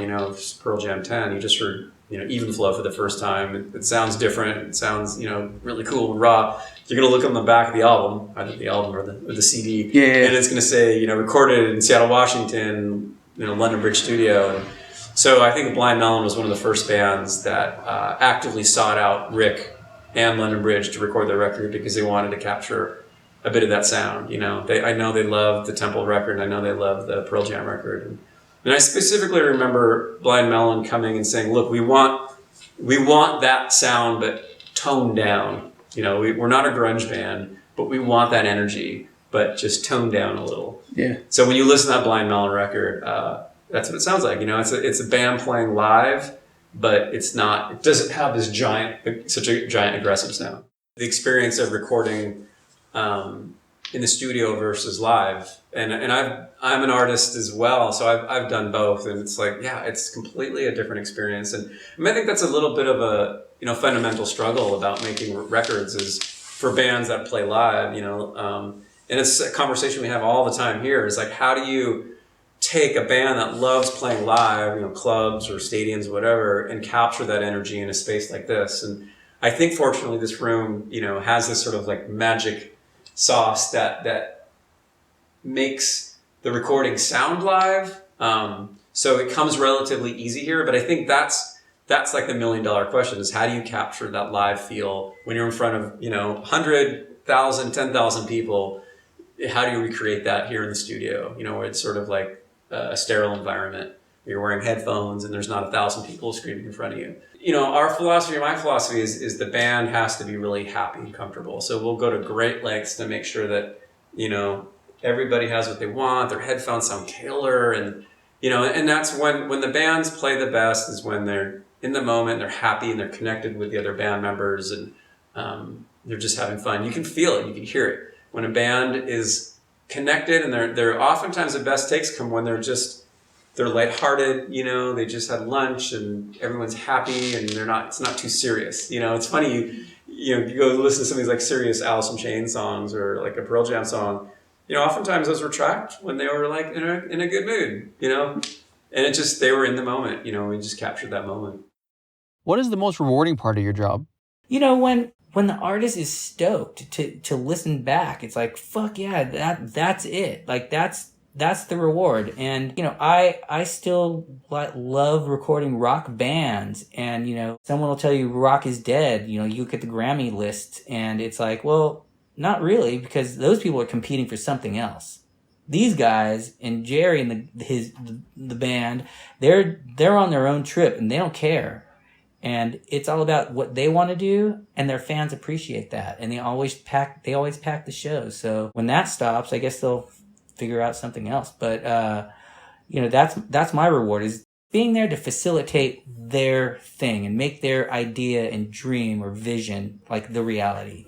Pearl Jam 10, you just heard, Even Flow for the first time. It sounds different. It sounds, really cool and raw. You're going to look on the back of the album, either the album or the CD, and it's going to say, recorded in Seattle, Washington, London Bridge Studio. And so I think Blind Melon was one of the first bands that actively sought out Rick and London Bridge to record their record because they wanted to capture a bit of that sound. I know they loved the Temple record, and I know they loved the Pearl Jam record. And I specifically remember Blind Melon coming and saying, look, we want that sound, but toned down. We're not a grunge band, but we want that energy, but just toned down a little.
Yeah.
So when you listen to that Blind Melon record, that's what it sounds like. It's a band playing live, but it doesn't have such a giant aggressive sound. The experience of recording in the studio versus live, and I'm an artist as well, so I've done both, and it's like, yeah, it's completely a different experience. And I think that's a little bit of a fundamental struggle about making records is for bands that play live, and it's a conversation we have all the time here. Is like, how do you take a band that loves playing live, clubs or stadiums or whatever, and capture that energy in a space like this? And I think fortunately this room, has this sort of like magic sauce that makes the recording sound live, So it comes relatively easy here, but I think that's like the $1 million question is how do you capture that live feel when you're in front of, 100,000, 10,000 people? How do you recreate that here in the studio? Where it's sort of like a sterile environment. You're wearing headphones and there's not 1,000 people screaming in front of you. My philosophy is the band has to be really happy and comfortable. So we'll go to great lengths to make sure that, everybody has what they want. Their headphones sound killer. And, and that's when the bands play the best is when they're in the moment, they're happy and they're connected with the other band members and they're just having fun. You can feel it. You can hear it. When a band is connected and they're oftentimes the best takes come when they're lighthearted, they just had lunch and everyone's happy and it's not too serious. It's funny, you go listen to some of these like serious Alice in Chains songs or like a Pearl Jam song, oftentimes those were tracked when they were like in a good mood, and they were in the moment, we just captured that moment.
What is the most rewarding part of your job?
When the artist is stoked to listen back, it's like, fuck yeah, that's it. Like that's the reward. And, I still love recording rock bands and, someone will tell you rock is dead. You look at the Grammy list and it's like, well, not really, because those people are competing for something else. These guys and Jerry and the band, they're on their own trip and they don't care. And it's all about what they want to do, and their fans appreciate that. And they always pack the shows. So when that stops, I guess they'll figure out something else. But that's my reward, is being there to facilitate their thing and make their idea and dream or vision like the reality.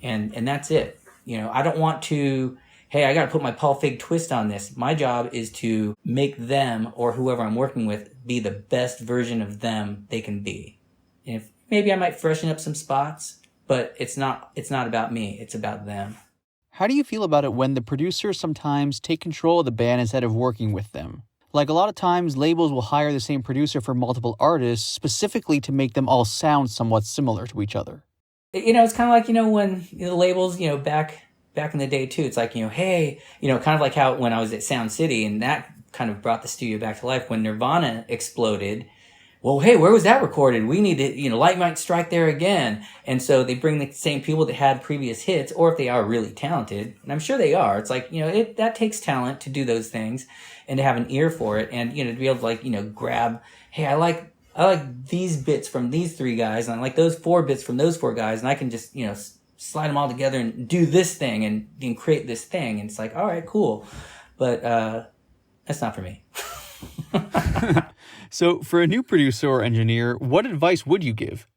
And that's it. I don't want to, hey, I got to put my Paul Feig twist on this. My job is to make them or whoever I'm working with be the best version of them they can be. And if maybe I might freshen up some spots, but it's not about me. It's about them.
How do you feel about it when the producers sometimes take control of the band instead of working with them? Like a lot of times labels will hire the same producer for multiple artists specifically to make them all sound somewhat similar to each other.
It's kind of like, when the labels, back in the day too, it's like, hey, kind of like how when I was at Sound City and that kind of brought the studio back to life when Nirvana exploded. Well, hey, where was that recorded? We need to, light might strike there again. And so they bring the same people that had previous hits, or if they are really talented, and I'm sure they are, it's like, that takes talent to do those things and to have an ear for it and, to be able to grab, hey, I like these bits from these 3 guys and I like those 4 bits from those 4 guys and I can just, slide them all together and do this thing and create this thing. And it's like, all right, cool. But that's not for me.
So for a new producer or engineer, what advice would you give?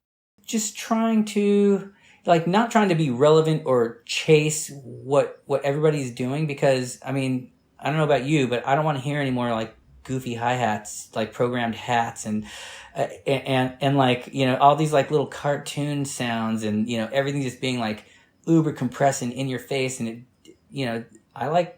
Just trying to, not trying to be relevant or chase what everybody's doing, because, I don't know about you, but I don't want to hear any more, goofy hi-hats, programmed hats and all these, little cartoon sounds and, everything just being, uber compressed and in your face. And, I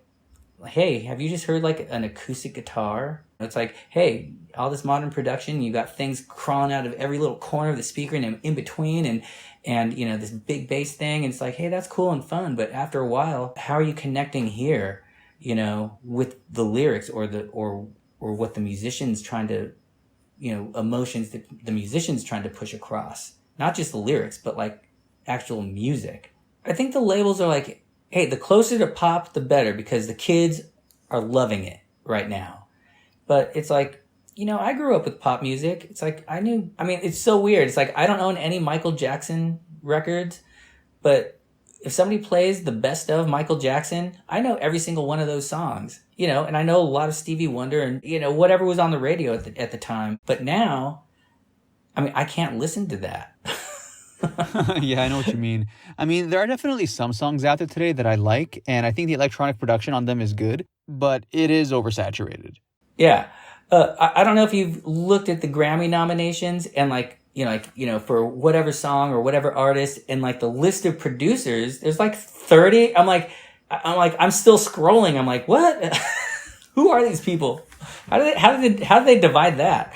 hey, have you just heard, an acoustic guitar? It's like, hey, all this modern production, you got things crawling out of every little corner of the speaker and in between and this big bass thing. And it's like, hey, that's cool and fun. But after a while, how are you connecting here, with the lyrics or what the musician's trying to, emotions that the musician's trying to push across? Not just the lyrics, but actual music. I think the labels are like, hey, the closer to pop, the better, because the kids are loving it right now. But it's like, I grew up with pop music. It's like, it's so weird. It's like, I don't own any Michael Jackson records, but if somebody plays the best of Michael Jackson, I know every single one of those songs, and I know a lot of Stevie Wonder and, whatever was on the radio at the time. But now, I can't listen to that.
Yeah, I know what you mean. There are definitely some songs out there today that I like, and I think the electronic production on them is good, but it is oversaturated.
Yeah. I don't know if you've looked at the Grammy nominations and for whatever song or whatever artist and the list of producers, there's 30. I'm still scrolling. I'm like, what? Who are these people? How do they divide that?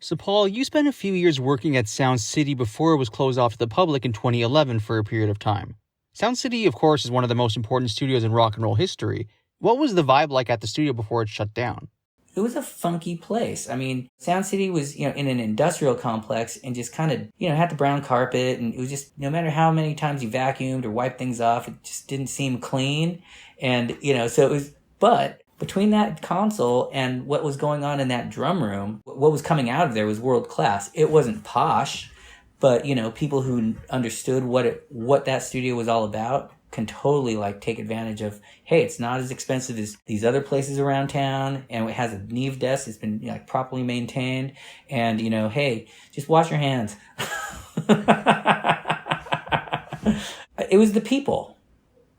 So Paul, you spent a few years working at Sound City before it was closed off to the public in 2011 for a period of time. Sound City, of course, is one of the most important studios in rock and roll history. What was the vibe like at the studio before it shut down?
It was a funky place. I mean, Sound City was, in an industrial complex and just kind of, had the brown carpet, and it was just, no matter how many times you vacuumed or wiped things off, it just didn't seem clean. And, so it was, but between that console and what was going on in that drum room, what was coming out of there was world class. It wasn't posh, but, people who understood what that studio was all about can totally take advantage of, hey, it's not as expensive as these other places around town, and it has a Neve desk, it's been properly maintained, and hey, just wash your hands. It was the people.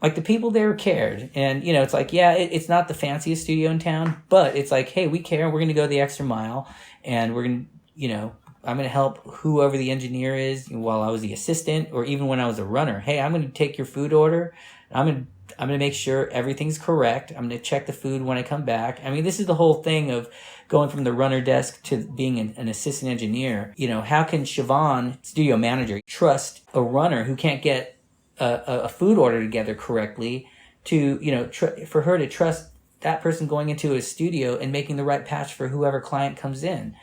The people there cared, and it's it's not the fanciest studio in town, but it's hey, we care, we're going to go the extra mile, and we're going to I'm going to help whoever the engineer is while I was the assistant, or even when I was a runner. Hey, I'm going to take your food order. I'm going to make sure everything's correct. I'm going to check the food when I come back. I mean, this is the whole thing of going from the runner desk to being an assistant engineer. How can Siobhan, studio manager, trust a runner who can't get a food order together correctly to, for her to trust that person going into a studio and making the right patch for whoever client comes in?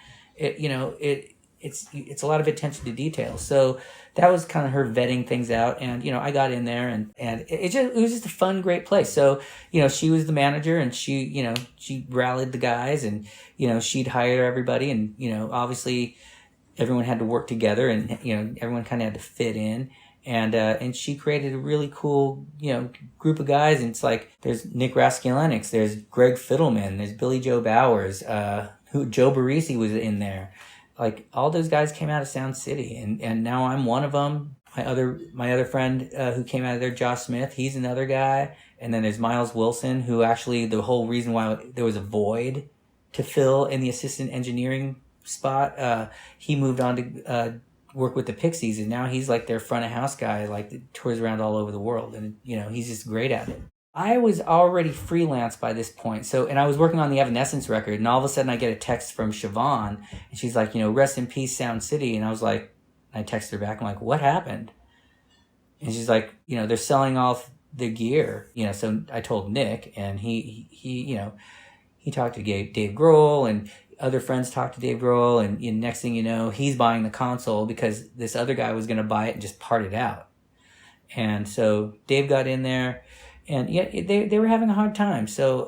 It's a lot of attention to detail. So that was kind of her vetting things out. And, I got in there and it was just a fun, great place. So, she was the manager, and she rallied the guys, and, she'd hire everybody, and, obviously everyone had to work together, and, everyone kind of had to fit in. And she created a really cool, group of guys. And it's there's Nick Raskulinecz, there's Greg Fiddleman, there's Billy Joe Bowers, Joe Barisi was in there. All those guys came out of Sound City, and now I'm one of them. My other friend who came out of there, Josh Smith, he's another guy. And then there's Miles Wilson, who actually the whole reason why there was a void to fill in the assistant engineering spot, he moved on to work with the Pixies, and now he's their front of house guy, that tours around all over the world, and he's just great at it. I was already freelance by this point. And I was working on the Evanescence record, and all of a sudden I get a text from Siobhan, and she's like, rest in peace, Sound City. And I was I texted her back, I'm like, what happened? And she's like, they're selling off the gear. So I told Nick, and he talked to Dave Grohl, and other friends talked to Dave Grohl, and next thing you know, he's buying the console because this other guy was going to buy it and just part it out. And so Dave got in there. And they were having a hard time. So,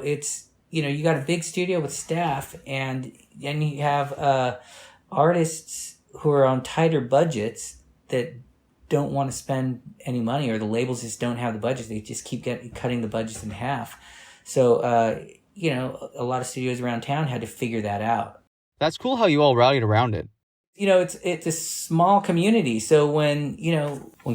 it's, you got a big studio with staff, and you have artists who are on tighter budgets that don't want to spend any money, or the labels just don't have the budgets. They just keep cutting the budgets in half. So, a lot of studios around town had to figure that out.
That's cool how you all rallied around it.
It's a small community. So when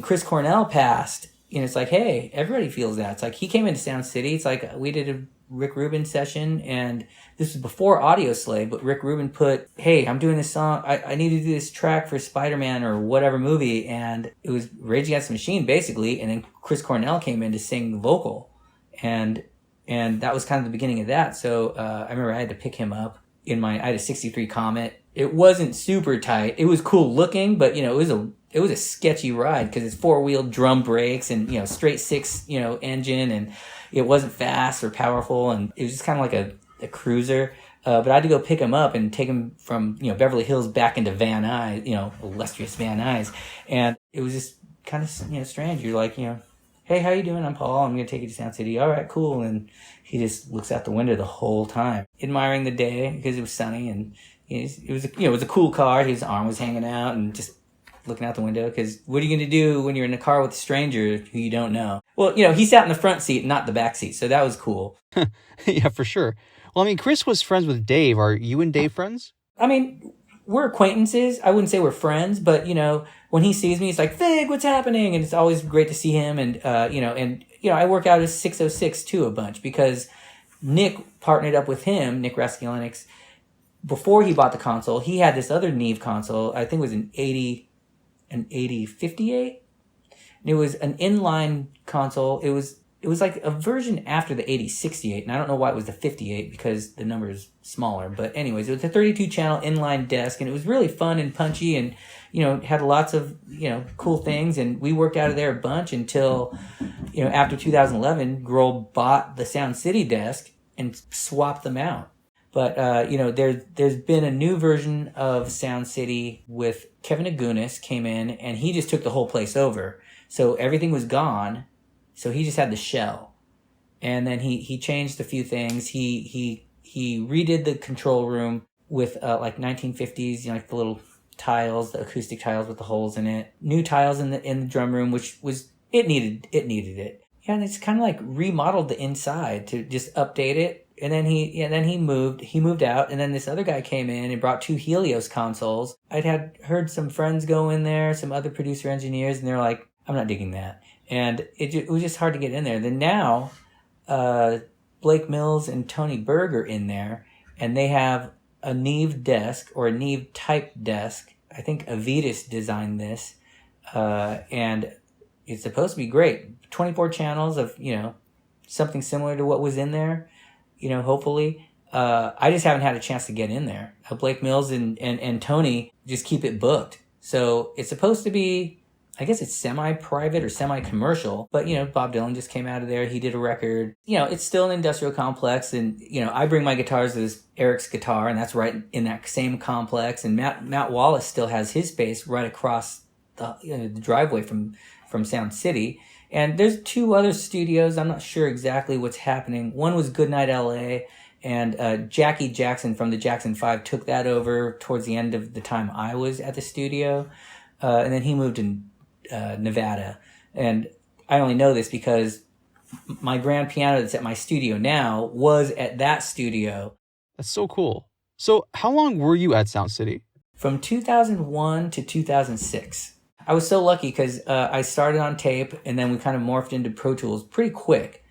Chris Cornell passed, it's hey, everybody feels that. It's he came into Sound City. It's we did a Rick Rubin session, and this was before Audio Slave, but Rick Rubin put, hey, I'm doing this song. I need to do this track for Spider-Man or whatever movie. And it was Rage Against the Machine, basically. And then Chris Cornell came in to sing the vocal. And that was kind of the beginning of that. So I remember I had to pick him up I had a 63 Comet. It wasn't super tight. It was cool looking, but, it was a sketchy ride because it's 4-wheel drum brakes and, straight six, engine, and it wasn't fast or powerful. And it was just kind of like a cruiser. But I had to go pick him up and take him from, Beverly Hills back into Van Nuys, illustrious Van Nuys. And it was just kind of, strange. You're hey, how you doing? I'm Paul. I'm going to take you to Sound City. All right, cool. And he just looks out the window the whole time, admiring the day because it was sunny, and it was a cool car. His arm was hanging out, and just looking out the window, because what are you going to do when you're in a car with a stranger who you don't know? Well, he sat in the front seat, not the back seat, so that was cool.
Yeah, for sure. Well, Chris was friends with Dave. Are you and Dave friends?
We're acquaintances. I wouldn't say we're friends, but, when he sees me, he's like, Fig, what's happening? And it's always great to see him. And, I work out as 606 too a bunch, because Nick partnered up with him, Nick Raskulinecz, before he bought the console. He had this other Neve console. I think it was an 8058. And it was an inline console. It was like a version after the 8068, and I don't know why it was the 58 because the number is smaller. But anyways, it was a 32 channel inline desk, and it was really fun and punchy, and had lots of, cool things. And we worked out of there a bunch until, after 2011, Grohl bought the Sound City desk and swapped them out. But, there's been a new version of Sound City with Kevin Agunis came in, and he just took the whole place over. So everything was gone. So he just had the shell. And then he changed a few things. He redid the control room with like 1950s, like the little tiles, the acoustic tiles with the holes in it. New tiles in the drum room, which was it needed it. Yeah, and it's kind of like remodeled the inside to just update it. And then he moved out, and then this other guy came in and brought 2 Helios consoles. I'd heard some friends go in there, some other producer engineers, and they're like, I'm not digging that. And it was just hard to get in there. Then now, Blake Mills and Tony Berg are in there, and they have a Neve desk, or a Neve type desk. I think Avitas designed this, and it's supposed to be great. 24 channels of, something similar to what was in there, hopefully. I just haven't had a chance to get in there. Blake Mills and Tony just keep it booked. So it's supposed to be, I guess it's semi-private or semi-commercial, but, Bob Dylan just came out of there. He did a record. It's still an industrial complex, and, I bring my guitars as Eric's guitar, and that's right in that same complex. And Matt Wallace still has his space right across the driveway from Sound City. And there's 2 other studios. I'm not sure exactly what's happening. One was Goodnight LA, and Jackie Jackson from the Jackson 5 took that over towards the end of the time I was at the studio. And then he moved in Nevada. And I only know this because my grand piano that's at my studio now was at that studio.
That's so cool. So how long were you at Sound City?
From 2001 to 2006. I was so lucky because I started on tape, and then we kind of morphed into Pro Tools pretty quick.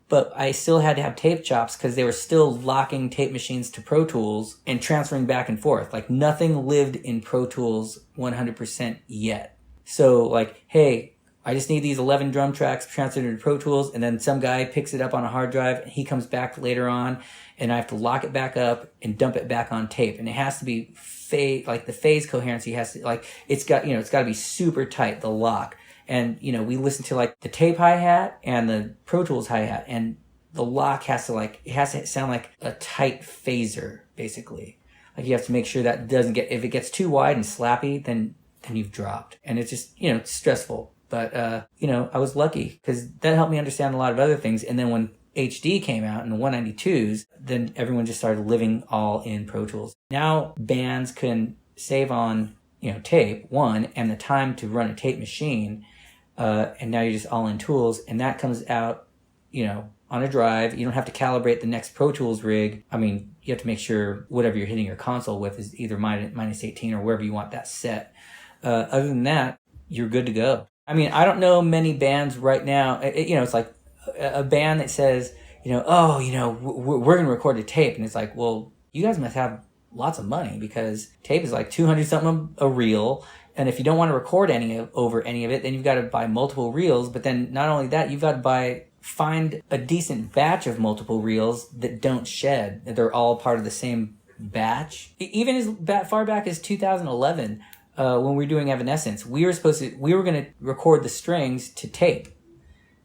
But I still had to have tape chops because they were still locking tape machines to Pro Tools and transferring back and forth. Like, nothing lived in Pro Tools 100% yet. So, like, hey, I just need these 11 drum tracks transferred into Pro Tools, and then some guy picks it up on a hard drive, and he comes back later on, and I have to lock it back up and dump it back on tape. And it has to be the phase coherency has to, like, it's got to be super tight, the lock. And, we listen to, like, the tape hi-hat and the Pro Tools hi-hat, and the lock has to sound like a tight phaser, basically. Like, you have to make sure that doesn't if it gets too wide and slappy, then you've dropped. And it's just, it's stressful. But, I was lucky because that helped me understand a lot of other things. And then when HD came out in the 192s, then everyone just started living all in Pro Tools. Now bands can save on, tape, one, and the time to run a tape machine. And now you're just all in tools, and that comes out, on a drive. You don't have to calibrate the next Pro Tools rig. I mean, you have to make sure whatever you're hitting your console with is either minus 18 or wherever you want that set. Other than that, you're good to go. I mean, I don't know many bands right now. It's like a band that says, we're going to record a tape. And it's like, well, you guys must have lots of money because tape is like 200 something a reel. And if you don't want to record over any of it, then you've got to buy multiple reels. But then not only that, you've got to find a decent batch of multiple reels that don't shed, that they're all part of the same batch. Even as far back as 2011, when we were doing Evanescence, we were going to record the strings to tape.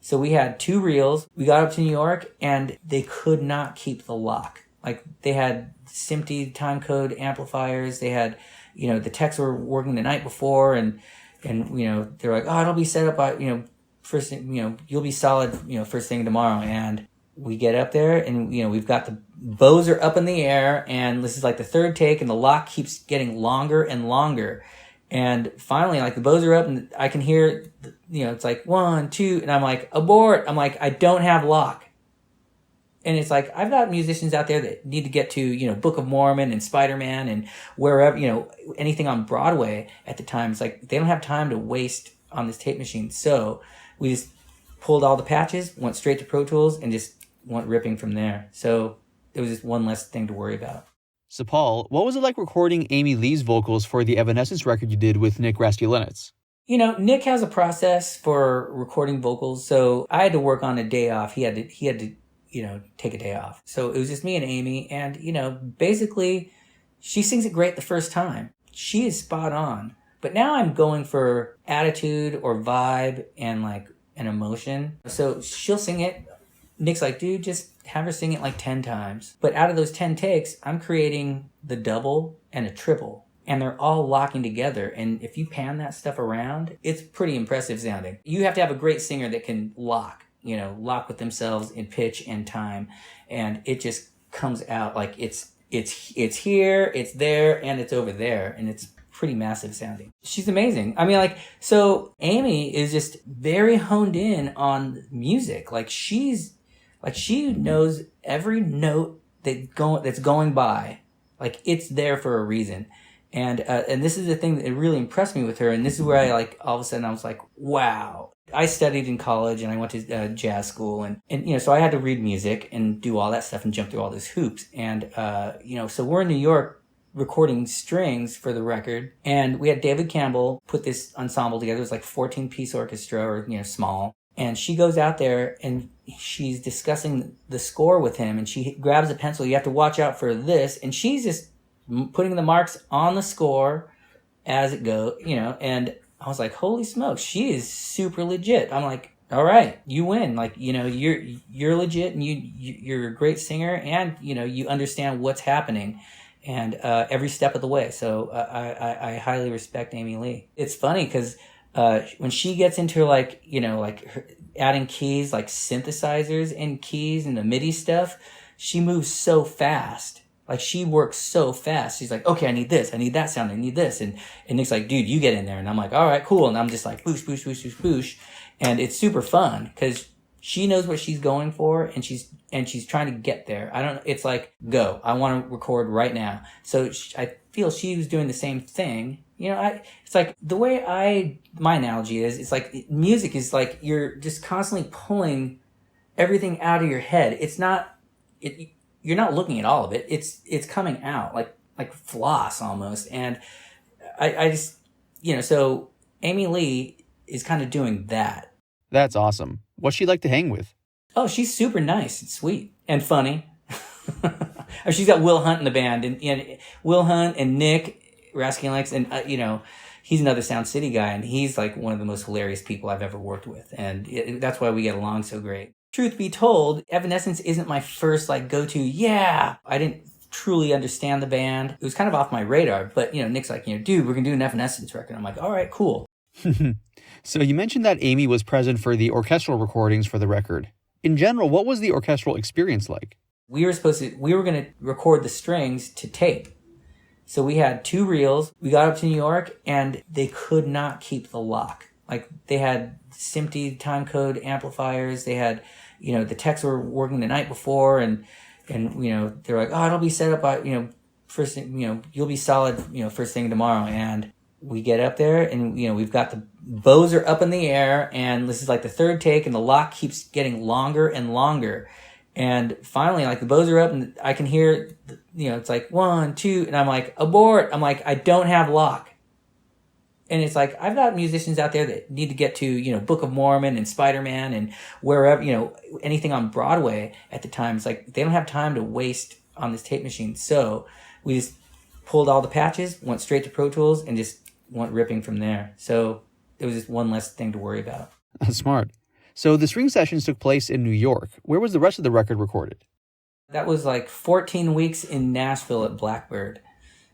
So we had 2 reels. We got up to New York, and they could not keep the lock. Like, they had SMPTE timecode amplifiers. They had, the techs were working the night before, and they're like, oh, it'll be set up by, first thing, you'll be solid, first thing tomorrow. And we get up there, and, we've got the bows are up in the air, and this is like the 3rd take, and the lock keeps getting longer and longer. And finally, like, the bows are up, and I can hear, it's like 1, 2, and I'm like, abort. I'm like, I don't have lock. And it's like, I've got musicians out there that need to get to, Book of Mormon and Spider-Man and wherever, anything on Broadway at the time. It's like, they don't have time to waste on this tape machine. So we just pulled all the patches, went straight to Pro Tools, and just went ripping from there. So it was just one less thing to worry about.
So Paul, what was it like recording Amy Lee's vocals for the Evanescence record you did with Nick Raskulinecz?
Nick has a process for recording vocals, so I had to work on a day off. He had to take a day off. So it was just me and Amy, and, basically she sings it great the first time. She is spot on, But now I'm going for attitude or vibe and like an emotion. So she'll sing it. Nick's like, dude, just have her sing it like 10 times. But out of those 10 takes, I'm creating the double and a triple. And they're all locking together. And if you pan that stuff around, it's pretty impressive sounding. You have to have a great singer that can lock with themselves in pitch and time. And it just comes out like it's here, it's there, and it's over there. And it's pretty massive sounding. She's amazing. I mean, like, so Amy is just very honed in on music. Like she knows every note that's going by. Like it's there for a reason. And this is the thing that really impressed me with her. And this is where I like, all of a sudden I was like, wow. I studied in college and I went to jazz school and so I had to read music and do all that stuff and jump through all those hoops. And, so we're in New York recording strings for the record. And we had David Campbell put this ensemble together. It was like 14-piece orchestra or, small. And she goes out there and she's discussing the score with him and she grabs a pencil. You have to watch out for this. And she's just putting the marks on the score as it goes, and I was like, holy smokes, she is super legit. I'm like, all right, you win. Like, you're legit and you're a great singer and, you understand what's happening and every step of the way. So I highly respect Amy Lee. It's funny because when she gets into like her adding keys, like synthesizers and keys and the MIDI stuff, she moves so fast. Like, she works so fast. She's like, okay, I need this. I need that sound. I need this. And Nick's like, dude, you get in there. And I'm like, all right, cool. And I'm just like, boosh, boosh, boosh, boosh, boosh. And it's super fun because she knows what she's going for and she's trying to get there. It's like, go. I want to record right now. So I feel she was doing the same thing. It's like the way my analogy is, it's like music is like you're just constantly pulling everything out of your head. It's not, you're not looking at all of it. It's coming out like floss almost. And I just, so Amy Lee is kind of doing that.
That's awesome. What's she like to hang with?
Oh, she's super nice and sweet and funny. She's got Will Hunt in the band and Will Hunt and Nick Raskin and, he's another Sound City guy and he's like one of the most hilarious people I've ever worked with. And that's why we get along so great. Truth be told, Evanescence isn't my first go-to. Yeah, I didn't truly understand the band. It was kind of off my radar, but Nick's like, dude, we're gonna do an Evanescence record. I'm like, all right, cool.
So you mentioned that Amy was present for the orchestral recordings for the record. In general, what was the orchestral experience like? We were
going to record the strings to tape. So we had 2 reels. We got up to New York and they could not keep the lock. Like, they had SMPTE timecode amplifiers. They had, the techs were working the night before and they're like, oh, it'll be set up by, first thing, you'll be solid, first thing tomorrow. And we get up there and, we've got the bows are up in the air and this is like the 3rd take and the lock keeps getting longer and longer. And finally, the bows are up and I can hear, it's like 1, 2, and I'm like, abort. I'm like, I don't have lock. And it's like, I've got musicians out there that need to get to, Book of Mormon and Spider-Man and wherever, anything on Broadway at the time. It's like, they don't have time to waste on this tape machine. So we just pulled all the patches, went straight to Pro Tools and just went ripping from there. So it was just one less thing to worry about.
That's smart. So the string sessions took place in New York. Where was the rest of the record recorded?
That was 14 weeks in Nashville at Blackbird.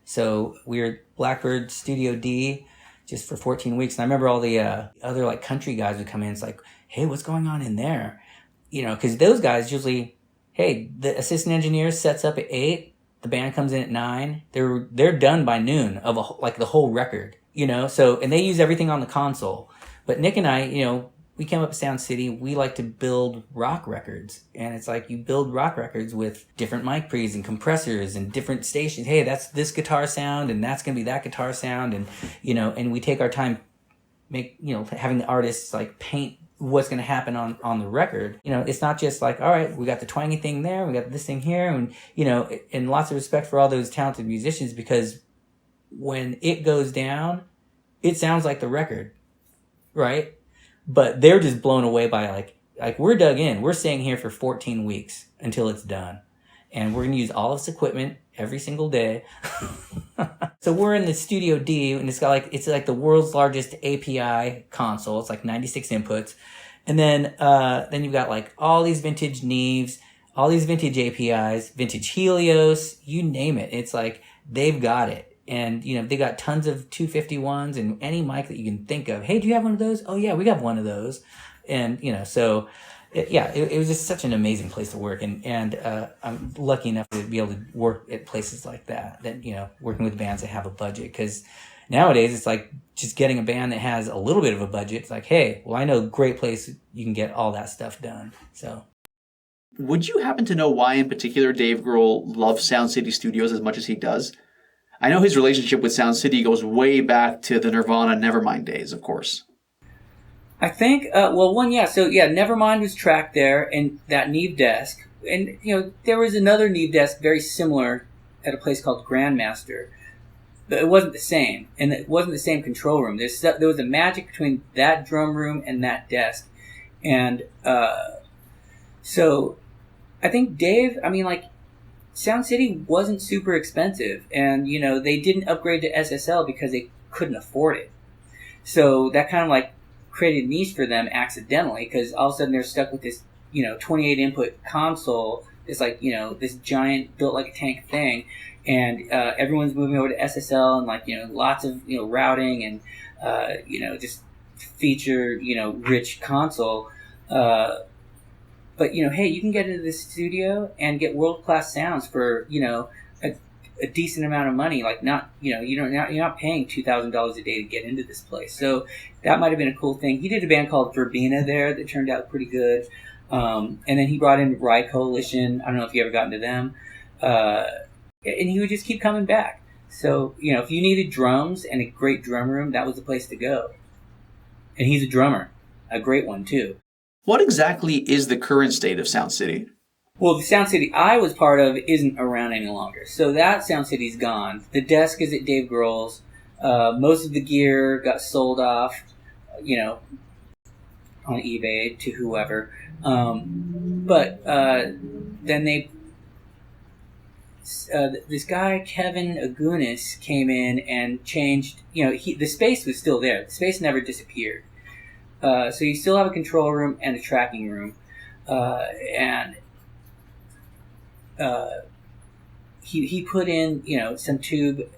So we were at Blackbird Studio D just for 14 weeks. And I remember all the other country guys would come in. It's like, hey, what's going on in there? Because those guys usually, hey, the assistant engineer sets up at 8. The band comes in at 9. They're done by noon of the whole record, So, and they use everything on the console. But Nick and I, we came up to Sound City. We like to build rock records. And it's like you build rock records with different mic pre's and compressors and different stations. Hey, that's this guitar sound and that's going to be that guitar sound. And, and we take our time having the artists paint what's going to happen on the record. It's not just all right, we got the twangy thing there, we got this thing here. And, and lots of respect for all those talented musicians because when it goes down, it sounds like the record, right? But they're just blown away by we're dug in. We're staying here for 14 weeks until it's done. and we're going to use all this equipment every single day. So we're in the Studio D, and it's like the world's largest API console. It's like 96 inputs. And then you've got like all these vintage Neves, all these vintage APIs, vintage Helios, you name it. It's like they've got it. And, they got tons of 251s and any mic that you can think of. Hey, do you have one of those? Oh, yeah, we got one of those. And, so it was just such an amazing place to work. And I'm lucky enough to be able to work at places like that, working with bands that have a budget. Because nowadays it's like just getting a band that has a little bit of a budget. It's like, hey, well, I know a great place you can get all that stuff done. So.
Would you happen to know why in particular Dave Grohl loves Sound City Studios as much as he does? I know his relationship with Sound City goes way back to the Nirvana Nevermind days, of course.
I think, Nevermind was tracked there, and that Neve desk. And, there was another Neve desk very similar at a place called Grandmaster. But it wasn't the same, and it wasn't the same control room. There was a magic between that drum room and that desk. And so I think Dave, Sound City wasn't super expensive, and, they didn't upgrade to SSL because they couldn't afford it. So that kind of created a niche for them accidentally, because all of a sudden they're stuck with this, 28 input console. It's this giant built like a tank thing, and everyone's moving over to SSL and lots of routing and just feature rich console. But hey, you can get into the studio and get world class sounds for a decent amount of money. You're not paying $2,000 a day to get into this place. So that might have been a cool thing. He did a band called Verbena there that turned out pretty good. And then he brought in Rye Coalition. I don't know if you ever got into them. And he would just keep coming back. So, if you needed drums and a great drum room, that was the place to go. And he's a drummer, a great one too.
What exactly is the current state of Sound City?
Well, the Sound City I was part of isn't around any longer. So that Sound City's gone. The desk is at Dave Grohl's. Most of the gear got sold off, on eBay to whoever. But then this guy, Kevin Agunis, came in and changed, the space was still there. The space never disappeared. So you still have a control room and a tracking room. He put in, some tube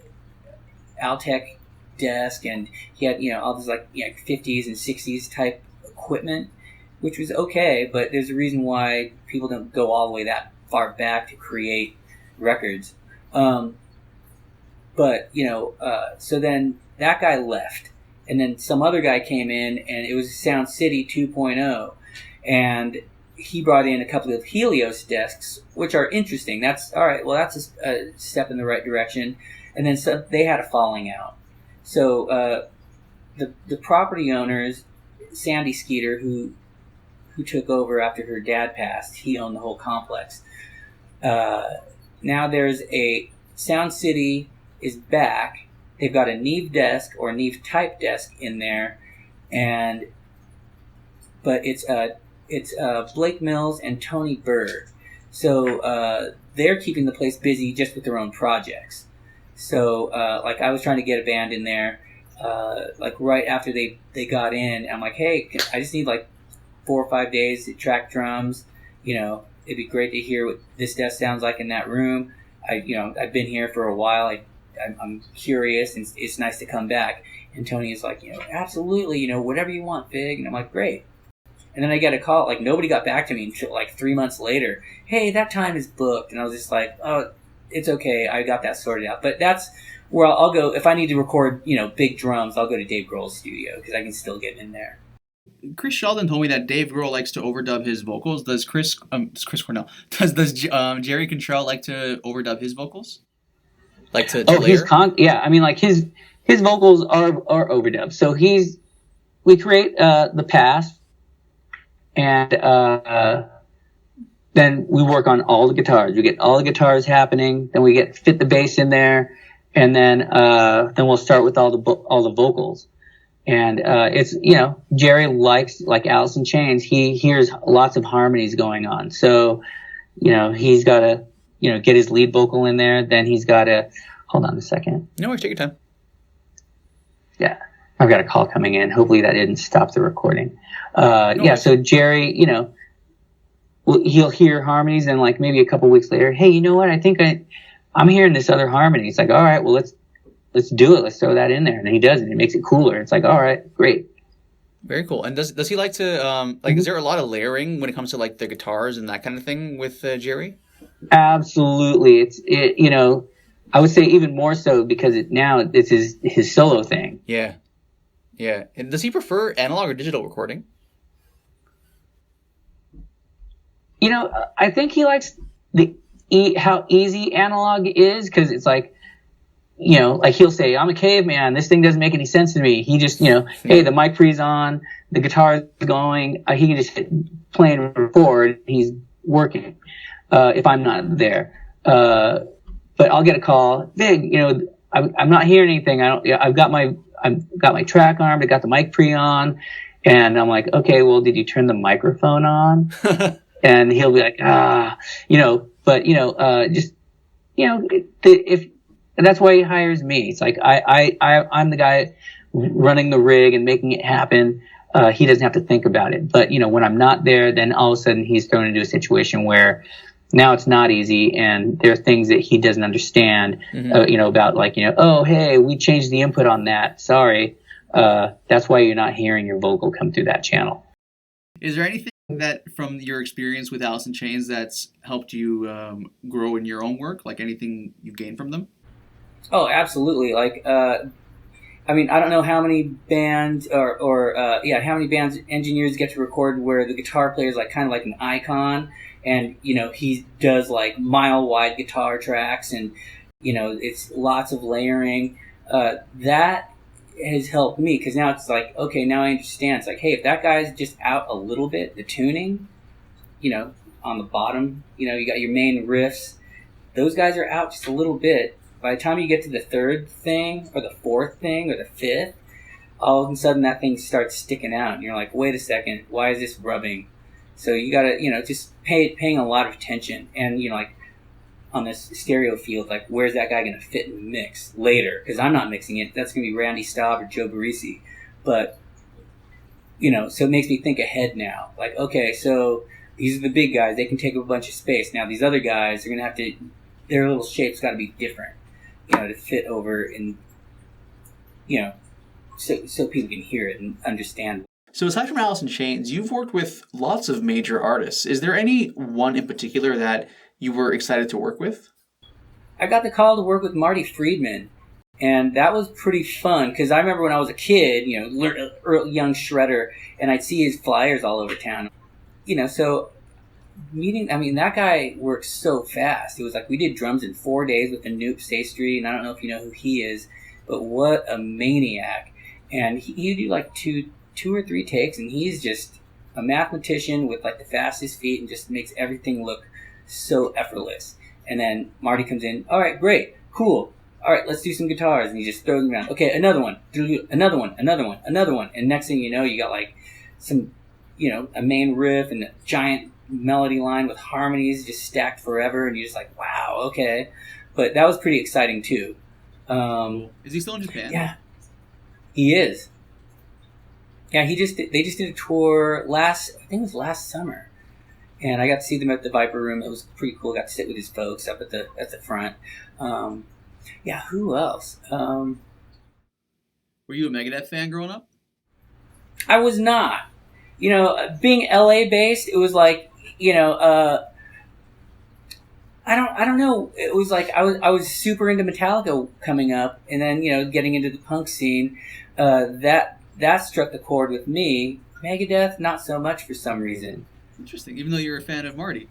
Altec desk, and he had, all this 50s and 60s type equipment, which was okay, but there's a reason why people don't go all the way that far back to create records. So then that guy left, and then some other guy came in, and it was Sound City 2.0, and he brought in a couple of Helios desks, which are interesting. That's all right. Well, that's a step in the right direction. And then they had a falling out. So the property owners, Sandy Skeeter, who took over after her dad passed, he owned the whole complex. Now there's a Sound City is back. They've got a Neve desk or Neve type desk in there, but it's Blake Mills and Tony Bird. So they're keeping the place busy just with their own projects. So I was trying to get a band in there, right after they got in. I'm like, hey, I just need 4 or 5 days to track drums. It'd be great to hear what this desk sounds like in that room. I've been here for a while. I'm curious, and it's nice to come back. And Tony is like, absolutely, whatever you want, Fig. And I'm like, great. And then I get a call, nobody got back to me until 3 months later. Hey, that time is booked. And I was just like, oh, it's okay. I got that sorted out. But that's where I'll go. If I need to record, big drums, I'll go to Dave Grohl's studio because I can still get in there.
Chris Sheldon told me that Dave Grohl likes to overdub his vocals. Does Chris Cornell, does Jerry Cantrell like to overdub his vocals? To layer?
His vocals are overdubbed. So we create the pass, and then we work on all the guitars. We get all the guitars happening. Then we fit the bass in there, and then we'll start with all the vocals. And it's Jerry likes, like Alice in Chains. He hears lots of harmonies going on. So he's got to get his lead vocal in there. Then he's got to, hold on a second.
No worries, take your time.
Yeah, I've got a call coming in. Hopefully that didn't stop the recording. So Jerry, he'll hear harmonies, and like maybe a couple weeks later, hey, you know what? I think I'm hearing this other harmony. It's like, all right, well, let's do it. Let's throw that in there. And he does it. It makes it cooler. It's like, all right, great.
Very cool. And does he like to is there a lot of layering when it comes to like the guitars and that kind of thing with Jerry?
Absolutely. I would say even more so because it's his solo thing.
Yeah. Yeah. And does he prefer analog or digital recording?
I think he likes how easy analog is, because it's like, like he'll say, I'm a caveman. This thing doesn't make any sense to me. He just, hey, the mic pre's on, the guitar's going. He can just hit play and record. He's working if I'm not there. But I'll get a call. Big, I'm not hearing anything. I've got my track armed. I got the mic pre on, and I'm like, okay, well, did you turn the microphone on? And he'll be like, if that's why he hires me. It's like I'm the guy running the rig and making it happen. He doesn't have to think about it. But when I'm not there, then all of a sudden he's thrown into a situation where now it's not easy, and there are things that he doesn't understand. About like oh, hey, we changed the input on that. Sorry, that's why you're not hearing your vocal come through that channel.
Is there anything that from your experience with Alice in Chains that's helped you grow in your own work? Like anything you've gained from them?
Oh, absolutely. Like, I don't know how many bands how many bands engineers get to record where the guitar player is like kind of like an icon, and he does like mile wide guitar tracks, and it's lots of layering. That has helped me, because now it's like, okay, now I understand. It's like, hey, if that guy's just out a little bit, the tuning, on the bottom, you got your main riffs, those guys are out just a little bit. By the time you get to the third thing or the fourth thing or the fifth, all of a sudden that thing starts sticking out, and you're like, wait a second, why is this rubbing? So you gotta, just paying a lot of attention, and like on this stereo field, like where's that guy gonna fit in the mix later? Because I'm not mixing it. That's gonna be Randy Staub or Joe Barresi. But so it makes me think ahead now. Like, okay, so these are the big guys. They can take up a bunch of space. Now these other guys are gonna have to. Their little shape's got to be different, to fit over and so people can hear it and understand.
So aside from Alice in Chains, you've worked with lots of major artists. Is there any one in particular that you were excited to work with?
I got the call to work with Marty Friedman, and that was pretty fun, because I remember when I was a kid, young shredder, and I'd see his flyers all over town. So that guy works so fast. It was like we did drums in 4 days with the Noob Stastry, and I don't know if you know who he is, but what a maniac. And he'd do like two or three takes, and he's just a mathematician with like the fastest feet and just makes everything look so effortless. And then Marty comes in, all right, great, cool, all right, let's do some guitars, and he just throws them around. Okay, another one, and next thing you know, you got like some, a main riff and a giant melody line with harmonies just stacked forever, and you're just like, wow, okay. But that was pretty exciting too.
Is he still in Japan?
Yeah, he is. Yeah, they just did a tour I think it was last summer. And I got to see them at the Viper Room. It was pretty cool. Got to sit with his folks up at the front. Who else?
Were you a Megadeth fan growing up?
I was not. Being LA based, it was like, I don't know. It was like I was super into Metallica coming up, and then getting into the punk scene, that struck the chord with me. Megadeth, not so much for some reason.
Interesting, even though you're a fan of Marty.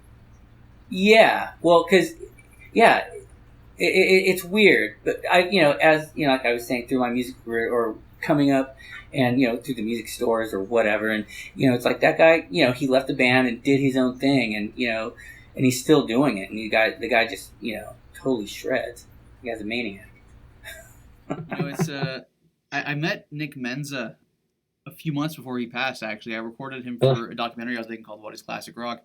Yeah, well, because it's weird, but as like I was saying, through my music career or coming up, and through the music stores or whatever, and it's like that guy, he left the band and did his own thing, and and he's still doing it, and the guy just totally shreds. The guy's a maniac.
It's I met Nick Menza a few months before he passed. Actually, I recorded him for a documentary I was making called "What Is Classic Rock."